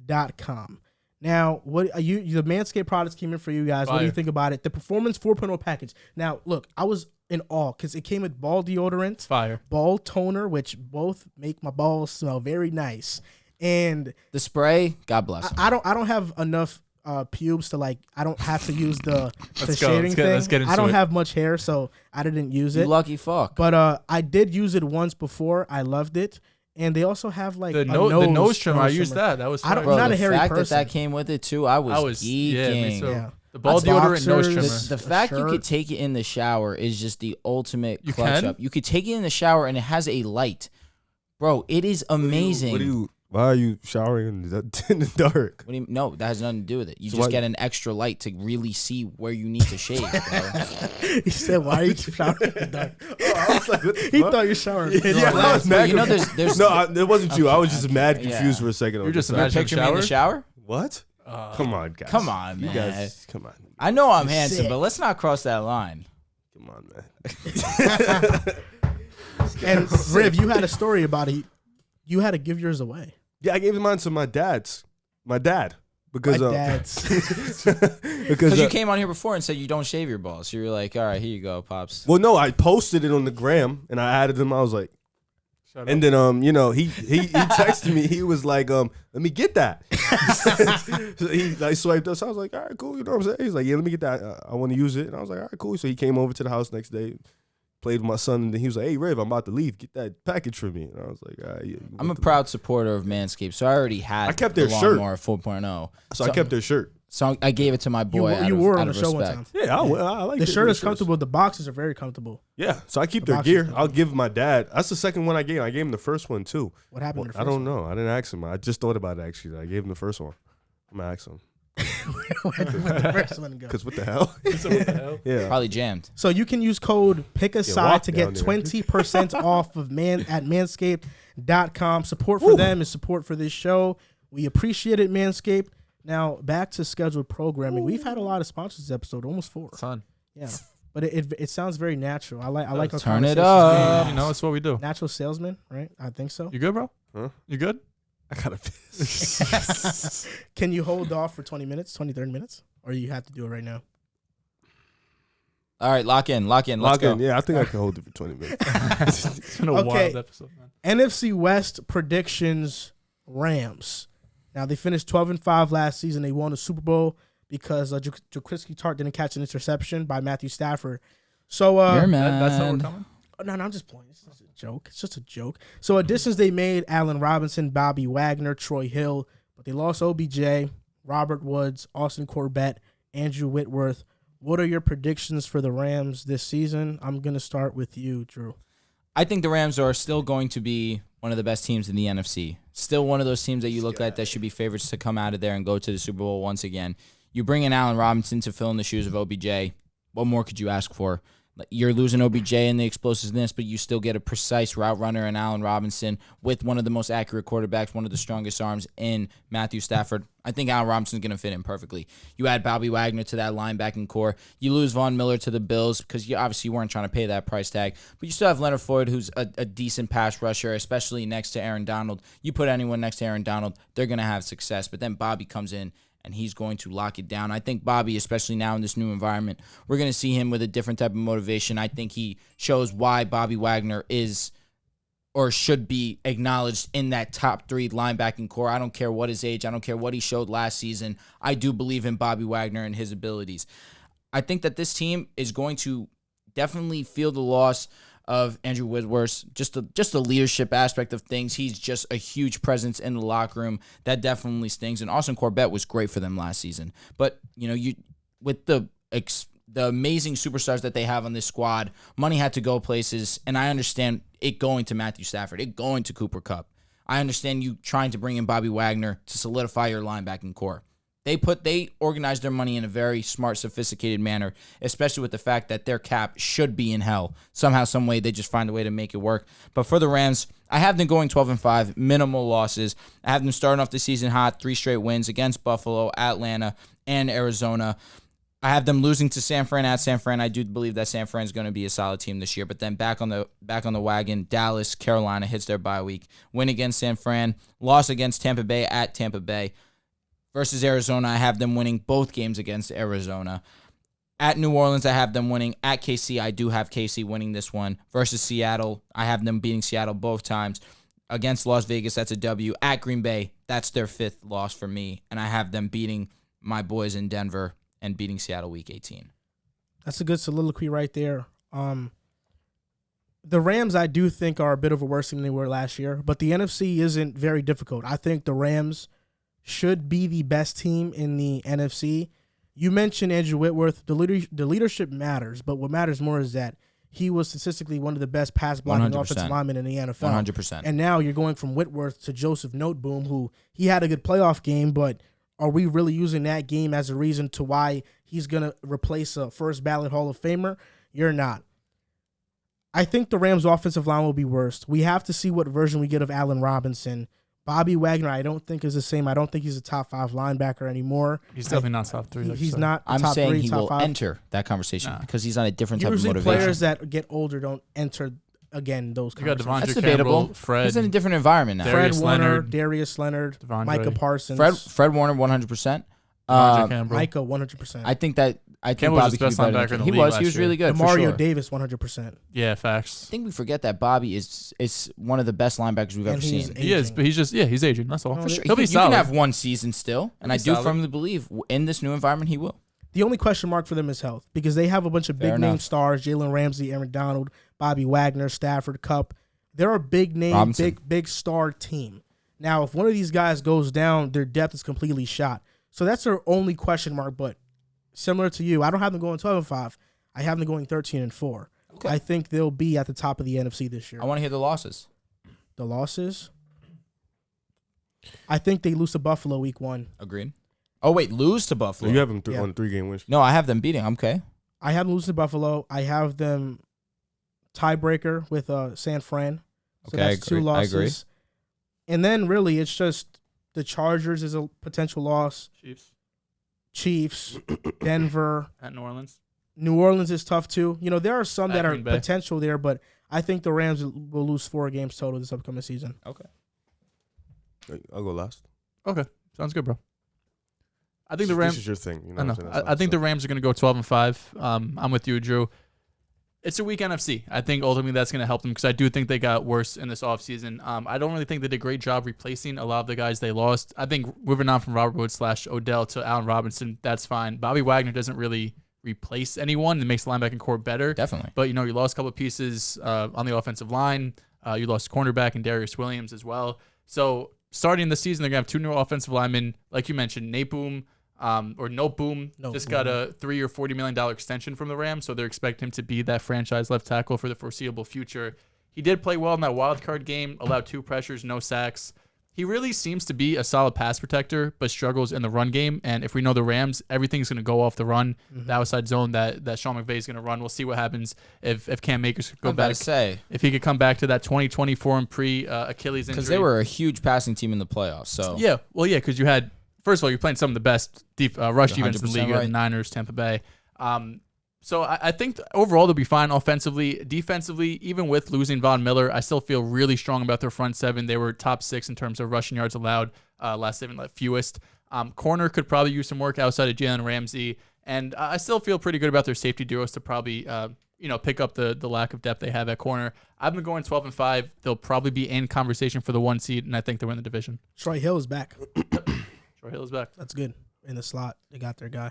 manscaped.com. Now, what the Manscaped products came in for you guys. What do you Fire. think about it? The Performance 4.0 package. Now, look, I was in awe because it came with ball deodorant, Fire. ball toner, which both make my balls smell very nice. And The spray, God bless him. I don't have enough pubes to I don't have to use the Let's go. shaving thing. Let's get into I don't it. have much hair, so I didn't use You it. lucky fuck. But I did use it once before. I loved it. And they also have The a nose trimmer. I used that. That was I fire. don't- Bro, I'm not the a hairy fact person. that came with it, too, I was geeking. Yeah, me too. Yeah. The ball That's deodorant and nose boxers. trimmer. The fact you shirt. could take it in the shower is just the ultimate You clutch can? up. You could take it in the shower and it has a light. Bro, it is amazing. Why are you showering in the dark? What do you, no, that has nothing to do with it. You So just why- get an extra light to really see where you need to shave, bro. He said, "Why are you showering in the dark?" I was like, what the He fuck? thought you showering. Yeah, I was But mad you know, confused. there's No, it wasn't you. I was just mad okay, confused yeah. for a second. You're just You imagining picture me in the shower? What? Come on, guys. Come on, You man. guys, come on. I know I'm handsome, sick. but let's not cross that line. Come on, man. And Riv, you had a story about it. You had to give yours away. Yeah, I gave mine to my dad. My Because dad's. because Because you came on here before and said you don't shave your balls. So you were like, all right, here you go, Pops. well, no, I posted it on the gram and I added him. I was like, Shut and up. then he texted me. He was like, let me get that. So he swiped us. I was like, all right, cool. You know what I'm saying? He's like, yeah, let me get that. I want to use it. And I was like, all right, cool. So he came over to the house next day, played with my son, and then he was like, hey, Riv, I'm about to leave. Get that package for me. And I was like, all right, yeah. you I'm a want the- proud supporter of Manscaped, so I already had I kept the their shirt. Lawnmower 4.0. So I kept their shirt. So I gave it to my boy You wore it on out the of show one respect. time. Yeah, I like The it. shirt is Shirts. comfortable. The boxes are very comfortable. Yeah, so I keep The their box is gear. comfortable. I'll give my dad. That's the second one I gave him. I gave him the first one too. What happened? to the I don't first know. I didn't ask him. I just thought about it actually. I gave him the first one. I'm gonna ask him. one? Where did the first one go? Cause what the hell? So what the hell? Yeah. Probably jammed. So you can use code PICKASIDE walk to down get there. 20% off of at manscaped.com. Support for them is support for this show. We appreciate it, Manscaped. Now, back to scheduled programming. We've had a lot of sponsors this episode, almost 4. Son. Yeah. But it sounds very natural. I like our Turn it conversations up. being You know, it's what we do. natural salesman, right? I think so. You good, bro? Huh? You good? I gotta piss. Can you hold off for 20 minutes, 20, 30 minutes? Or you have to do it right now? All right, lock in. Let's go. Yeah, I think I can hold it for 20 minutes. It's been a Okay. wild episode, man. NFC West predictions: Rams. Now they finished 12-5 last season. They won the Super Bowl because Jaquiski Tartt didn't catch an interception by Matthew Stafford. So You're mad. That's how we're coming. no, I'm just playing. It's just a joke. It's just a joke. So additions they made: Allen Robinson, Bobby Wagner, Troy Hill, but they lost OBJ, Robert Woods, Austin Corbett, Andrew Whitworth. What are your predictions for the Rams this season? I'm going to start with you, Drew. I think the Rams are still going to be one of the best teams in the NFC. Still one of those teams that you look at that should be favorites to come out of there and go to the Super Bowl once again. You bring in Allen Robinson to fill in the shoes of OBJ. What more could you ask for? You're losing OBJ in the explosiveness, but you still get a precise route runner in Allen Robinson with one of the most accurate quarterbacks, one of the strongest arms in Matthew Stafford. I think Allen Robinson's going to fit in perfectly. You add Bobby Wagner to that linebacking core. You lose Von Miller to the Bills because you obviously weren't trying to pay that price tag, but you still have Leonard Floyd, who's a decent pass rusher, especially next to Aaron Donald. You put anyone next to Aaron Donald, they're going to have success, but then Bobby comes in and he's going to lock it down. I think Bobby, especially now in this new environment, we're going to see him with a different type of motivation. I think he shows why Bobby Wagner is or should be acknowledged in that top 3 linebacking core. I don't care what his age. I don't care what he showed last season. I do believe in Bobby Wagner and his abilities. I think that this team is going to definitely feel the loss of Andrew Whitworth, just the leadership aspect of things. He's just a huge presence in the locker room. That definitely stings. And Austin Corbett was great for them last season. But, you with the amazing superstars that they have on this squad, money had to go places, and I understand it going to Matthew Stafford, it going to Cooper Kupp. I understand you trying to bring in Bobby Wagner to solidify your linebacking core. They organized their money in a very smart, sophisticated manner, especially with the fact that their cap should be in hell. Somehow, some way, they just find a way to make it work. But for the Rams, I have them going 12-5, minimal losses. I have them starting off the season hot, 3 straight wins against Buffalo, Atlanta, and Arizona. I have them losing to San Fran at San Fran. I do believe that San Fran is going to be a solid team this year. But then back on the wagon, Dallas, Carolina hits their bye week. Win against San Fran, loss against Tampa Bay at Tampa Bay. Versus Arizona, I have them winning both games against Arizona. At New Orleans, I have them winning. At KC, I do have KC winning this one. Versus Seattle, I have them beating Seattle both times. Against Las Vegas, that's a W. At Green Bay, that's their 5th loss for me. And I have them beating my boys in Denver and beating Seattle Week 18. That's a good soliloquy right there. The Rams, I do think, are a bit of a worse team than they were last year. But the NFC isn't very difficult. I think the Rams should be the best team in the NFC. You mentioned Andrew Whitworth. The leadership matters, but what matters more is that he was statistically one of the best pass blocking 100%. offensive linemen in the NFL. 100%. And now you're going from Whitworth to Joseph Noteboom, who he had a good playoff game, but are we really using that game as a reason to why he's going to replace a first ballot Hall of Famer? You're not. I think the Rams' offensive line will be worst. We have to see what version we get of Allen Robinson. Bobby Wagner, I don't think is the same. I don't think he's a top 5 linebacker anymore. He's definitely not top 3. He's not I'm top saying 3, he top will 5. enter that conversation because he's on a different type of Usually motivation. players that get older don't enter, again, those You got conversations. Devondre That's debatable. Campbell, Fred. He's in a different environment now. Darius Fred Warner, Leonard, Darius Leonard, Devondre. Micah Parsons. Fred Warner, 100%. Devondre Campbell. Micah, 100%. I think Campbell was Bobby the best could be better linebacker than in the he league was. last He was year. really good. For Mario sure. Davis, 100%. Yeah, I facts. think we forget that Bobby is one of the best linebackers we've ever And he's seen. He is, but he's he's aging. That's all. No, For sure. you He'll be You solid. can have one season still, and I He'll be do solid. firmly believe in this new environment he will. The only question mark for them is health because they have a bunch of Fair big-name enough. stars, Jalen Ramsey, Aaron Donald, Bobby Wagner, Stafford, Kupp. They're a big-name, Robinson. big star team. Now, if one of these guys goes down, their depth is completely shot. So that's their only question mark, but similar to you, I don't have them going 12-5. I have them going 13-4. Okay. I think they'll be at the top of the NFC this year. I want to hear the losses. The losses? I think they lose to Buffalo week 1. Agreed. Oh, wait, lose to So Buffalo. you have them Yeah. on a 3-game win streak. No, I have them beating. Okay. I have them lose to Buffalo. I have them tiebreaker with San Fran. So Okay, I that's 2 agree. I losses. agree. And then really it's just the Chargers is a potential loss. Chiefs, Denver, At New Orleans. New Orleans is tough too. You know, there are some At that are Green Bay. potential there, but I think the Rams will lose 4 games total this upcoming season. Okay. I'll go last. Okay, sounds good, bro. I think the Rams. This is your thing. You know I know. what I'm saying? I think the Rams are going to go 12-5. I'm with you, Drew. It's a weak NFC. I think ultimately that's going to help them because I do think they got worse in this offseason. I don't really think they did a great job replacing a lot of the guys they lost. I think moving on from Robert Woods / Odell to Allen Robinson, that's fine. Bobby Wagner doesn't really replace anyone. It makes the linebacking core better. Definitely. But, you lost a couple of pieces on the offensive line. You lost cornerback and Darius Williams as well. So starting the season, they're going to have 2 new offensive linemen. Like you mentioned, Nate Boom. Got a $3 or $40 million extension from the Rams, so they're expecting him to be that franchise left tackle for the foreseeable future. He did play well in that wild card game, allowed 2 pressures, no sacks. He really seems to be a solid pass protector, but struggles in the run game. And if we know the Rams, everything's going to go off the run, the outside zone that Sean McVay is going to run. We'll see what happens if Cam Akers could go back. If he could come back to that 2024 and pre-Achilles injury. Because they were a huge passing team in the playoffs. So yeah, because you had. First of all, you're playing some of the best rush defense in the league, right. the Niners, Tampa Bay. So I think overall they'll be fine offensively. Defensively, even with losing Von Miller, I still feel really strong about their front 7. They were top 6 in terms of rushing yards allowed, last 7, fewest. Corner could probably use some work outside of Jalen Ramsey. And I still feel pretty good about their safety duos to probably pick up the lack of depth they have at corner. I've been going 12-5. They'll probably be in conversation for the 1 seed, and I think they'll win the division. Troy Hill is back. Troy Hill is back. That's good. In the slot, they got their guy.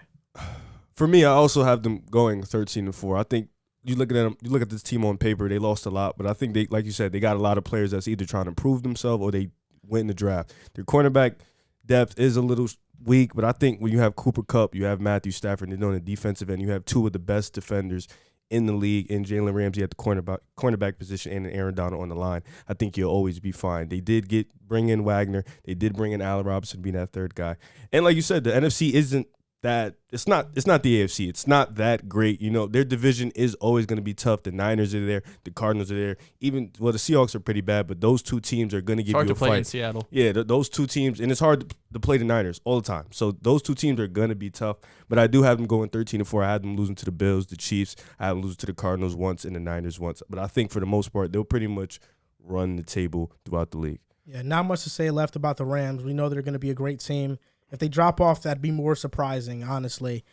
For me, I also have them going 13-4. I think you look at them, you look at this team on paper, they lost a lot, but I think they, like you said, they got a lot of players that's either trying to prove themselves or they win the draft. Their cornerback depth is a little weak, but I think when you have Cooper Kupp, you have Matthew Stafford, and on the defensive end, you have 2 of the best defenders in the league, in Jalen Ramsey at the cornerback position and Aaron Donald on the line. I think you'll always be fine. They did bring in Wagner. They did bring in Allen Robinson being that 3rd guy. And like you said, the NFC isn't that it's not the AFC. It's not that great. Their division is always going to be tough. The Niners are there. The Cardinals are there. The Seahawks are pretty bad, but those 2 teams are going to give you a fight. It's hard to play in Seattle. Yeah, those 2 teams, and it's hard to play the Niners all the time. So those 2 teams are going to be tough, but I do have them going 13-4. I had them losing to the Bills, the Chiefs. I had them losing to the Cardinals once and the Niners once. But I think for the most part, they'll pretty much run the table throughout the league. Yeah, not much to say left about the Rams. We know they're going to be a great team. If they drop off, that'd be more surprising, honestly.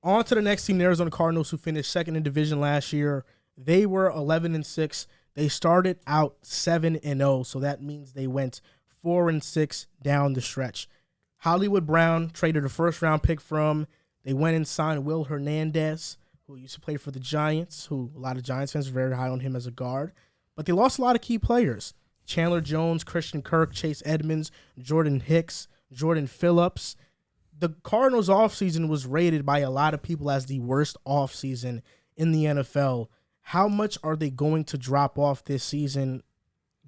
On to the next team, the Arizona Cardinals, who finished 2nd in division last year. They were 11-6. They started out 7-0, so that means they went 4-6 down the stretch. Hollywood Brown traded a 1st-round pick from. They went and signed Will Hernandez, who used to play for the Giants, who a lot of Giants fans are very high on him as a guard. But they lost a lot of key players. Chandler Jones, Christian Kirk, Chase Edmonds, Jordan Hicks, Jordan Phillips. The Cardinals offseason was rated by a lot of people as the worst offseason in the NFL. How much are they going to drop off this season?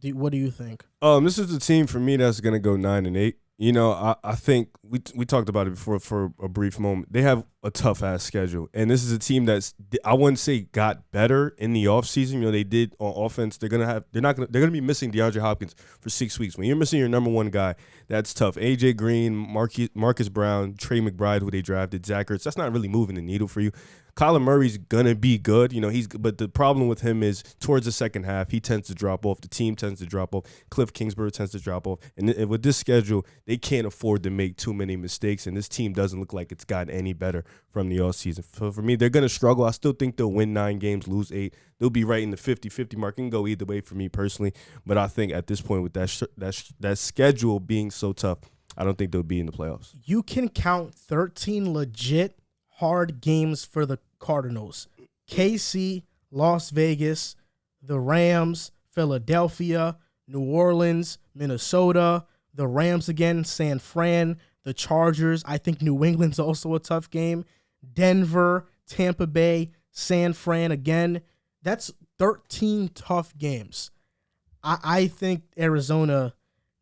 What do you think? This is the team for me that's going to go 9-8. I think we talked about it before for a brief moment. They have a tough-ass schedule, and this is a team that's, I wouldn't say got better in the offseason. They did on offense. They're going to be missing DeAndre Hopkins for 6 weeks. When you're missing your number 1 guy, that's tough. AJ Green, Marcus Brown, Trey McBride, who they drafted, Zach Ertz, that's not really moving the needle for you. Kyler Murray's gonna be good, but the problem with him is towards the second half, he tends to drop off. The team tends to drop off. Cliff Kingsbury tends to drop off. And with this schedule, they can't afford to make too many mistakes, and this team doesn't look like it's gotten any better from the offseason. So for me, they're gonna struggle. I still think they'll win 9 games, lose 8. They'll be right in the 50-50 mark. It can go either way for me personally, but I think at this point with that schedule being so tough, I don't think they'll be in the playoffs. You can count 13 legit hard games for the Cardinals. KC, Las Vegas, the Rams, Philadelphia, New Orleans, Minnesota, the Rams again, San Fran, the Chargers. I think New England's also a tough game. Denver, Tampa Bay, San Fran again. That's 13 tough games. I think Arizona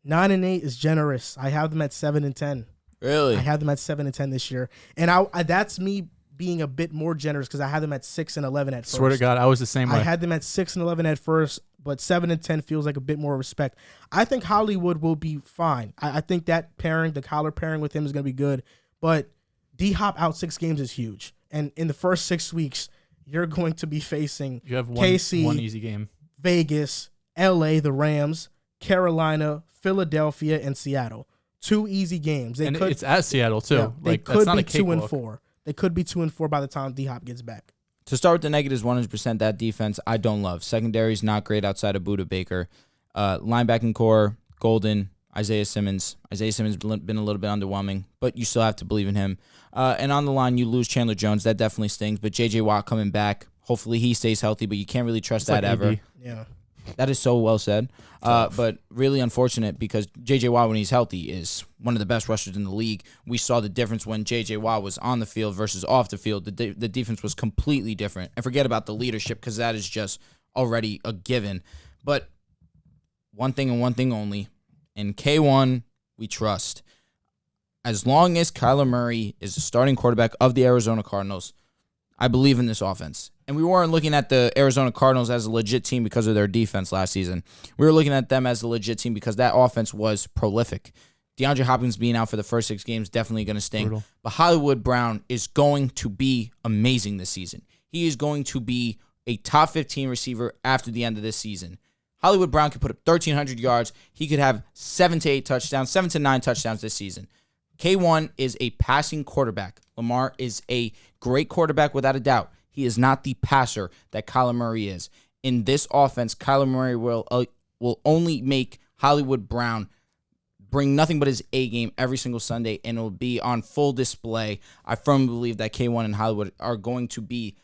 9-8 is generous. I have them at 7-10. Really? I have them at 7-10 this year, and I that's me being a bit more generous because I had them at 6-11 at first. Swear to God, I was the same way. I had them at 6-11 at first, but 7-10 feels like a bit more respect. I think Hollywood will be fine. I think that pairing, the collar pairing with him, is going to be good. But D-Hop out 6 games is huge, and in the first 6 weeks, you're going to be facing you have KC, one easy game, Vegas, LA, the Rams, Carolina, Philadelphia, and Seattle. 2 easy games. And it's at Seattle too. Yeah, they like could that's not be a cakewalk. 2-4. They could be 2-4 by the time D-Hop gets back. To start with the negatives, 100%, that defense I don't love. Secondary is not great outside of Budda Baker. Linebacking core, Golden, Isaiah Simmons. Isaiah Simmons been a little bit underwhelming, but you still have to believe in him. And on the line, you lose Chandler Jones. That definitely stings. But J.J. Watt coming back. Hopefully he stays healthy, but you can't really trust that like ever. AD. Yeah. That is so well said. But really unfortunate because J.J. Watt, when he's healthy, is one of the best rushers in the league. We saw the difference when J.J. Watt was on the field versus off the field. The defense was completely different. And forget about the leadership because that is just already a given. But one thing and one thing only. In K1, we trust. As long as Kyler Murray is the starting quarterback of the Arizona Cardinals, I believe in this offense. And we weren't looking at the Arizona Cardinals as a legit team because of their defense last season. We were looking at them as a legit team because that offense was prolific. DeAndre Hopkins being out for the first 6 games definitely going to sting. Brutal. But Hollywood Brown is going to be amazing this season. He is going to be a top 15 receiver after the end of this season. Hollywood Brown could put up 1,300 yards. He could have 7 to 9 touchdowns this season. K1 is a passing quarterback. Lamar is a great quarterback without a doubt. He is not the passer that Kyler Murray is. In this offense, Kyler Murray will only make Hollywood Brown bring nothing but his A game every single Sunday, and it will be on full display. I firmly believe that K1 and Hollywood are going to be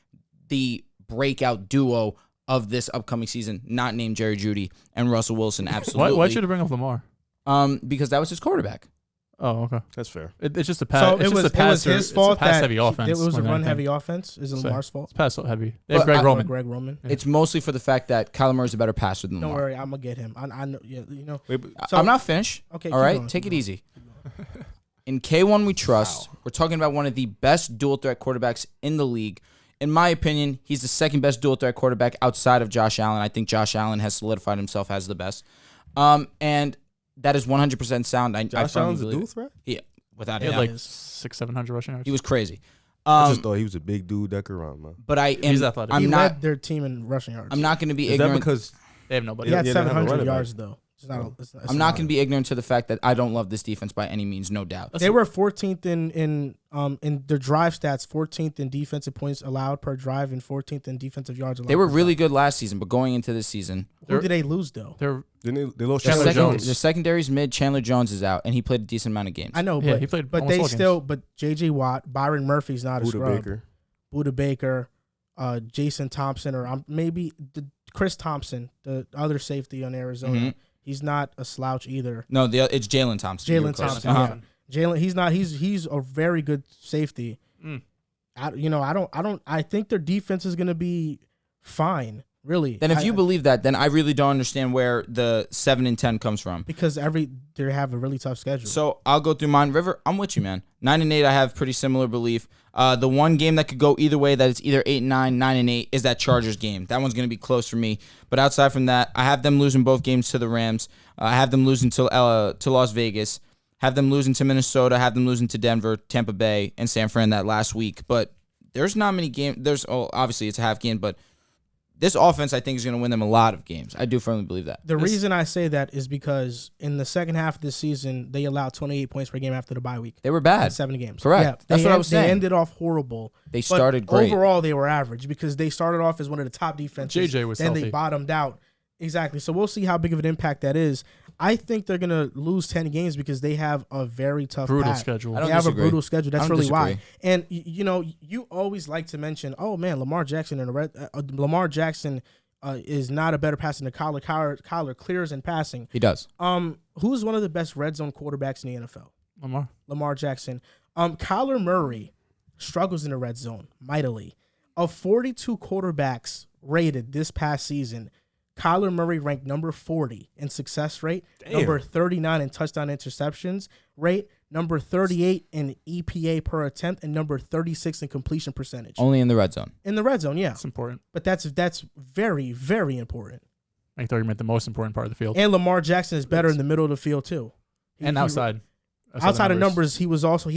the breakout duo of this upcoming season, not named Jerry Jeudy and Russell Wilson. Absolutely. Why'd you bring up Lamar? Because that was his quarterback. Oh, okay. That's fair. It's just a pass. So it's it was his fault pass that heavy offense. it was a more than run-heavy anything. offense. Is it Lamar's fault? It's pass heavy. They have But Greg I- Roman. Greg Roman. It's mostly for the fact that Kyler Murray is a better passer than Don't Lamar. worry, I'm gonna get him. I know. Yeah, you know. Wait, but So- I'm not finished. Okay, All keep right, going, take keep it going. easy. In K1, we trust. We're talking about one of the best dual threat quarterbacks in the league. In my opinion, he's the second best dual threat quarterback outside of Josh Allen. I think Josh Allen has solidified himself as the best. And that is 100% sound. I Josh firmly Allen's a believe dual it. threat? Yeah, without He a had doubt. like 600-700 rushing yards. He was crazy. I just thought he was a big dude that could run, man. But I am. He's athletic. He I'm not. led their team in rushing yards. I'm not going to be Is that ignorant. because They have nobody. He had Yeah, they have a 700 running back. yards though. It's not. It's I'm not going to be ignorant to the fact that I don't love this defense by any means, no doubt. They were 14th in their drive stats, 14th in defensive points allowed per drive, and 14th in defensive yards allowed. They were per really drive. good last season, but going into this season, Who did they lose though? They're they lost Chandler Chandler Jones. the secondary's mid. Chandler Jones is out, and he played a decent amount of games. I know, Yeah, but he played but almost they all still. games. But J.J. Watt, Byron Murphy's not a Budda scrub. Baker. Budda Baker, Jason Thompson, or maybe Chris Thompson, the other safety on Arizona. Mhm. He's not a slouch either. No, it's Jalen Thompson. You were Jalen close. Thompson. Uh-huh. Yeah. Jalen, he's not. He's a very good safety. Mm. I think their defense is gonna be fine. Really. Then if you believe that, then I really don't understand where the 7 and 10 comes from. because they have a really tough schedule. So I'll go through mine. River, I'm with you, man. 9 and 8, I have pretty similar belief. The one game that could go either way, that it's either 8 and 9, 9 and 8, is that Chargers game. That one's going to be close for me. But outside from that, I have them losing both games to the Rams. I have them losing to Las Vegas. Have them losing to Minnesota. Have them losing to Denver, Tampa Bay, and San Fran that last week. But there's not many games. Obviously it's a half game, but this offense, I think, is going to win them a lot of games. I do firmly believe that. the reason I say that is because in the second half of this season, they allowed 28 points per game after the bye week. They were In bad. 7 games. Correct. Yeah, That's what I was saying. They ended off horrible. They But started great. Overall, they were average because they started off as one of the top defenses. JJ was then they healthy. bottomed out. Exactly. So we'll see how big of an impact that is. I think they're going to lose 10 games because they have a very tough brutal path. schedule. I don't They have disagree. a brutal schedule. That's I don't really why. disagree. And you always like to mention, oh man, Lamar Jackson Lamar Jackson is not a better passer than Kyler. Kyler clears in passing. He does. Who's one of the best red zone quarterbacks in the NFL? Lamar. Jackson. Kyler Murray struggles in the red zone mightily. Of 42 quarterbacks rated this past season, Kyler Murray ranked number 40 in success rate, number 39 in touchdown interceptions rate, number 38 in EPA per attempt, and number 36 in completion percentage. Only in the red zone. In the red zone, yeah. That's important. But that's very, very important. I thought you meant the most important part of the field. And Lamar Jackson is better in the middle of the field, too. And outside. Outside of numbers, he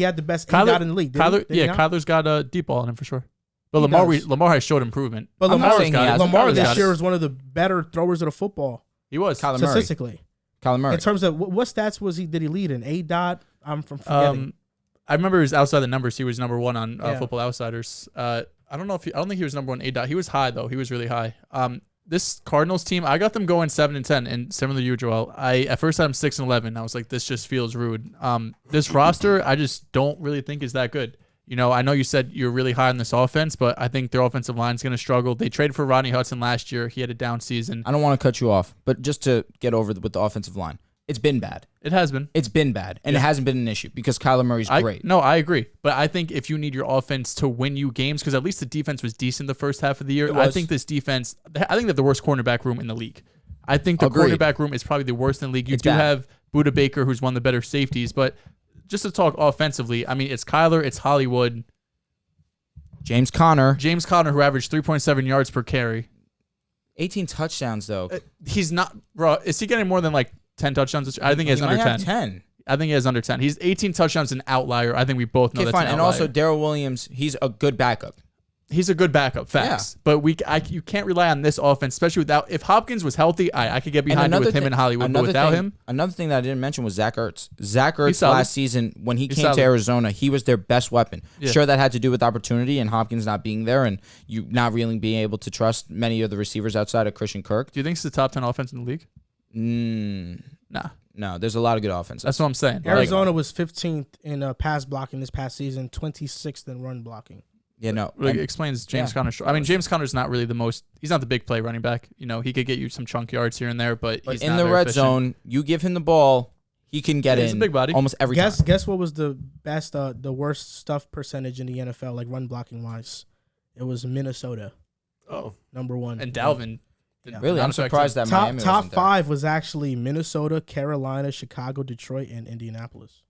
had the best out in the league. Did he not? Kyler's got a deep ball on him for sure. But He does. Lamar has showed improvement. But I'm not saying he hasn't. Lamar Kyler's this got year it. is one of the better throwers of the football He was. Kyler Murray. statistically. Kyler Murray. In terms of what stats did he lead in? A dot. I'm from forgetting. I remember he was outside the numbers. He was number 1 on Yeah. Football Outsiders. I don't think he was number 1 A dot. He was high though. He was really high. This Cardinals team, I got them going 7-10, and similar to you, Joel. I at first had them 6-11. I was like, this just feels rude. This roster, I just don't really think is that good. You know, I know you said you're really high on this offense, but I think their offensive line is going to struggle. They traded for Rodney Hudson last year. He had a down season. I don't want to cut you off, but just to get over with the offensive line, it's been bad. It has been. It's been bad, and it hasn't been an issue because Kyler Murray's great. No, I agree. But I think if you need your offense to win you games, because at least the defense was decent the first half of the year, I think this defense, I think they have the worst cornerback room in the league. I think the cornerback room is probably the worst in the league. You have Budda Baker, who's one of the better safeties, but just to talk offensively, I mean, it's Kyler, it's Hollywood. James Conner, who averaged 3.7 yards per carry. 18 touchdowns, though. He's not, bro, is he getting more than like 10 touchdowns? I think he has under 10. 10. I think he has under 10. He's 18 touchdowns, an outlier. I think we both know that's fine. an And outlier. also, Darrell Williams, he's a good backup. He's a good backup, facts. Yeah. But you can't rely on this offense, especially without. If Hopkins was healthy, I could get behind it with him and Hollywood. But without him, another thing that I didn't mention was Zach Ertz. Zach Ertz solid. last season, when he came solid. to Arizona, he was their best weapon. Yeah. Sure, that had to do with opportunity and Hopkins not being there, and you not really being able to trust many of the receivers outside of Christian Kirk. do you think it's the top 10 offense in the league? Nah. No, there's a lot of good offenses. That's what I'm saying. Arizona was 15th in pass blocking this past season, 26th in run blocking. Yeah, no. Really explains James Conner. I mean, James Conner's not really he's not the big play running back. You know, he could get you some chunk yards here and there, but he's in not the very red efficient. zone, you give him the ball, he can get in. He's a big body. Almost every time. Guess what was the best, the worst stuff percentage in the NFL, like run blocking wise? It was Minnesota. Oh. Number 1. And Dalvin. Really, I'm surprised that Miami top wasn't there. 5 was actually Minnesota, Carolina, Chicago, Detroit, and Indianapolis.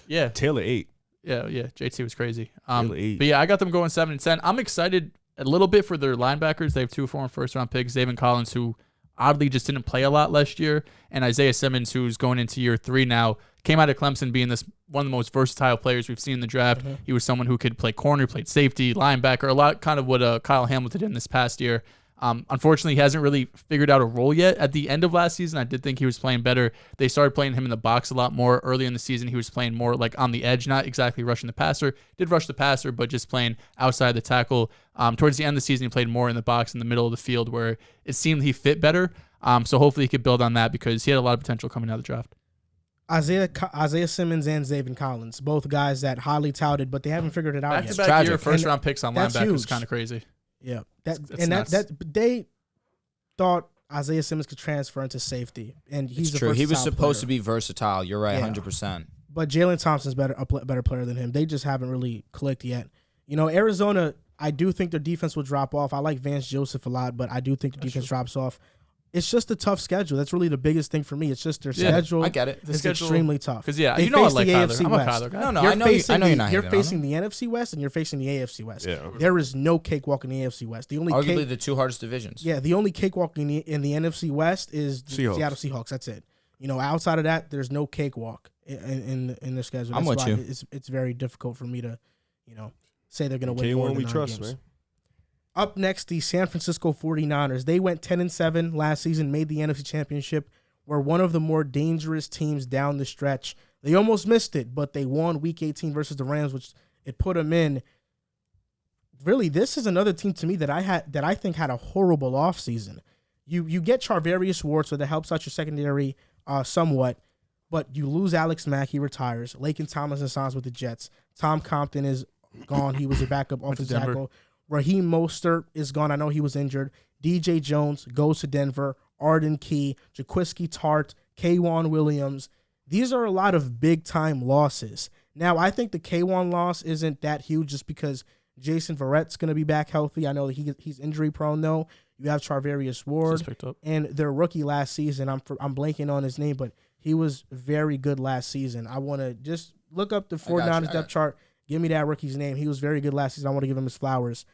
Yeah. Taylor 8. Yeah. JT was crazy. Taylor 8. But yeah, I got them going 7-10. I'm excited a little bit for their linebackers. They have 2 former first-round picks, Zaven Collins, who oddly just didn't play a lot last year, and Isaiah Simmons, who's going into year 3 now, came out of Clemson being one of the most versatile players we've seen in the draft. Mm-hmm. He was someone who could play corner, played safety, linebacker, a lot kind of what Kyle Hamilton did in this past year. Unfortunately, he hasn't really figured out a role yet. At the end of last season, I did think he was playing better. They started playing him in the box a lot more. Early in the season, he was playing more like on the edge, not exactly rushing the passer. Did rush the passer, but just playing outside the tackle. Towards the end of the season, he played more in the box in the middle of the field where it seemed he fit better. So hopefully he could build on that because he had a lot of potential coming out of the draft. Isaiah Simmons and Zaven Collins, both guys that highly touted, but they haven't figured it out yet. Back-to-back year first-round picks on linebackers is kind of crazy. Yeah, That's nuts. they thought Isaiah Simmons could transfer into safety, and he's true. He was supposed to be versatile. You're right, 100%. But Jalen Thompson's a better player than him. They just haven't really clicked yet. You know, Arizona, I do think their defense will drop off. I like Vance Joseph a lot, but I do think the defense drops off. It's just a tough schedule. That's really the biggest thing for me. It's just their schedule. I get it. It's extremely tough. Because, I They like face the Kyler. AFC I'm a West. Kyler guy. No, I know you're not. You're hating on facing him. the NFC West and you're facing the AFC West. Yeah. There is no cakewalk in the AFC West. The only Arguably the 2 hardest divisions. Yeah, the only cakewalk in the NFC West is the Seahawks. Seattle Seahawks. That's it. You know, outside of that, there's no cakewalk in their schedule. I'm with why you. It's very difficult for me to, say they're going to win more K1 than we 9 trust, games. man. Up next, the San Francisco 49ers. They went 10-7 last season, made the NFC Championship, were one of the more dangerous teams down the stretch. They almost missed it, but they won Week 18 versus the Rams, which it put them in. Really, this is another team to me that I think had a horrible offseason. You get Charvarius Ward, so that helps out your secondary somewhat, but you lose Alex Mack, he retires. Laken Tomlinson signs with the Jets. Tom Compton is gone. He was a backup offensive tackle. Raheem Mostert is gone. I know he was injured. DJ Jones goes to Denver. Arden Key, Jaquiski Tart, K'Wan Williams. These are a lot of big-time losses. Now, I think the K'Wan loss isn't that huge just because Jason Verrett's going to be back healthy. I know that he's injury-prone, though. You have Charvarius Ward, and their rookie last season, I'm blanking on his name, but he was very good last season. I want to just look up the 49ers depth chart. Give me that rookie's name. He was very good last season. I want to give him his flowers.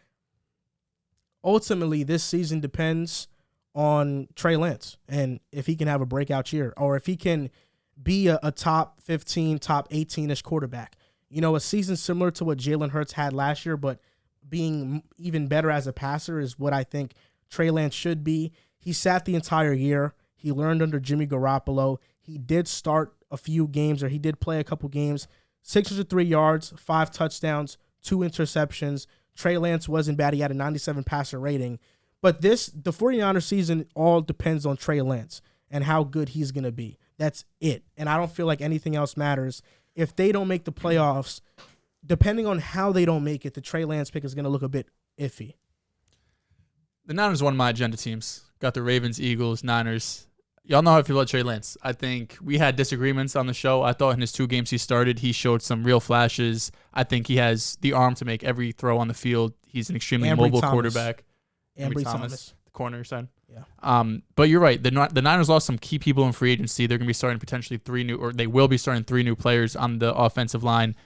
Ultimately, this season depends on Trey Lance and if he can have a breakout year or if he can be a top 15, top 18-ish quarterback. You know, a season similar to what Jalen Hurts had last year, but being even better as a passer is what I think Trey Lance should be. He sat the entire year. He learned under Jimmy Garoppolo. He did start a few games, or he did play a couple games. 603 yards, 5 touchdowns, 2 interceptions. Trey Lance wasn't bad. He had a 97 passer rating. But the 49ers season all depends on Trey Lance and how good he's going to be. That's it. And I don't feel like anything else matters. If they don't make the playoffs, depending on how they don't make it, the Trey Lance pick is going to look a bit iffy. The Niners won my agenda teams. Got the Ravens, Eagles, Niners. Y'all know how I feel about Trey Lance. I think we had disagreements on the show. I thought in his 2 games he started, he showed some real flashes. I think he has the arm to make every throw on the field. He's an extremely mobile quarterback. Ambry Thomas. The corner side. Yeah. But you're right. The Niners lost some key people in free agency. They're going to be starting potentially they will be starting 3 new players on the offensive line.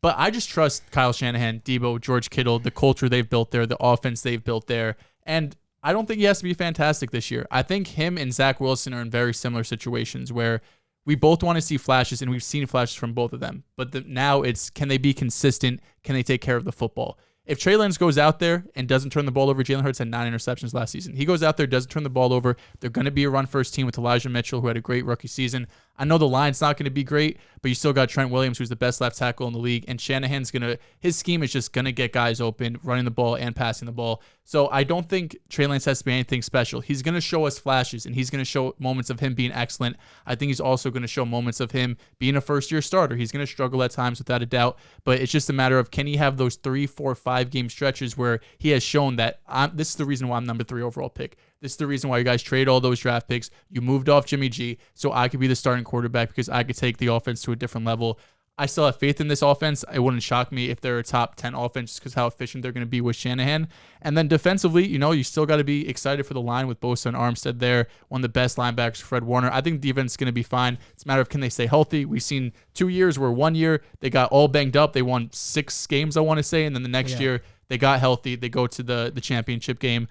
But I just trust Kyle Shanahan, Debo, George Kittle, the culture they've built there, the offense they've built there. And I don't think he has to be fantastic this year. I think him and Zach Wilson are in very similar situations where we both want to see flashes, and we've seen flashes from both of them. But now it's, can they be consistent? Can they take care of the football? If Trey Lance goes out there and doesn't turn the ball over, Jalen Hurts had 9 interceptions last season. He goes out there, doesn't turn the ball over. They're going to be a run-first team with Elijah Mitchell, who had a great rookie season. I know the line's not going to be great, but you still got Trent Williams, who's the best left tackle in the league, and Shanahan's his scheme is just going to get guys open, running the ball and passing the ball. So I don't think Trey Lance has to be anything special. He's going to show us flashes, and he's going to show moments of him being excellent. I think he's also going to show moments of him being a first-year starter. He's going to struggle at times without a doubt, but it's just a matter of, can he have those 3, 4, 5 game stretches where he has shown that this is the reason why I'm number 3 overall pick. This is the reason why you guys trade all those draft picks. You moved off Jimmy G so I could be the starting quarterback because I could take the offense to a different level. I still have faith in this offense. It wouldn't shock me if they're a top 10 offense because how efficient they're going to be with Shanahan. And then defensively, you still got to be excited for the line with Bosa and Armstead there. One of the best linebackers, Fred Warner. I think the defense is going to be fine. It's a matter of, can they stay healthy? We've seen 2 years where 1 year they got all banged up. They won 6 games, I want to say. And then the next year they got healthy. They go to the championship game.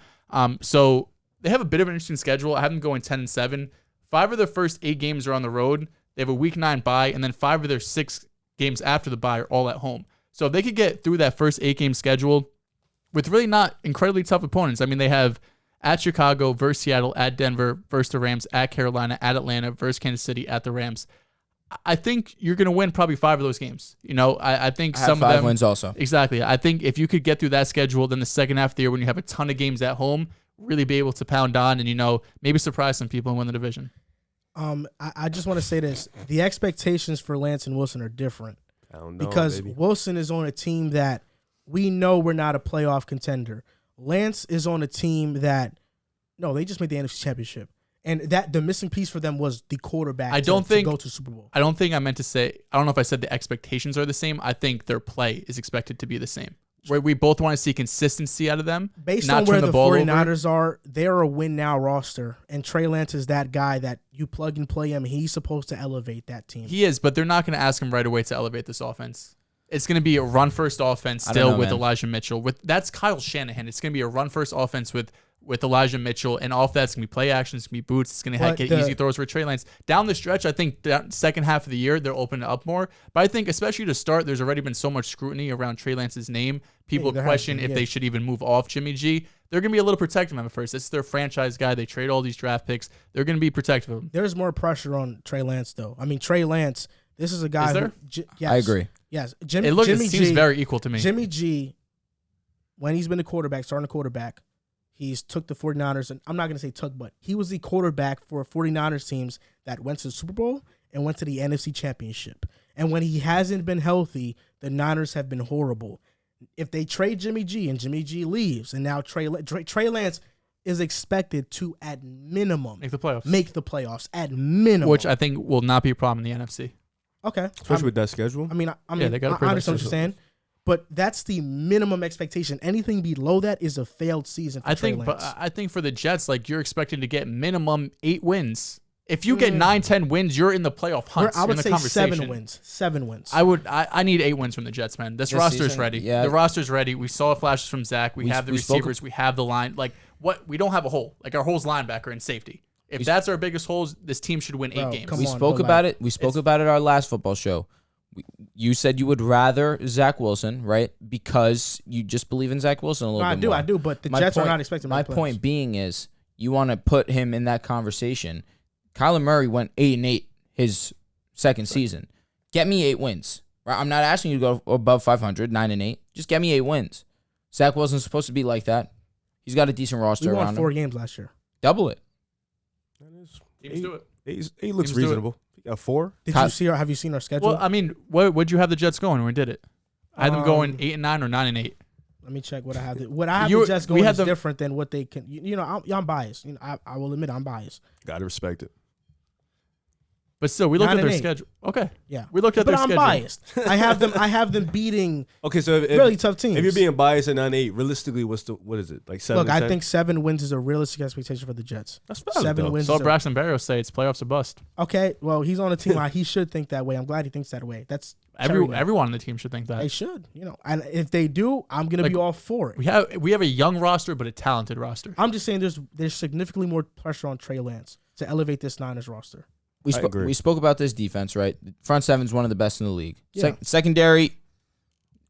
So they have a bit of an interesting schedule. I have them going 10-7. 5 of their first 8 games are on the road. They have a week 9 bye, and then 5 of their 6 games after the bye are all at home. So if they could get through that first 8-game schedule with really not incredibly tough opponents. I mean, they have at Chicago, versus Seattle, at Denver, versus the Rams, at Carolina, at Atlanta, versus Kansas City, at the Rams. I think you're going to win probably 5 of those games. I think some of them 5 wins also. Exactly. I think if you could get through that schedule, then the second half of the year when you have a ton of games at home, really be able to pound on and, maybe surprise some people and win the division. I just want to say this. The expectations for Lance and Wilson are different. I don't know, because baby. Wilson is on a team that we know we're not a playoff contender. Lance is on a team that, no, they just made the NFC Championship. And that the missing piece for them was the quarterback to go to Super Bowl. I don't think I meant to say, I don't know if I said the expectations are the same. I think their play is expected to be the same. Where we both want to see consistency out of them. Based on where the 49ers are, they're a win-now roster. And Trey Lance is that guy that you plug and play him. He's supposed to elevate that team. He is, but they're not going to ask him right away to elevate this offense. It's going to be a run-first offense still with Elijah Mitchell. That's Kyle Shanahan. It's going to be a run-first offense with Elijah Mitchell, and all of that's going to be play action, it's going to be boots, it's going to get easy throws for Trey Lance. Down the stretch, I think that second half of the year, they'll open it up more. But I think, especially to start, there's already been so much scrutiny around Trey Lance's name. People question if they should even move off Jimmy G. They're going to be a little protective of him at first. It's their franchise guy. They trade all these draft picks. They're going to be protective of him. There's more pressure on Trey Lance, though. I mean, Trey Lance, this is a guy. Is there? Yes, I agree. Yes. Jimmy seems very equal to me. Jimmy G, when he's been the quarterback, starting the quarterback, he's took the 49ers, and I'm not going to say took, but he was the quarterback for 49ers teams that went to the Super Bowl and went to the NFC Championship. And when he hasn't been healthy, the Niners have been horrible. If they trade Jimmy G and Jimmy G leaves, and now Trey Lance is expected to, at minimum, make the playoffs at minimum. Which I think will not be a problem in the NFC. Okay. Especially with that schedule. I mean, they got I understand what you're saying. But that's the minimum expectation. Anything below that is a failed season for Trey Lance. But I think for the Jets, you're expecting to get minimum 8 wins. If you get 9-10 wins, you're in the playoff hunt. I would say 7 wins. 7 wins. I need 8 wins from the Jets, man. This roster's ready. Yeah. The roster's ready. We saw flashes from Zach. We have the receivers. We have the line. We don't have a hole. Our hole's linebacker and safety. If that's our biggest holes, this team should win 8 games. We spoke about it. We spoke about it our last football show. You said you would rather Zach Wilson, right? Because you just believe in Zach Wilson a little bit more. I do, but the Jets are not expecting my point being is you want to put him in that conversation. Kyler Murray went 8-8 his second season. Get me 8 wins. Right? I'm not asking you to go above 500, 9-8. Just get me 8 wins. Zach wasn't supposed to be like that. He's got a decent roster We around won him. 4 games last year. Double it. Teams do it. 8 looks Teams do it. reasonable. You got 4. Have you seen our schedule? Well, I mean, what'd you have the Jets going when we did it? I had them going 8-9 or 9-8. Let me check what I have. What I have You- the Jets we going had is them- different than what they can. You know, I'm biased. You know, I will admit I'm biased. Gotta respect it. But still, we looked at their 9-8. schedule. Okay. Yeah, We looked at but their I'm schedule. biased. I have them beating Okay, so if, really tough teams. if you're being biased at 9-8, realistically, what is it? Like 7? Look, I 10? think 7 wins is a realistic expectation for the Jets. That's valid, 7 though. wins. Saw is a- Braxton Berrios say it's playoffs or bust. Okay, well, he's on a team. He should think that way. I'm glad he thinks that way. That's cherry now. Everyone on the team should think They that. should, you know. And if they do, I'm gonna Like, be all for it. We have a young roster, but a talented roster. I'm just saying there's significantly more pressure on Trey Lance to elevate this Niners roster. We, I agree. we spoke about this defense, right? Front seven's one of the best in the league. Yeah. Secondary,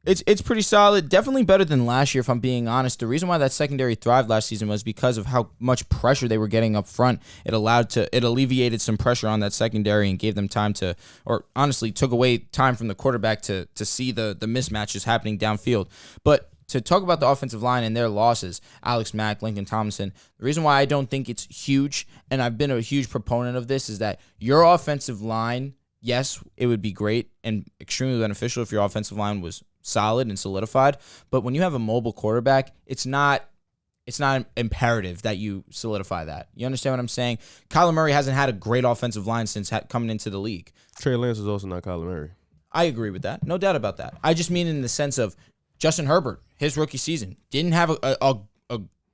it's pretty solid. Definitely better than last year, if I'm being honest. The reason why that secondary thrived last season was because of how much pressure they were getting up front. It alleviated some pressure on that secondary and gave them time to, or honestly took away time from the quarterback to see the mismatches happening downfield. But to talk about the offensive line and their losses, Alex Mack, Lincoln Tomlinson, the reason why I don't think it's huge, and I've been a huge proponent of this, is that your offensive line, yes, it would be great and extremely beneficial if your offensive line was solid and solidified, but when you have a mobile quarterback, it's not imperative that you solidify that. You understand what I'm saying? Kyler Murray hasn't had a great offensive line since coming into the league. Trey Lance is also not Kyler Murray. I agree with that. No doubt about that. I just mean in the sense of Justin Herbert, his rookie season, didn't have a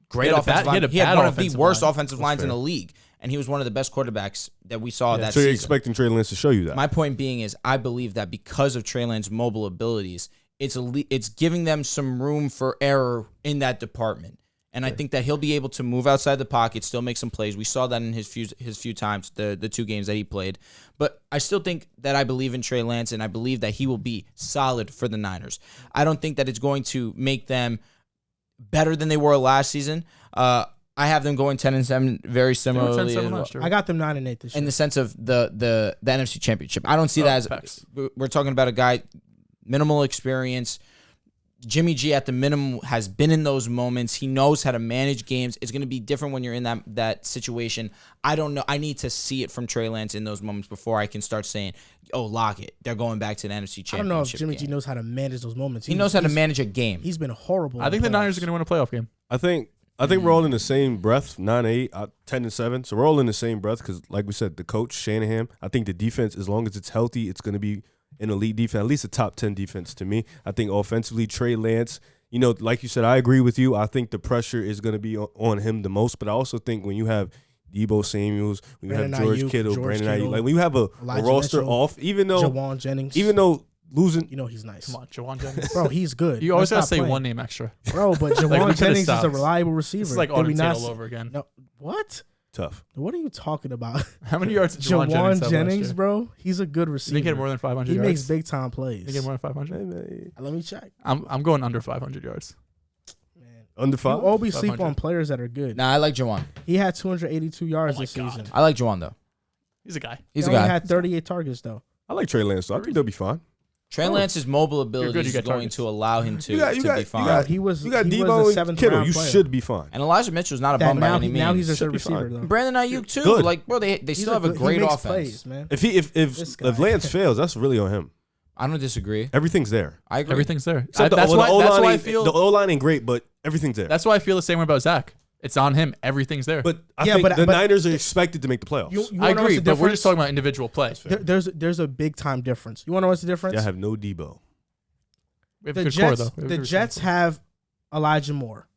great He had a offensive bad- line. he had a He had bad one of the offensive worst line. offensive lines in the league, and he was one of the best quarterbacks that we saw that So you're season. expecting Trey Lance to show you that? My point being is I believe that because of Trey Lance's mobile abilities, it's giving them some room for error in that department. And I think that he'll be able to move outside the pocket, still make some plays. We saw that in his few times, the 2 games that he played. But I still think that I believe in Trey Lance, and I believe that he will be solid for the Niners. I don't think that it's going to make them better than they were last season. I have them going 10-7, very similarly. 10-7 last year. I got them 9-8 this year. In the sense of the NFC Championship. I don't see that as facts. we're talking about a guy, minimal experience. Jimmy G at the minimum has been in those moments. He knows how to manage games. It's going to be different when you're in that situation. I don't know. I need to see it from Trey Lance in those moments before I can start saying, "Oh, lock it. They're going back to the NFC Championship." I don't know if Jimmy G game." knows how to manage those moments. He knows how to manage a game. He's been horrible. I think the Niners are going to win a playoff game. I think we're all in the same breath. 9-8, 10-7. So we're all in the same breath because, like we said, the coach Shanahan. I think the defense, as long as it's healthy, it's going to be an elite defense, at least a top 10 defense to me. I think offensively, Trey Lance. You know, like you said, I agree with you. I think the pressure is going to be on him the most. But I also think when you have Deebo Samuels, when you have Brandon George Ayuk, Kittle, George Brandon Kittle, Ayuk, like when you have a Elijah roster Mitchell, off, even though losing, you know he's nice. Come on, Jawan Jennings. Bro, he's good. You always got to Let's say stop playing. one name extra. Bro, but Like, we Jawan could've Jennings is a stopped. reliable receiver. It's like Did we Arden not Tate all s- over again. No, what? tough. What are you talking about? How many yards did Jawan Jennings have last Jennings, year? bro, he's a good You receiver. think he had more than 500 He yards? makes big time plays. You think he had more than 500? Let me check. I'm going under 500 yards. Man, Under you 5? always sleep 500. on players that are good. Nah, I like Jawan. He had 282 yards Oh my this God. season. I like Jawan though. He's a guy. He's he a only guy. had 38 targets though. I like Trey Lance, so I think they'll be fine. Trey Lance's mobile good, ability you is got going targets. to allow him to, You got- you to got- be you fine. got- He was You got he Deebo was a and seventh Kittle. round You player. should be fine. And Elijah Mitchell's not a That bum by now, any now means. he's a Should be receiver fine. though. Brandon Ayuk too. Good. Like, bro, they He's still have a good- he great makes offense. plays, man. If This guy. Lance fails, that's really on him. I don't disagree. Everything's there. I agree. Everything's there. Except That's the why O-line I ain't- feel. the O-line ain't great, but everything's there. That's why I feel the same way about Zach. It's on him. Everything's there. But I Yeah, think but- the but- Niners are expected to make the playoffs. You I wanna know what's agree, the but we're difference? just talking about individual plays. There's a big time difference. You want to know what's the difference? Y'all have no Debo. We have the a good Jets, core, though. We have a the good Jets receiver. have Elijah Moore,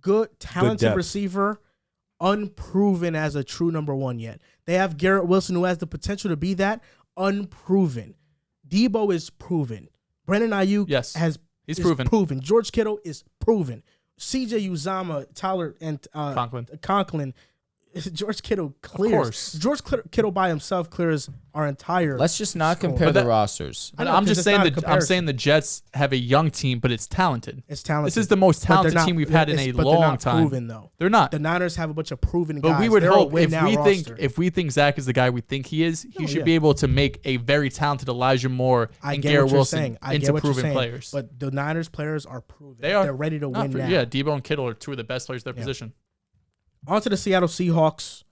good, talented depth. receiver, unproven as a true number one yet. They have Garrett Wilson, who has the potential to be that, unproven. Debo is proven. Brandon Ayuk Yes, he's is proven. George Kittle is proven. CJ Uzama, Tyler, and Conklin. Conklin, George Kittle clears. Of course. George Kittle by himself clears our entire. Let's just not score. compare But the that- rosters. I know, I'm 'cause just it's saying not a that I'm comparison. saying the Jets have a young team, but it's talented. It's talented. This is the most But they're talented not- team we've had in a but they're long not time. Proven though. They're not. The Niners have a bunch of proven But guys. we would They're a hope win now roster. if we think Zach is the guy we think he is, he Oh, should yeah. be able to make a very talented Elijah Moore I and get Garrett what you're Wilson saying. I into get what you're proven saying. players. But the Niners players are proven. They are. They're ready to win now. Yeah, Debo and Kittle are two of the best players at their position. On to the Seattle Seahawks.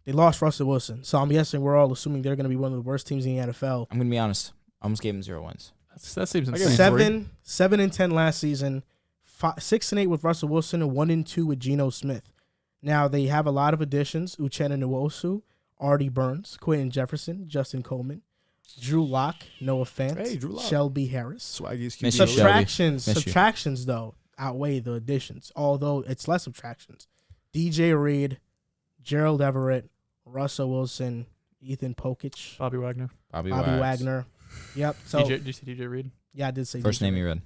They lost Russell Wilson. So I'm guessing we're all assuming they're going to be one of the worst teams in the NFL. I'm gonna be honest. I almost gave them 0 wins. That seems I insane. guess 7-10 last season, 6-8 with Russell Wilson, and 1-2 with Geno Smith. Now they have a lot of additions: Uchenna Nwosu, Artie Burns, Quentin Jefferson, Justin Coleman, Drew Lock, Noah Fant, Hey, Drew Lock. Shelby Harris. Swaggiest Miss QB. you, Shelby. Miss you. Subtractions though outweigh the additions. Although it's less subtractions. DJ Reed, Gerald Everett, Russell Wilson, Ethan Pokic, Bobby Wagner. Bobby Wagner. Wagner. Yep. So Did you see DJ Reed? yeah, I did say First DJ name Reed. you read.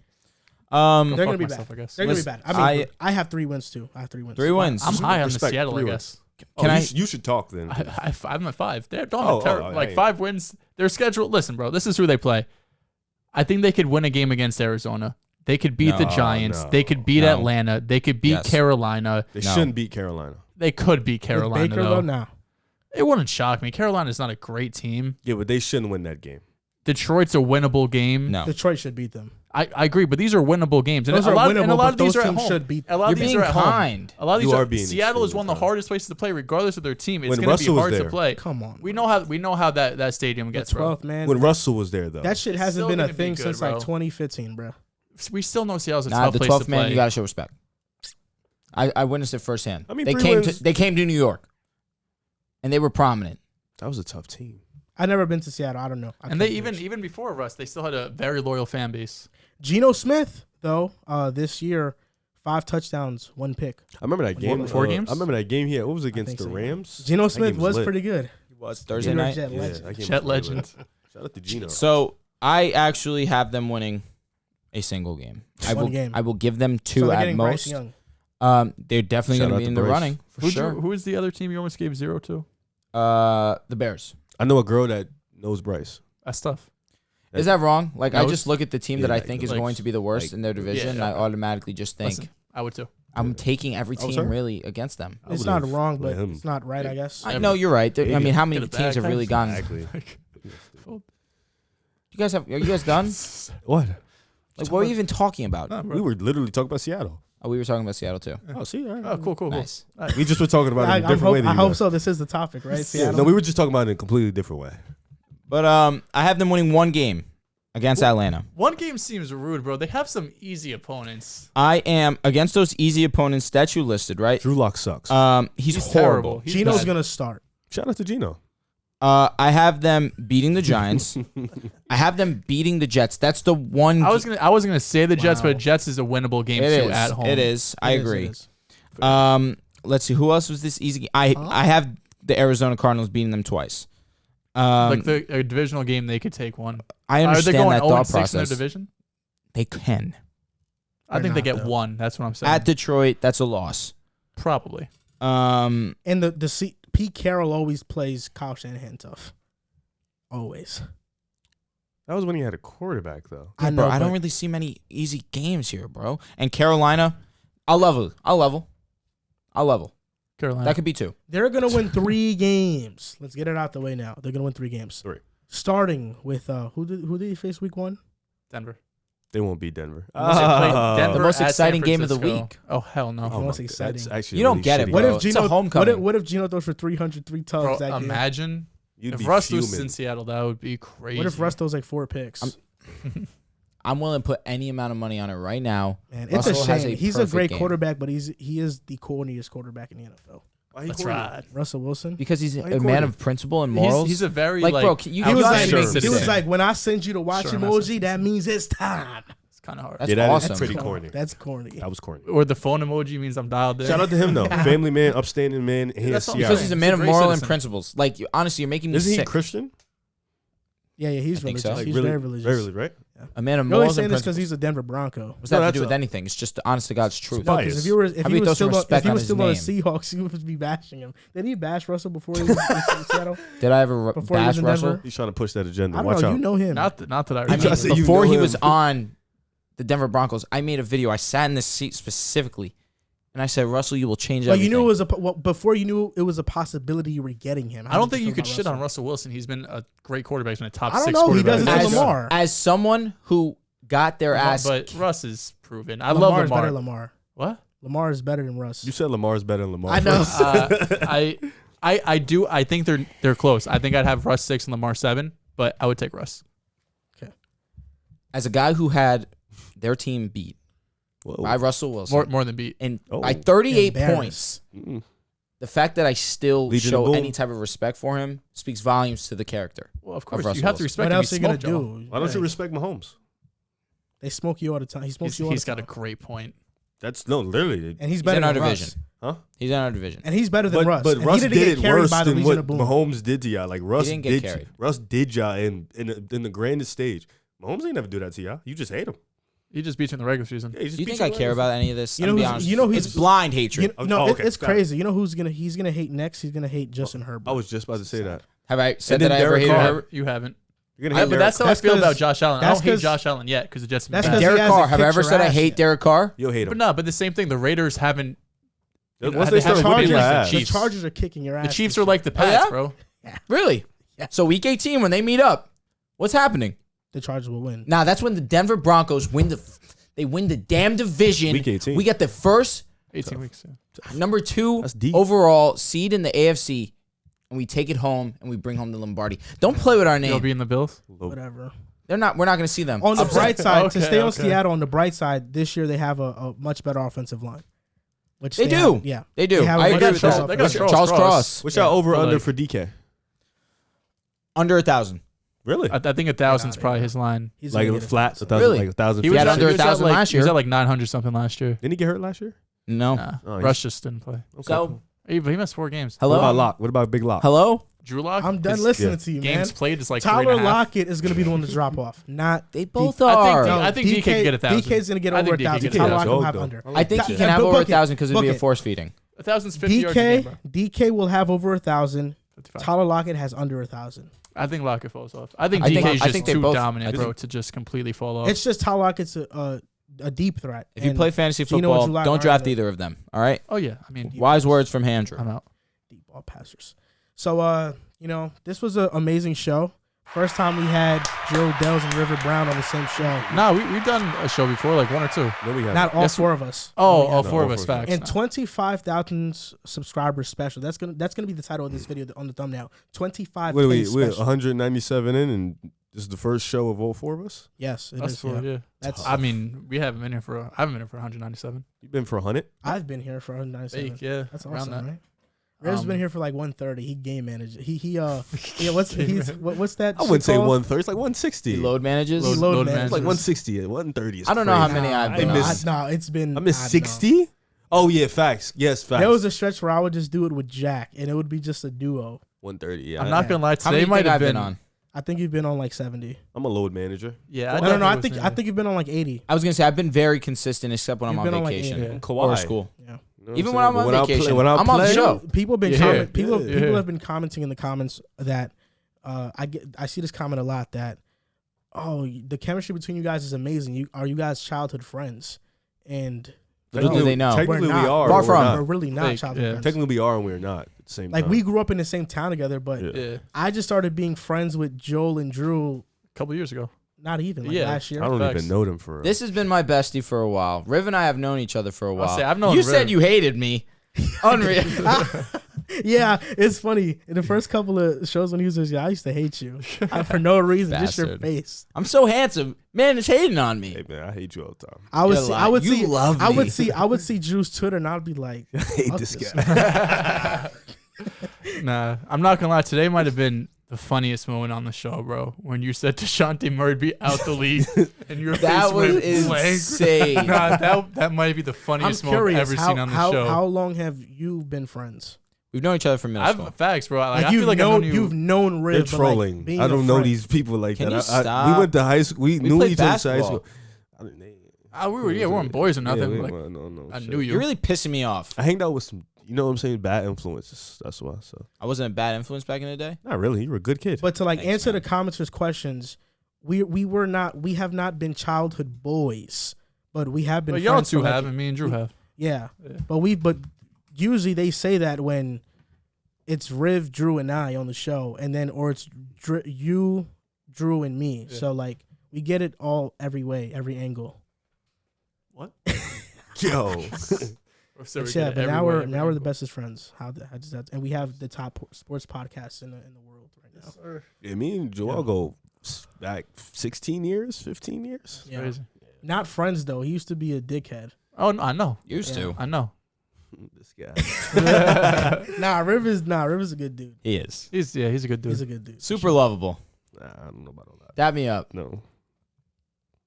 They're Fuck gonna be myself, bad. I guess. They're gonna be Listen, bad. I mean, I have 3 wins too. I have 3 wins. 3 wins. I'm high on the Respect, Seattle, I 3 guess. Can Oh, I- you should talk then. I'm at 5. They're don't Oh, have ter- oh, like hey. 5 wins. Their schedule. Listen, bro, this is who they play. I think they could win a game against Arizona. They could beat the No, Giants. no. They could beat No. Atlanta. They could beat Yes. Carolina. They No. shouldn't beat Carolina. They could beat With Carolina Baker though. though, now. It wouldn't shock me. Carolina's not a great team. Yeah, but they shouldn't win that game. Detroit's a winnable game. No. Detroit should beat them. I agree, but these are winnable games. And Those a are lot, winnable, and a lot but of these those are at teams home. should beat A lot You're of these being are at home. kind. A lot of these You are are being Seattle is extremely one of the kind. hardest places to play, regardless of their team. It's When going to be Russell was hard to there. play. Come on. We know how that stadium The gets, bro. 12th, man. When Russell was there, though. That shit It's hasn't still been a gonna be thing good, since bro. like 2015, bro. We still know Seattle's a Nah, tough the place 12th to man, play. you gotta show respect. I witnessed it firsthand. I mean, they 3 came wins- to they came to New York, and they were prominent. That was a tough team. I've never been to Seattle. I don't know. And they even before Russ, they still had a very loyal fan base. Geno Smith though, this year, 5 touchdowns, 1 pick. I remember that game. 4 games? I remember that game he had. What was it against think the so, yeah. Rams? Geno That Smith game was lit. pretty good. Was Thursday New York night. Jet Yeah, legend. that game Jet was really legend. lit. Shout out to Geno. So I actually have them winning a single game. One game. I will give them 2 So they're at getting Bryce most. Young. They're definitely Shout going to out be to in the Bryce. running for sure. Who is the other team you almost gave 0 to? The Bears. I know a girl that knows Bryce. That's tough. Is that wrong? Like I Those- just look at the team Yeah, that I like think is like- going to be the worst like- in their division, yeah. and I automatically just think Listen, I would too. I'm taking every Oh, team sorry. really against them. I It's would've not wrong, but let him- it's not right, I guess. I know you're right. I mean, how many Get a teams bag. have really gotten? Exactly. You guys have? Are you guys done? What? Like, what are you even talking about? Nah, bro. We were literally talking about Seattle. Oh, we were talking about Seattle too. Oh, see? All right. Oh, cool. Nice. We just were talking about it in a different way than I you hope guys. so. This is the topic, right? Yeah, Seattle. no, we were just talking about it in a completely different way. But I have them winning 1 game against Atlanta. One game seems rude, bro. They have some easy opponents. I am against those easy opponents that you listed, right? Drew Lock sucks. He's He's horrible. terrible. He's Geno's bad. gonna start. Shout out to Geno. I have them beating the Giants. I have them beating the Jets. That's the one. I was gonna say the Jets, Wow. but Jets is a winnable game It too is. at home. It is. I It is, agree. it is. Let's see. Who else was this easy? I have the Arizona Cardinals beating them twice. Like a divisional game, they could take one. I Are they understand going that 0-6 thought in their process. division? They can. I They're think they not, get though. one. That's what I'm saying. At Detroit, that's a loss. Probably. And Pete Carroll always plays Kyle Shanahan tough. Always. That was when he had a quarterback, though. I Bro, know. I don't but really see many easy games here, bro. And Carolina, I'll level. Carolina. That could be 2. They're gonna win 3 games. Let's get it out the way now. They're gonna win 3 games. 3. Starting with who did he face week 1? Denver. They won't beat Denver. Unless they play Denver The most at San exciting game of the Francisco. week. Oh hell no. Oh, my most God, exciting. that's actually You don't really get it, shitty. What bro. if It's a Geno? homecoming. What if Geno throws for 303 tugs Bro, that game? imagine You'd if be Russ loses fuming. in Seattle, that would be crazy. What if Russ throws like 4 picks? I'm willing to put any amount of money on it right now. Man, it's Russell a has shame. a He's a perfect great game. quarterback, but he is the corniest quarterback in the NFL. Why he That's corny? right. Russell Wilson. Because he's Why a you man corny? of principle and morals. He's a very Like, like, bro, you- He was gotta like, make he sense. was like, when I send you the watch Sure, emoji, that means it's time. it's kind of hard. That's Yeah, that is awesome. pretty corny. That's corny. That was corny. Or the phone emoji means I'm dialed in. Shout out to him, though. Family man, upstanding man. He has That's what I'm Seattle. Because he's a He's man a of great moral and citizen. principles. Like, honestly, you're making me Isn't he sick. Christian? Yeah, he's I think religious. so. Like He's really, very religious. very religious, right? A man of You're only morals and saying this because principles. he's a Denver Bronco. What's that No, have to do that's with a- anything? It's just the honest to God's truth. No, Because if you were, if How he about was throw some still, respect if he on was his still on the name? Seahawks, you would be bashing him. Did he bash Russell before he was in Seattle? Did I ever Before he was bash in Russell? Denver? He's trying to push that agenda. I don't Watch know. out. You know him. Not that I I remember. mean, trying to say you before know he him. was on the Denver Broncos, I made a video. I sat in this seat specifically, and I said, "Russell, you will change But everything." you knew it was before you knew it was a possibility you were getting him. I don't think you could shit on Russell Wilson. He's been a great quarterback. He's been a top I don't 6 know. He quarterback. does it to as, Lamar. as someone who got their ass. But Russ is proven. I Lamar love is better Lamar. than Lamar. What? Lamar is better than Russ. You said Lamar's better than Lamar. I know. I do. I think they're close. I think I'd have Russ 6 and Lamar 7, but I would take Russ. As a guy who had their team beat Whoa. by Russell Wilson More than beat. and Oh. by 38 Embarrassed. points, Mm-mm. the fact that I still Legion of show Boom. any type of respect for him speaks volumes to the character. Well, of course Russell you have to Wilson. respect What him. else are you gonna He smoked y'all. do? Why don't you Right. respect Mahomes? They smoke you all the time. He smokes you all He's the got a time. great point. That's no, literally. And he's He's better in our than division. Russ. Huh? He's in our division. And he's better than Russ. But And Russ he did didn't it get carried worse by the than Legion what of Boom. Mahomes did to y'all. Like Russ didn't get did. carried. Russ did y'all in the grandest stage. Mahomes ain't never do that to y'all. You just hate him. He just beat you in the regular season. Yeah, he just Do you beat think I care about any of this? You know I'm be who's- honest you know with who's- it's blind hatred. You know, Oh, okay. it's Got it. crazy. You know who's he's gonna hate next? He's gonna hate Justin Herbert. I was just about to say that. Have I said And then that I ever Derek hated Carr. Herbert? You haven't. You're gonna hate But that's how I That's feel 'cause- about Josh Allen. I that's don't hate 'cause- Josh Allen yet because the Jets have that's been 'cause bad. he Derek hasn't Carr. Have I kicked ever your said I ass hate yet. Derek Carr? You'll hate him. But no, but the same thing. The Raiders haven't. Once they they start have whipping Chargers your like the ass. The Chiefs. Chargers are kicking your ass. The Chiefs this are like the Oh, Pats, yeah? bro. Really? Yeah. So week 18 when they meet up, what's happening? year. The Chargers will win. Now that's when the Denver Broncos win the damn division. Week 18. We get the first 18 weeks. Yeah. number 2 That's deep. overall seed in the AFC, and we take it home and we bring home the Lombardi. Don't play with our You'll name. be in the Bills. Whatever. We're not going to see them. On the bright side, to Okay, stay on okay. Seattle, on the bright side, this year they have a much better offensive line. Which They do. have- yeah. They do. have a I much agree better with that. offensive They got line. Charles Cross. What's y'all over But under like- for DK? Under 1,000. Really? I think 1,000's Nah, probably yeah. his line. He's Like gonna get it. flat, 1,000, Really? like 1,000. was- had under at 1,000 like, last He was year. at like 900 something last year. Didn't he get hurt last year? No. Nah, Oh, Russ just didn't play. Okay. So, He missed 4 games. What hello? about Lock? What about Big Lock? Hello? Drew Lock. I'm done his listening yeah. to you, man. Games played is like Tyler 3.5. Lockett is going to be the one to drop off. Not They both D- are. I think DK can get 1,000. DK's going to get I over think DK 1,000. can Tyler get Lockett will 1,000. have Go, under. go. I think he can Book have over it. 1,000 because it'd be a Book it. force feeding. 1,000's 50 yards a game, bro. DK will have over 1,000. 55. Tyler Lockett has under 1,000. I think Lockett falls off. I think I think- DK is I just think they too both- dominant, I bro, think- to just completely fall off. It's just Tyler Lockett's a deep threat. If you And play fantasy Geno and football, Drew Lock don't aren't draft the either of them. All right? oh, yeah. I mean, Wise words from Handrew. I'm out. deep ball passers. So, this was an amazing show. First time we had Joe, Dehls, and River Brown on the same show. Nah, we've done a show before, like 1 or 2. No, we haven't. Not all Yes, 4 of us. Oh, all No, 4 of all us, 4 of us. facts. And 25,000 subscribers special. That's gonna be the title of this video on the thumbnail. 25K What are we're special. 197 in, and this is the first show of all 4 of us. Yes, it That's is. 4, Yeah. yeah. That's. I mean, I haven't been here for 197. You've been for 100. I've been here for 197. Fake, yeah. That's around awesome, that. right? Riv's been here for like 130. He game managed. Yeah. What's that? I wouldn't shit say called? 130. It's like 160. He load manages. Load Load managers. It's like 160. 130 is I don't know how crazy. many I've I been know. on. No, it's been. I miss I don't know. 60. Oh yeah, facts. Yes, facts. There was a stretch where I would just do it with Jack, and it would be just a duo. 130. Yeah, I'm not going to lie. How many Today might think have I've been been on? I think you've been on like 70. I'm a load manager. Yeah. I don't know. I definitely think was you've been on like 80. I was going to say, I've been very consistent except when You've I'm been on on like vacation. 80. Yeah. Kawhi. Or school. Yeah. You know what Even I'm when I'm saying? on But vacation, when I'm on the playing- show. People have been Yeah. people Yeah. have been commenting in the comments that I see this comment a lot that the chemistry between you guys is amazing. Are you guys childhood friends? And Little do they know. Technically, We're we not. are. Far but from. we're not. we're really not Fake, childhood yeah. friends. Technically, we are and we're not at the same Like time. we grew up in the same town together, but Yeah. Yeah. I just started being friends with Joel and Drew. A couple years ago. Not even like Yeah. last year. I don't Facts. even know them for real. This has been my bestie for a while. Riv and I have known each other for a while. say, I've known you Riv. said you hated me. Unreal. Yeah, it's funny. In the first couple of shows when he was just, I used to hate you for no reason, just your Bastard. face. I'm so handsome. Man, it's hating on me. Hey man, I hate you all the time. I would You're see, I lying. would You see, love I would me. see, I would see Drew's Twitter, and I'd be like, I hate fuck this this guy. Nah, I'm not gonna lie. Today might have been the funniest moment on the show, bro. When you said Dejounte Murray be out the league, and your That face was went blank. insane. Nah, that might be the I'm funniest moment I've curious. ever seen on the show. How long have you been friends We've known each other from middle school. Facts, bro. Like, I feel like you've known They're Riv. trolling. But, like, I don't know friend. these people like Can that. you stop? We went to high school. We knew played each other in high basketball. school. we weren't boys or nothing. Yeah, like, no. I shit. knew you. You're really pissing me off. I hanged out with some, you know what I'm saying, bad influences. That's why. So I wasn't a bad influence back in the day. not really. You were a good kid. But to like Thanks, answer man. the commenters' questions, we have not been childhood boys, but we have been. But y'all friends two for, like, have, and me and Drew have. Yeah, but usually they say that when it's Riv, Drew, and I on the show, and then or it's you, Drew, and me. Yeah. So like we get it all every way, every angle. What? Yo, So But yeah, but now we're the bestest friends. How does that? And we have the top sports podcasts in the world right now. yeah, me and Joel go back 16 years, 15 years. Yeah. Crazy. Not friends though. He used to be a dickhead. Oh, no, I know. Used Yeah. to. I know. This guy. Riv is a good dude. He is. He's a good dude. He's a good dude. Super lovable. Nah, I don't know about all that. Dab me up. No.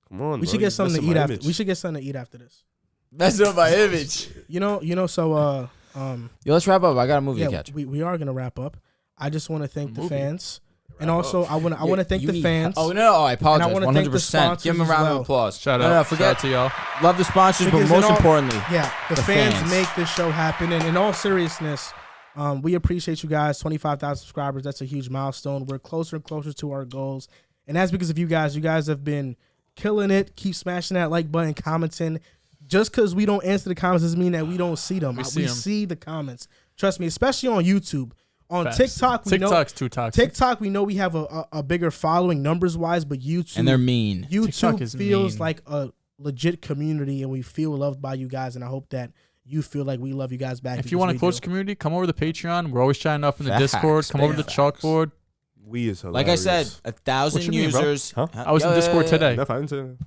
Come on, We bro. should You get something to messing eat my after. image. We should get something to eat after this. Mess up my image. You know. So Yo, let's wrap up. I got a movie yeah, to catch. we are gonna wrap up. I just want to thank the movie. fans, and also I want to thank the fans. Oh no! I apologize. wanna 100%. thank the sponsors Give him a as round well. of applause. Shout No, out. no, forget Shout out to y'all. love the sponsors, but Because most in all- importantly, Yeah, the The fans fans. make this show happen. And in all seriousness, we appreciate you guys. 25,000 subscribers. That's a huge milestone. We're closer and closer to our goals. And that's because of you guys. You guys have been killing it. Keep smashing that like button, commenting. Just because we don't answer the comments doesn't mean that we don't see them. We We see 'em. see the comments. Trust me, especially on YouTube. On Facts. TikTok, we know TikTok's too toxic. TikTok, we know we have a bigger following numbers wise, but YouTube and they're mean. TikTok YouTube is feels mean. like a legit community, and we feel loved by you guys. And I hope that you feel like we love you guys back. If you want a close community, come over to the Patreon. We're always chatting up in the Facts, Discord. Come over to the facts. chalkboard. We is Like I said, hilarious. 1,000 What you mean, bro? users. Huh? I was in Discord today. Enough, I didn't say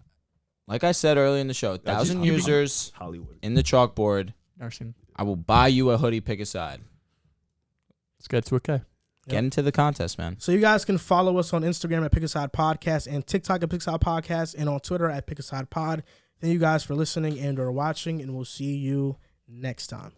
Like I said earlier in the show, 1,000 you- users Hollywood. in the chalkboard. Never seen. I will buy you a hoodie. Pick a side. Let's get to it. Okay. Get into the contest, man. So you guys can follow us on Instagram at Pick a Side Podcast and TikTok at Pick a Side Podcast and on Twitter at Pick a Side Pod. Thank you guys for listening and or watching, and we'll see you next time.